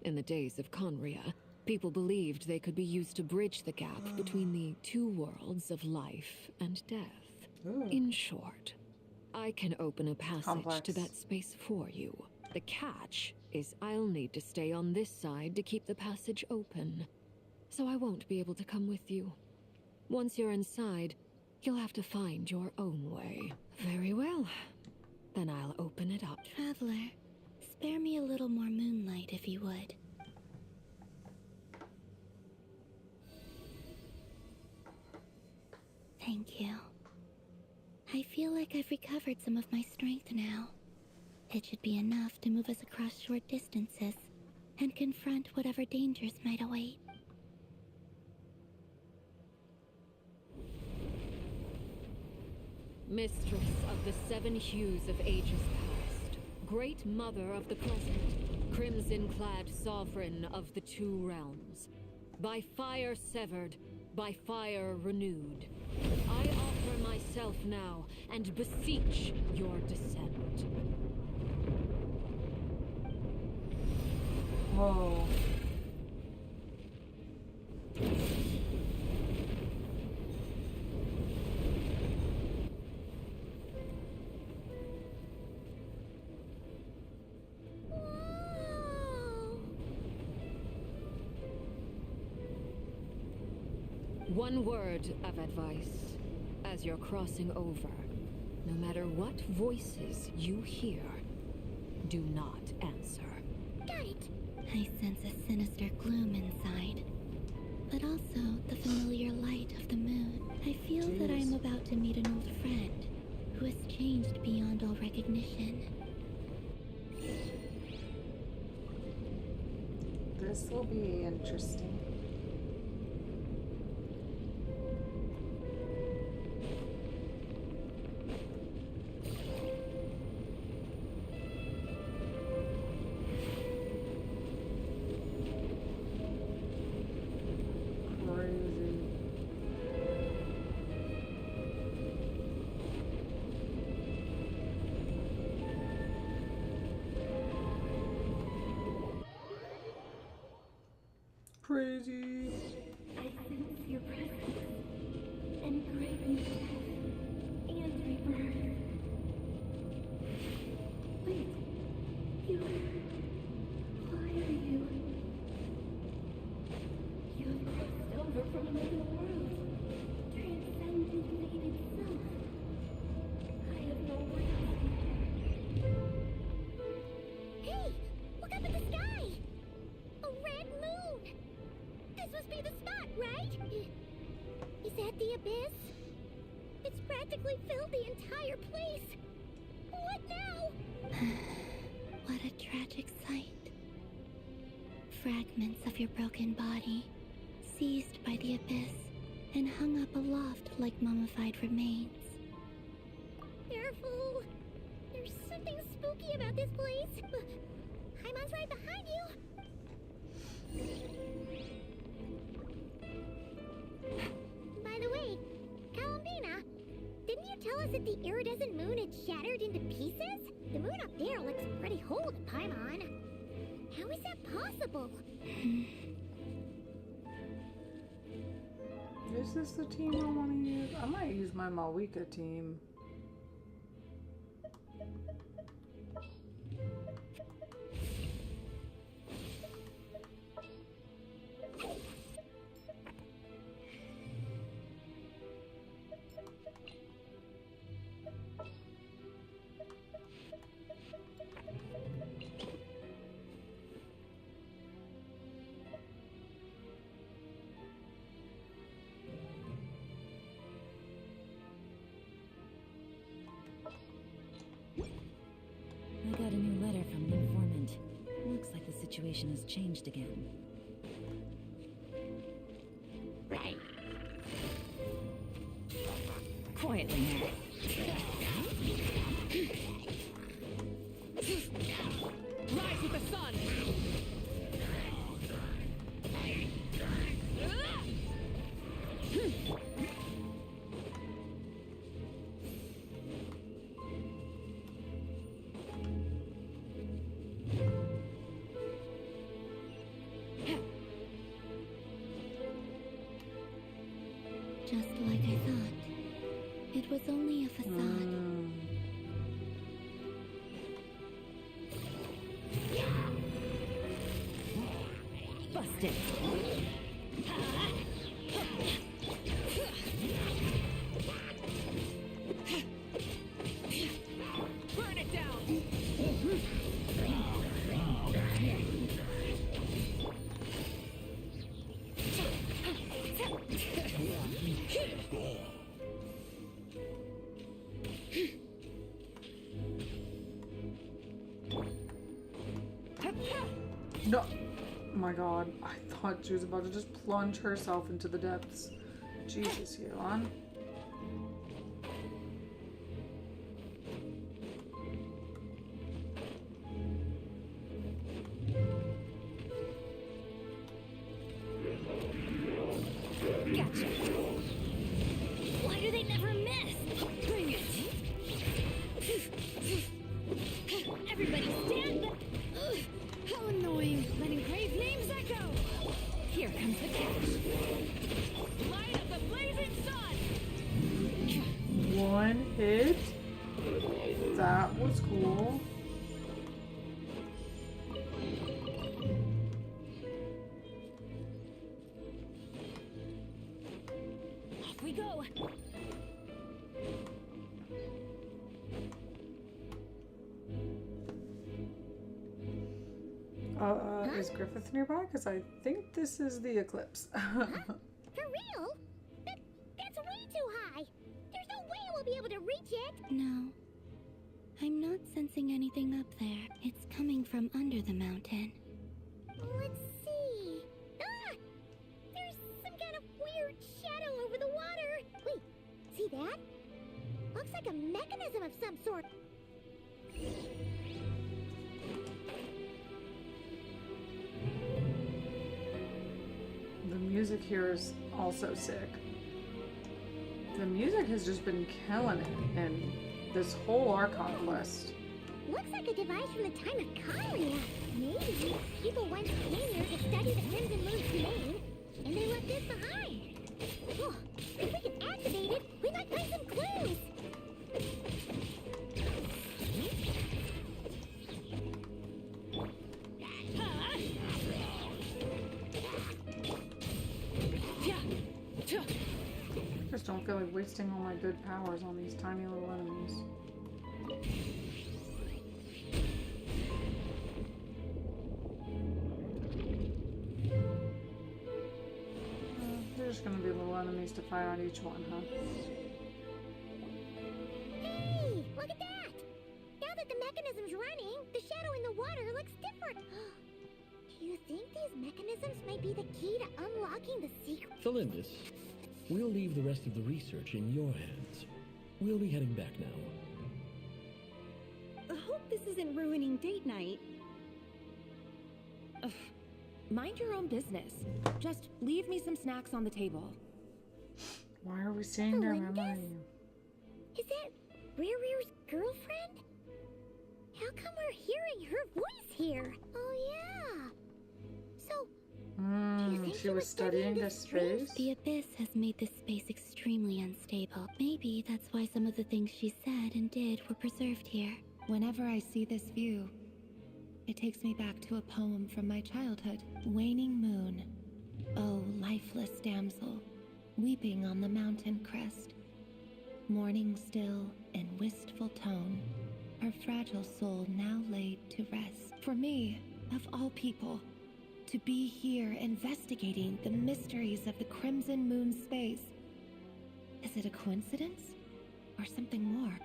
In the days of Conria, people believed they could be used to bridge the gap between the two worlds of life and death. In short, I can open a passage to that space for you. The catch is I'll need to stay on this side to keep the passage open, so I won't be able to come with you. Once you're inside, you'll have to find your own way. Very well. Then I'll open it up. Traveler, spare me a little more moonlight if you would. Thank you. I feel like I've recovered some of my strength now. It should be enough to move us across short distances and confront whatever dangers might await. Mistress of the seven hues of ages past, great mother of the present, crimson-clad sovereign of the two realms, by fire severed, by fire renewed, I offer myself now and beseech your descent. Whoa. One word of advice. As you're crossing over, no matter what voices you hear, do not answer. Got it. I sense a sinister gloom inside, but also the familiar light of the moon. I feel that I'm about to meet an old friend who has changed beyond all recognition. This will be interesting. Crazy. I sense your presence and great death and rebirth. Wait, why are you? You have crossed over from another world, transcended fate itself. I have no words. Hey, look up at the sky! A red moon! This must be the spot, right? Is that the abyss? It's practically filled the entire place. What now? What a tragic sight. Fragments of your broken body, seized by the abyss, and hung up aloft like mummified remains. Careful! There's something spooky about this place. Haimon's right behind you. By the way, Columbina, didn't you tell us that the iridescent moon had shattered into pieces? The moon up there looks pretty whole to Paimon. How is that possible? Is this the team I want to use? I might use my Malwika team. I got a new letter from an informant. Looks like the situation has changed again. Right. Quietly now. Rise with the sun! Just like I thought. It was only a facade. Busted. Burn it down! No. Oh my god. I thought she was about to just plunge herself into the depths. Jesus, Yuan. Gotcha. Why do they never miss? Bring it. Everybody stand back. Ugh, how annoying. Letting grave names echo. Here comes the catch. Light of the blazing sun! One hit. That was cool. we go. Is Griffith nearby? Because I think this is the eclipse. Huh? For real? That's way too high. There's no way we'll be able to reach it. No. I'm not sensing anything up there. It's coming from under the mountain. Let's see. Ah! There's some kind of weird shadow over the water. Wait, see that? Looks like a mechanism of some sort. The music here is also sick. The music has just been killing it in this whole Archon quest. Looks like a device from the time of Kyria. Maybe people once came here to study the Crimson Moon's domain, and they left this behind. Oh, if we can activate it, we might find some clues. Just don't feel like wasting all my good powers on these tiny little enemies. There's gonna be little enemies to fight on each one, huh? Hey, look at that! Now that the mechanism's running, the shadow in the water looks different. Do you think these mechanisms might be the key to unlocking the secret? Felindis, we'll leave the rest of the research in your hands. We'll be heading back now. I hope this isn't ruining date night. Ugh. Mind your own business. Just leave me some snacks on the table. Why are we seeing their memory? Is that Rere's girlfriend? How come we're hearing her voice here? Oh yeah. So, do you think she was studying this space? The abyss has made this space extremely unstable. Maybe that's why some of the things she said and did were preserved here. Whenever I see this view, it takes me back to a poem from my childhood. Waning moon, oh lifeless damsel, weeping on the mountain crest. Mourning still in wistful tone, her fragile soul now laid to rest. For me, of all people, to be here investigating the mysteries of the Crimson Moon space. Is it a coincidence? Or something more?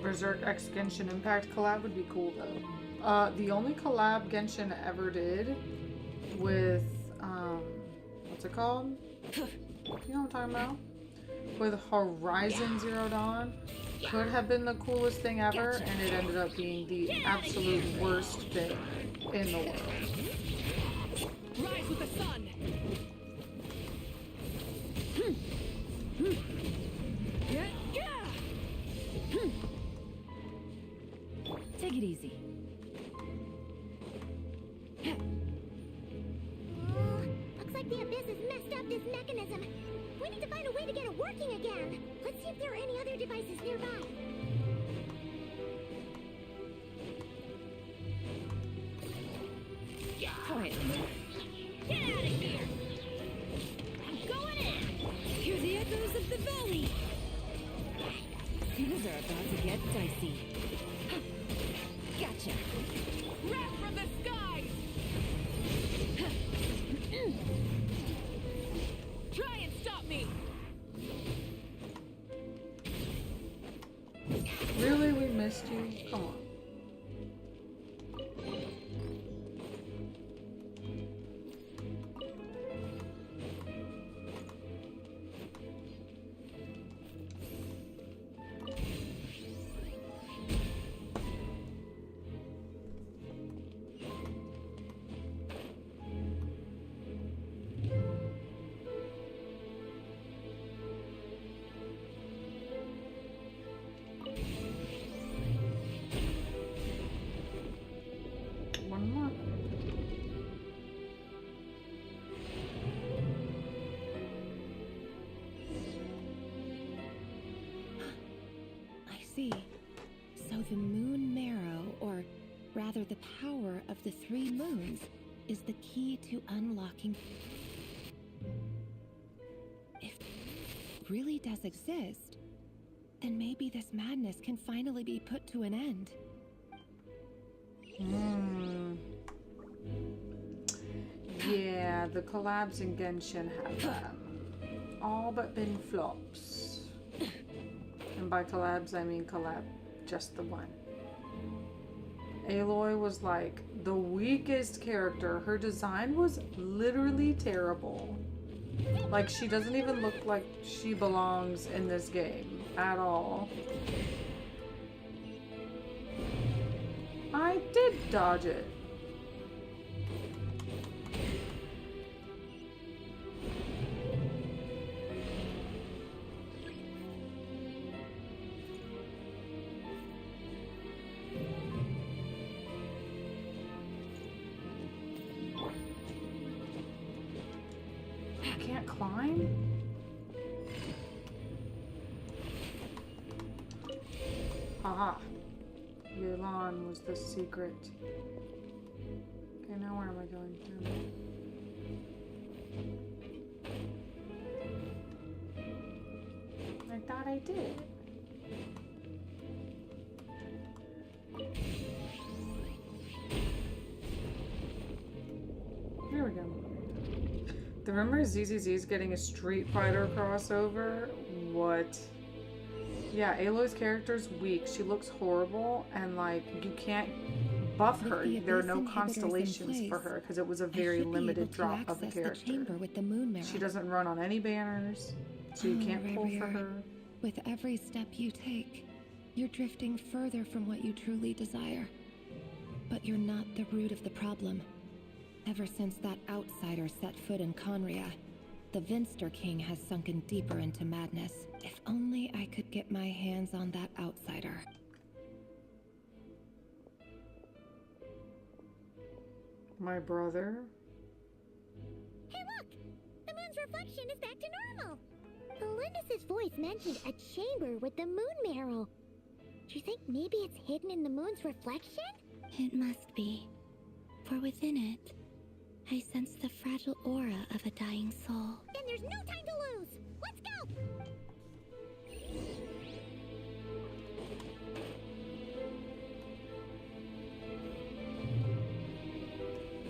Berserk X Genshin Impact collab would be cool though. The only collab Genshin ever did with, what's it called? You know what I'm talking about? With Horizon Zero Dawn could have been the coolest thing ever, and it ended up being the absolute worst thing in the world. Rise with the sun! Take it easy. Looks like the abyss has messed up this mechanism. We need to find a way to get it working again. Let's see if there are any other devices nearby. Quiet. Get out of here! I'm going in! Hear the echoes of the valley! Things are about to get dicey. Gotcha! Wrath from the skies! Try and stop me! Really? We missed you? Come on. So the moon marrow, or rather the power of the 3 moons, is the key to unlocking... really does exist, then maybe this madness can finally be put to an end. Yeah, the collabs in Genshin have all but been flops. And by collabs, I mean collab just the one. Aloy was like the weakest character. Her design was literally terrible. Like, she doesn't even look like she belongs in this game at all. I did dodge it. I can't climb? Haha. Yulan was the secret. Okay, now where am I going to? I thought I did. There we go. The rumor is ZZZ's getting a Street Fighter crossover. What? Yeah, Aloy's character's weak. She looks horrible, and like you can't buff her. There are no constellations for her because it was a very limited drop of a character. She doesn't run on any banners, so you can't pull for her. With every step you take, you're drifting further from what you truly desire. But you're not the root of the problem. Ever since that outsider set foot in Conria, the Vinster King has sunken deeper into madness. If only I could get my hands on that outsider. My brother? Hey look! The moon's reflection is back to normal! Felindus's voice mentioned a chamber with the moon marrow. Do you think maybe it's hidden in the moon's reflection? It must be. For within it, I sense the fragile aura of a dying soul. Then there's no time to lose! Let's go!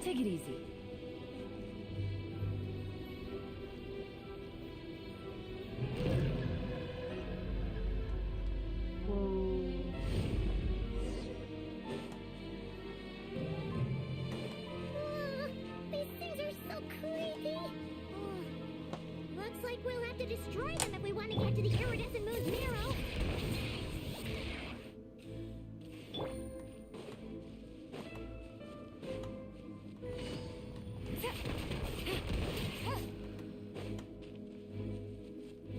Take it easy. These things are so creepy! Looks like we'll have to destroy them if we want to get to the iridescent moon's marrow.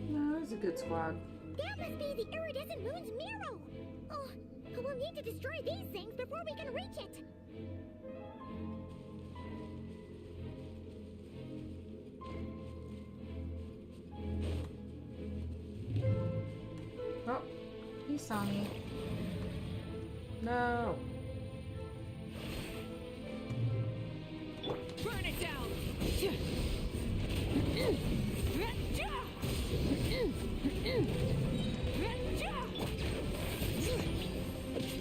No, it's a good squad. That must be the iridescent moon's marrow! Oh, we'll need to destroy these things before we can reach it! Oh, he saw me. No. Burn it down!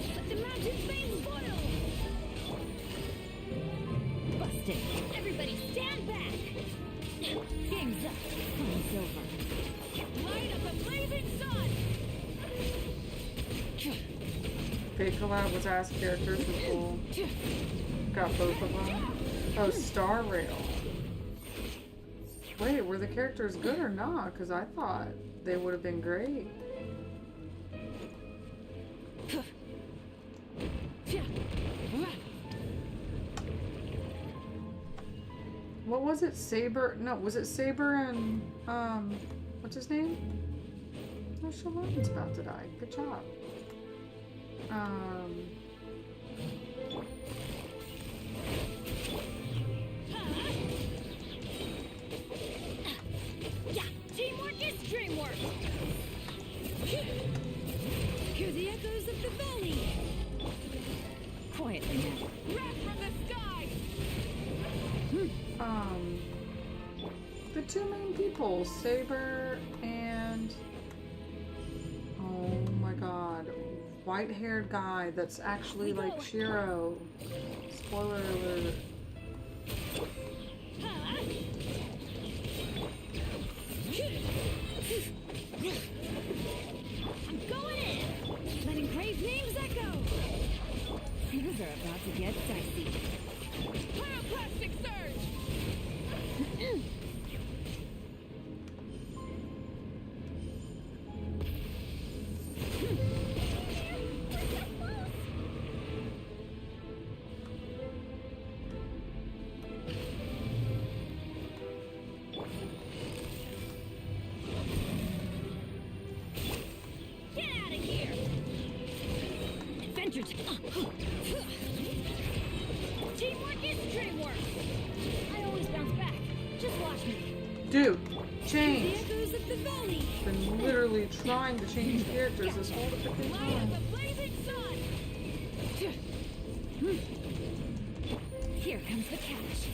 Let the magic flames boil! Busted! Everybody stand back! Game's up. Time's over. Light up the blazing sun! Fake collab with ass characters was cool. Got both of them. Oh, Star Rail. Wait, were the characters good or not? Because I thought they would have been great. What was it? Saber? No, was it Saber and, what's his name? Oh, Shalom's about to die. Good job. Yeah, teamwork is dreamwork! Hear the echoes of the valley! Quietly now. Wrath from the sky! The two main people, Saber and white-haired guy that's actually like Shiro. Spoiler alert. I'm going in! Letting Cray's names echo! Things are about to get dicey. Pyroclastic surge! Get out of here! Adventure teamwork is dreamwork! I always bounce back. Just watch me. Dude, The change. echoes of the valley. Been literally trying to change characters this whole freaking Light time. up a blazing sun! Here comes the catch.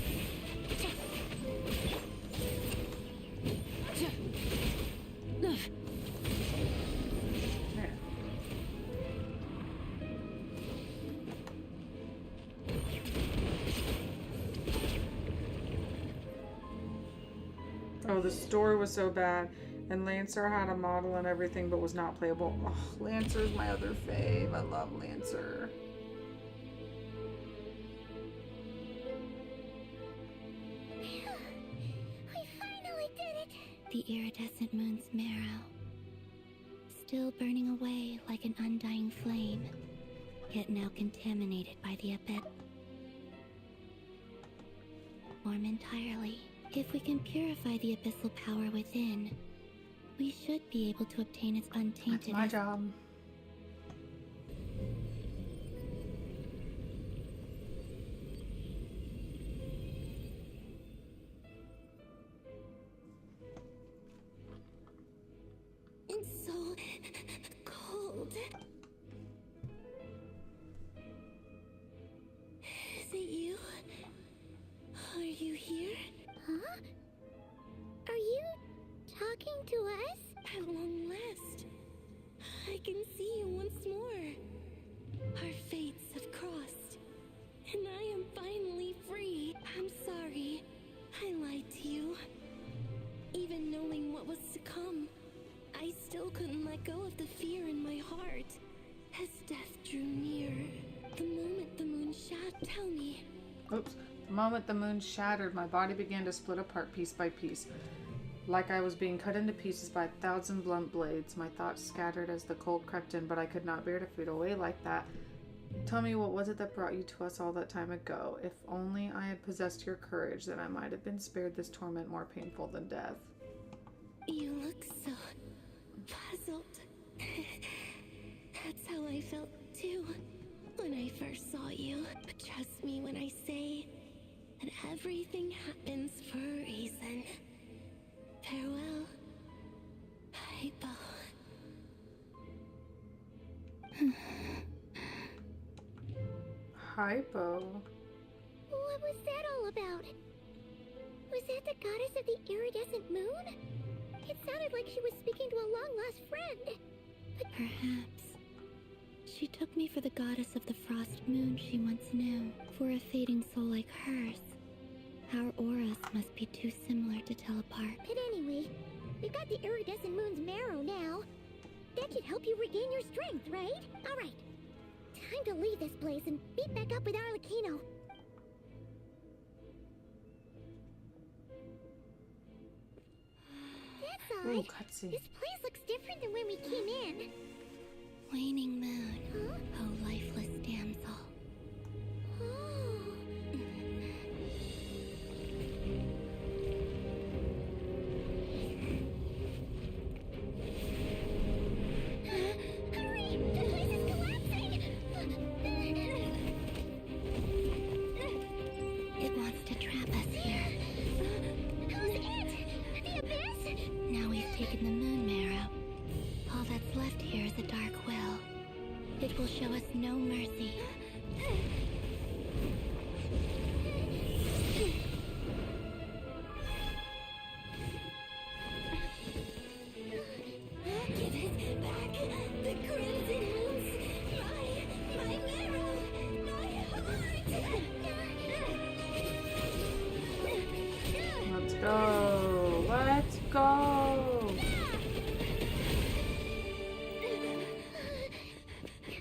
Oh, the story was so bad. And Lancer had a model and everything, but was not playable. Oh, Lancer's my other fave. I love Lancer. We finally did it! The iridescent moon's marrow, still burning away like an undying flame, yet now contaminated by the abyss. Form entirely. If we can purify the abyssal power within, we should be able to obtain its untainted. That's my job. It's so cold. Is it you? Are you here? Huh? Are you talking to us? At long last, I can see you once more. Our fates have crossed, and I am finally free. I'm sorry. I lied to you. Even knowing what was to come, I still couldn't let go of the fear in my heart. As death drew near, the moment the moon shot, tell me. Oops. The moment the moon shattered, my body began to split apart piece by piece. Like I was being cut into pieces by 1,000 blunt blades. My thoughts scattered as the cold crept in, but I could not bear to fade away like that. Tell me, what was it that brought you to us all that time ago? If only I had possessed your courage, then I might have been spared this torment more painful than death. You look so puzzled. That's how I felt too when I first saw you. But trust me when I say that everything happens for a reason. Farewell, Hypo. Hypo? What was that all about? Was that the goddess of the iridescent moon? It sounded like she was speaking to a long-lost friend. But perhaps she took me for the goddess of the frost moon she once knew. For a fading soul like hers, our auras must be too similar to tell apart. But anyway, we've got the iridescent moon's marrow now. That should help you regain your strength, right? All right. Time to leave this place and meet back up with Arlecchino. That's odd. Ooh, cutscene. This place looks different than when we came in. Waning moon, Huh? oh lifeless damsel. Oh. Hurry! The place is collapsing! It wants to trap us here. Who's it? The abyss? Now we've taken the moon marrow. All that's left here is a dark well. It will show us no go!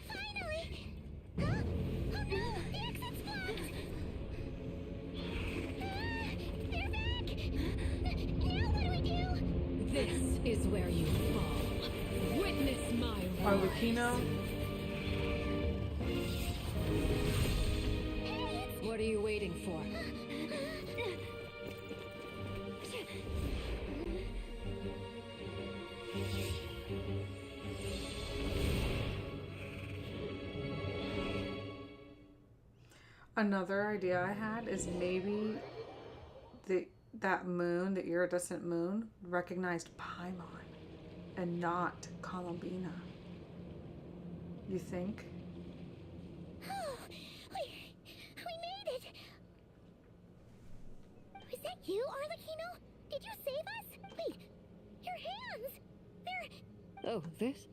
Finally! Huh? Oh no! The exit's blocked! They're back! Now what do we do? This is where you fall. Witness my Arlecchino. What are you waiting for? Another idea I had is maybe that moon, the iridescent moon, recognized Paimon and not Columbina. You think? Oh, we made it! Was that you, Arlecchino? Did you save us? Wait, your hands! They're... Oh, this?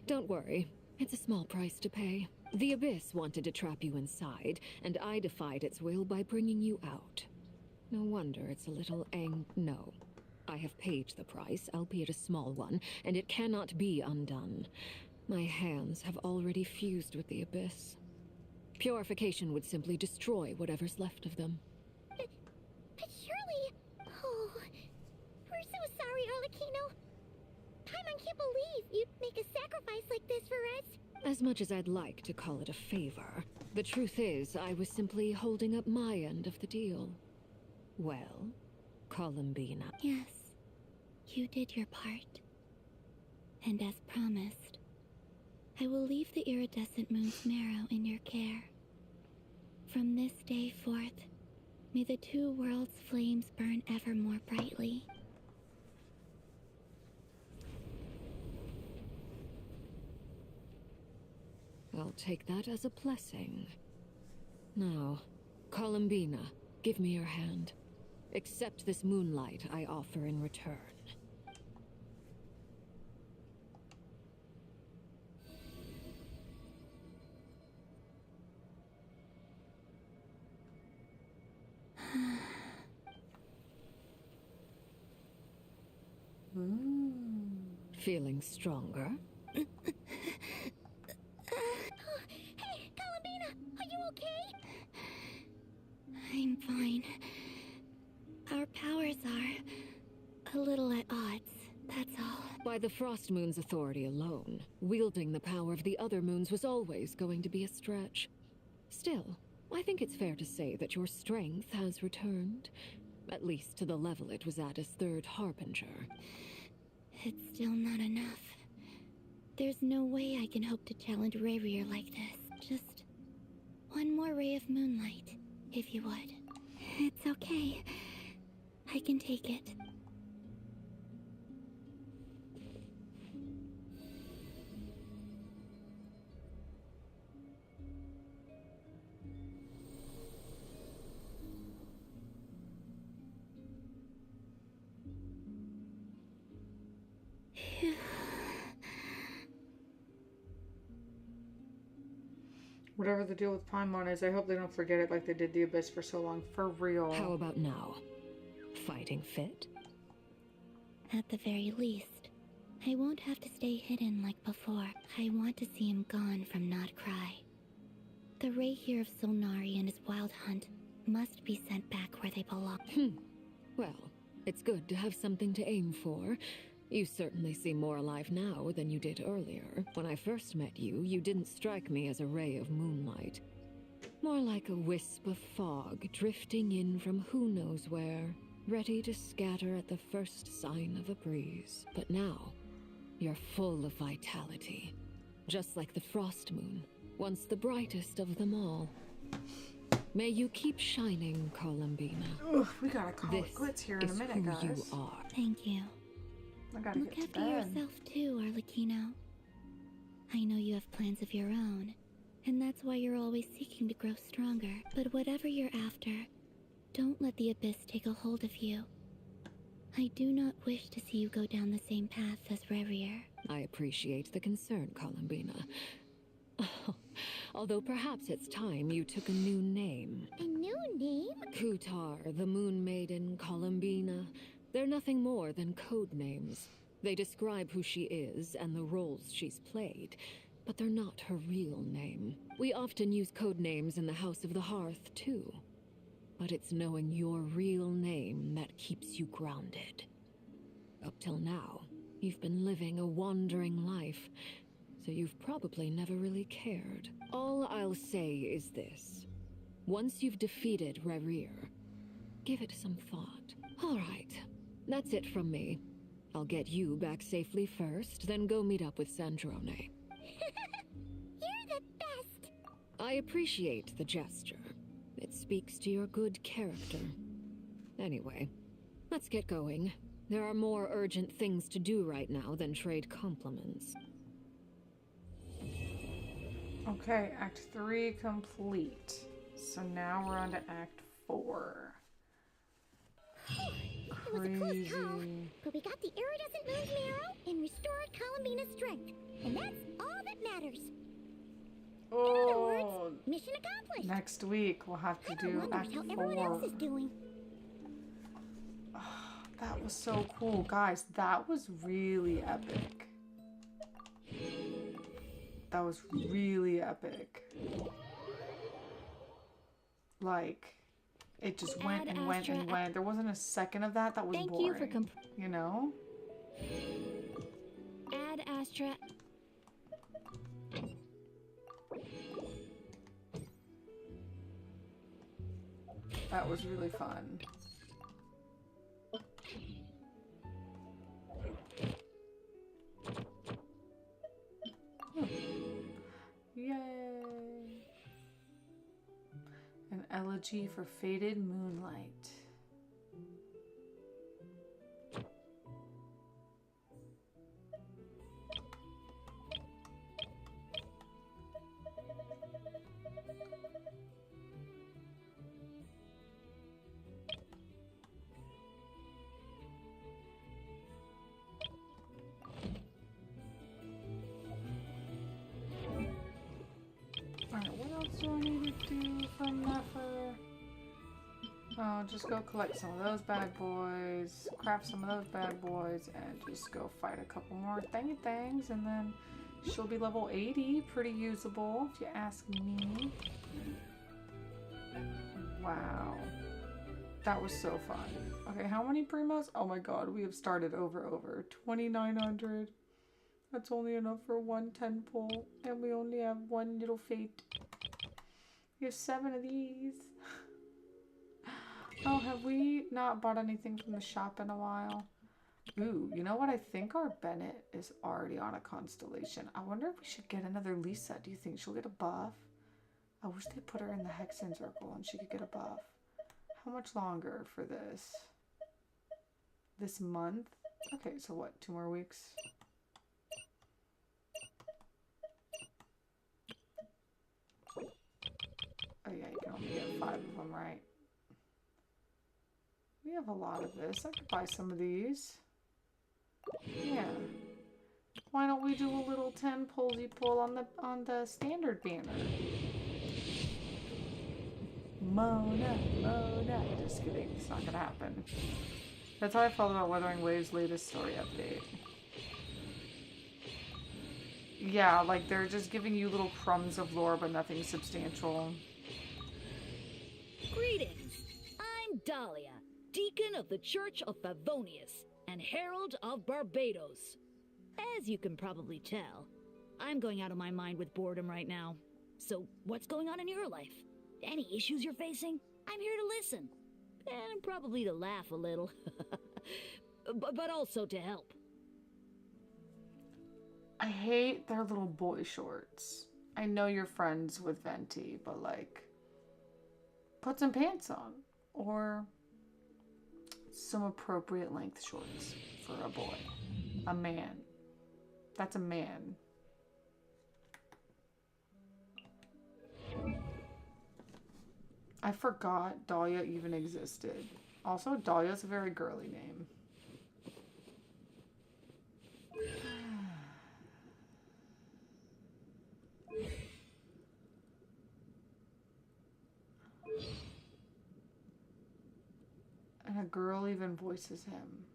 Don't worry. It's a small price to pay. The Abyss wanted to trap you inside, and I defied its will by bringing you out. No wonder it's a little No. I have paid the price, albeit a small one, and it cannot be undone. My hands have already fused with the Abyss. Purification would simply destroy whatever's left of them. But surely... Oh, we're so sorry, Arlecchino. Paimon can't believe you'd make a sacrifice like this for us. As much as I'd like to call it a favor, the truth is I was simply holding up my end of the deal. Well, Columbina. Yes, you did your part. And as promised, I will leave the iridescent moon's marrow in your care. From this day forth, may the two worlds' flames burn ever more brightly. I'll take that as a blessing. Now, Columbina, give me your hand. Accept this moonlight I offer in return. Feeling stronger? Hey, Columbina, are you okay? I'm fine. Our powers are a little at odds, that's all. By the Frost Moon's authority alone, wielding the power of the other moons was always going to be a stretch. Still, I think it's fair to say that your strength has returned, at least to the level it was at as Third Harbinger. It's still not enough. There's no way I can hope to challenge Rayrir like this. Just one more ray of moonlight, if you would. It's okay. I can take it. Whatever the deal with Paimon is, I hope they don't forget it like they did the Abyss for so long. For real. How about now? Fighting fit? At the very least, I won't have to stay hidden like before. I want to see him gone from Nod Krai. The Rayrir of Solnari and his wild hunt must be sent back where they belong. Well, it's good to have something to aim for. You certainly seem more alive now than you did earlier. When I first met you, you didn't strike me as a ray of moonlight. More like a wisp of fog drifting in from who knows where, ready to scatter at the first sign of a breeze. But now, you're full of vitality. Just like the Frost Moon, once the brightest of them all. May you keep shining, Columbina. Ugh, we gotta call it quits here in a minute, guys. You are. Thank you. I gotta Look get to after bed. yourself too, Arlecchino. I know you have plans of your own, and that's why you're always seeking to grow stronger. But whatever you're after, don't let the Abyss take a hold of you. I do not wish to see you go down the same path as Rayrir. I appreciate the concern, Columbina. Although perhaps it's time you took a new name. A new name? Kutar, the Moon Maiden, Columbina. They're nothing more than code names. They describe who she is and the roles she's played, but they're not her real name. We often use code names in the House of the Hearth, too. But it's knowing your real name that keeps you grounded. Up till now, you've been living a wandering life, so you've probably never really cared. All I'll say is this. Once you've defeated Rerir, give it some thought. All right, that's it from me. I'll get you back safely first, then go meet up with Sandrone. You're the best! I appreciate the gesture. It speaks to your good character. Anyway, let's get going. There are more urgent things to do right now than trade compliments. Okay, Act 3 complete. So now we're on to Act 4. It was a close call, but we got the iridescent moon's marrow and restored Columbina's strength. And that's all that matters. Oh, in other words, mission accomplished. Next week we'll have to do Act 4. How everyone else is doing. That was so cool, guys. That was really epic. That was really epic. Like, it just went and went and went. There wasn't a second of that was boring. Thank you for you know? Add Astra. That was really fun. Yay! An elegy for faded moonlight. Alright, what else do I need to do from that for... Oh, just go collect some of those bad boys, craft some of those bad boys, and just go fight a couple more thingy things, and then she'll be level 80. Pretty usable, if you ask me. Wow. That was so fun. Okay, how many primos? Oh my god, we have started over. 2,900. That's only enough for one 10 pull, and we only have one little fate. We have 7 of these. Oh, have we not bought anything from the shop in a while? Ooh, you know what? I think our Bennett is already on a constellation. I wonder if we should get another Lisa. Do you think she'll get a buff? I wish they put her in the Hexen Circle and she could get a buff. How much longer for this? This month? Okay, so what? 2 more weeks? Oh yeah, you can only get 5 of them, right? We have a lot of this. I could buy some of these. Yeah. Why don't we do a little 10 pullsy pull on the standard banner? Mona. Just kidding. It's not gonna happen. That's how I felt about Wuthering Waves' latest story update. Yeah, like they're just giving you little crumbs of lore, but nothing substantial. Greetings. I'm Dahlia, Deacon of the Church of Favonius and Herald of Barbados. As you can probably tell, I'm going out of my mind with boredom right now. So what's going on in your life? Any issues you're facing? I'm here to listen. And probably to laugh a little. but also to help. I hate their little boy shorts. I know you're friends with Venti, but like, put some pants on. Or some appropriate length shorts for a boy. A man. That's a man. I forgot Dahlia even existed. Also, Dahlia's a very girly name. And a girl even voices him.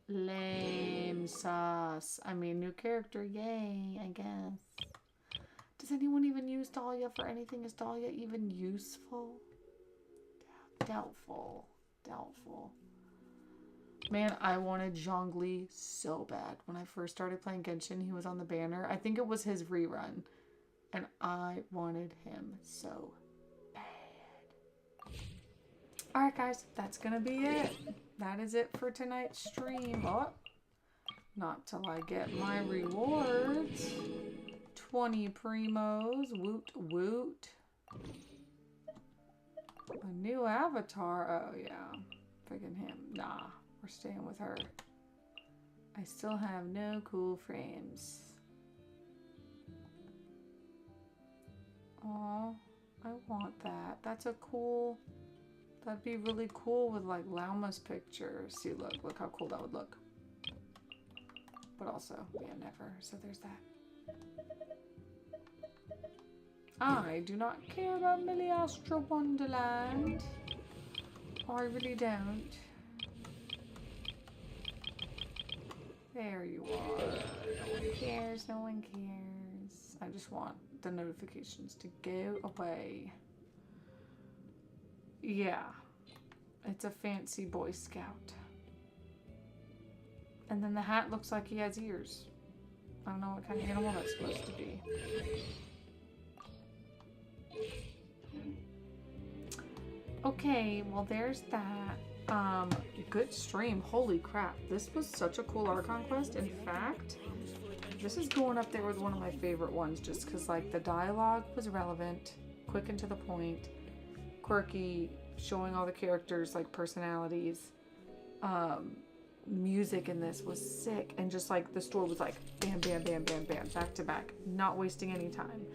Lame sauce. I mean, new character, yay, I guess. Does anyone even use Dahlia for anything? Is Dahlia even useful? Doubtful. Doubtful. Man, I wanted Zhongli so bad. When I first started playing Genshin, he was on the banner. I think it was his rerun. And I wanted him so bad. Alright guys, that's gonna be it. That is it for tonight's stream. Oh, not till I get my rewards. 20 primos. Woot woot. A new avatar. Oh yeah. Friggin' him. Nah. We're staying with her. I still have no cool frames. Aw, I want that. That's a cool... That'd be really cool with like Lauma's picture. See, look how cool that would look. But also, yeah, never. So there's that. I do not care about Millie Astro Wonderland. Oh, I really don't. There you are. No one cares, no one cares. I just want the notifications to go away. Yeah. It's a fancy Boy Scout. And then the hat looks like he has ears. I don't know what kind of animal that's supposed to be. Okay, well there's that. Good stream. Holy crap. This was such a cool Archon quest. In fact, this is going up there with one of my favorite ones just because like the dialogue was relevant, quick and to the point, quirky, showing all the characters like personalities. Music in this was sick, and just like the story was like bam, bam, bam, bam, bam, back to back, not wasting any time.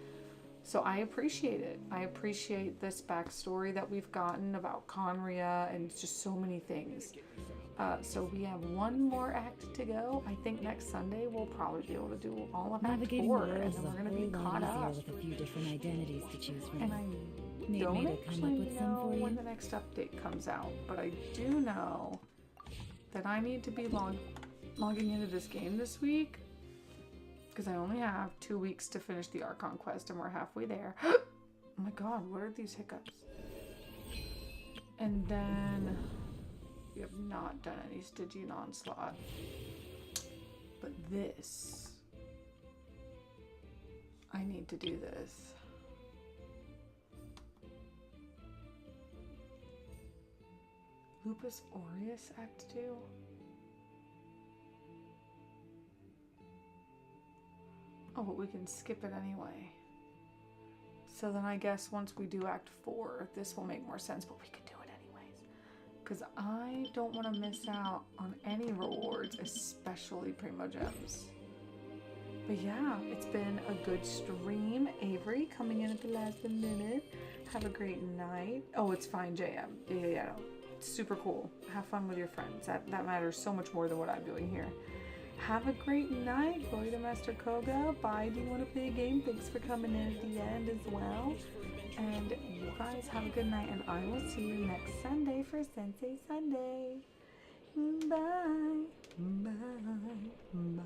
So I appreciate it. I appreciate this backstory that we've gotten about Conria and just so many things. So we have one more act to go. I think next Sunday we'll probably be able to do all of Act 4, and then we're going to be caught up. With a few different identities to choose from. And I don't actually know when the next update comes out, but I do know that I need to be logging into this game this week. Because I only have 2 weeks to finish the Archon quest, and we're halfway there. Oh my god, what are these hiccups? And then we have not done any Stygian Onslaught. But this, I need to do this. Lupus Aureus Act 2? Oh, but we can skip it anyway. So then I guess once we do Act 4, this will make more sense, but we can do it anyways. Because I don't want to miss out on any rewards, especially Primo Gems. But yeah, it's been a good stream. Avery coming in at the last minute. Have a great night. Oh, it's fine, JM. Yeah. It's super cool. Have fun with your friends. That matters so much more than what I'm doing here. Have a great night. Glory to Master Koga. Bye. Do you want to play a game? Thanks for coming in at the end as well. And you guys have a good night. And I will see you next Sunday for Sensei Sunday. Bye. Bye. Bye.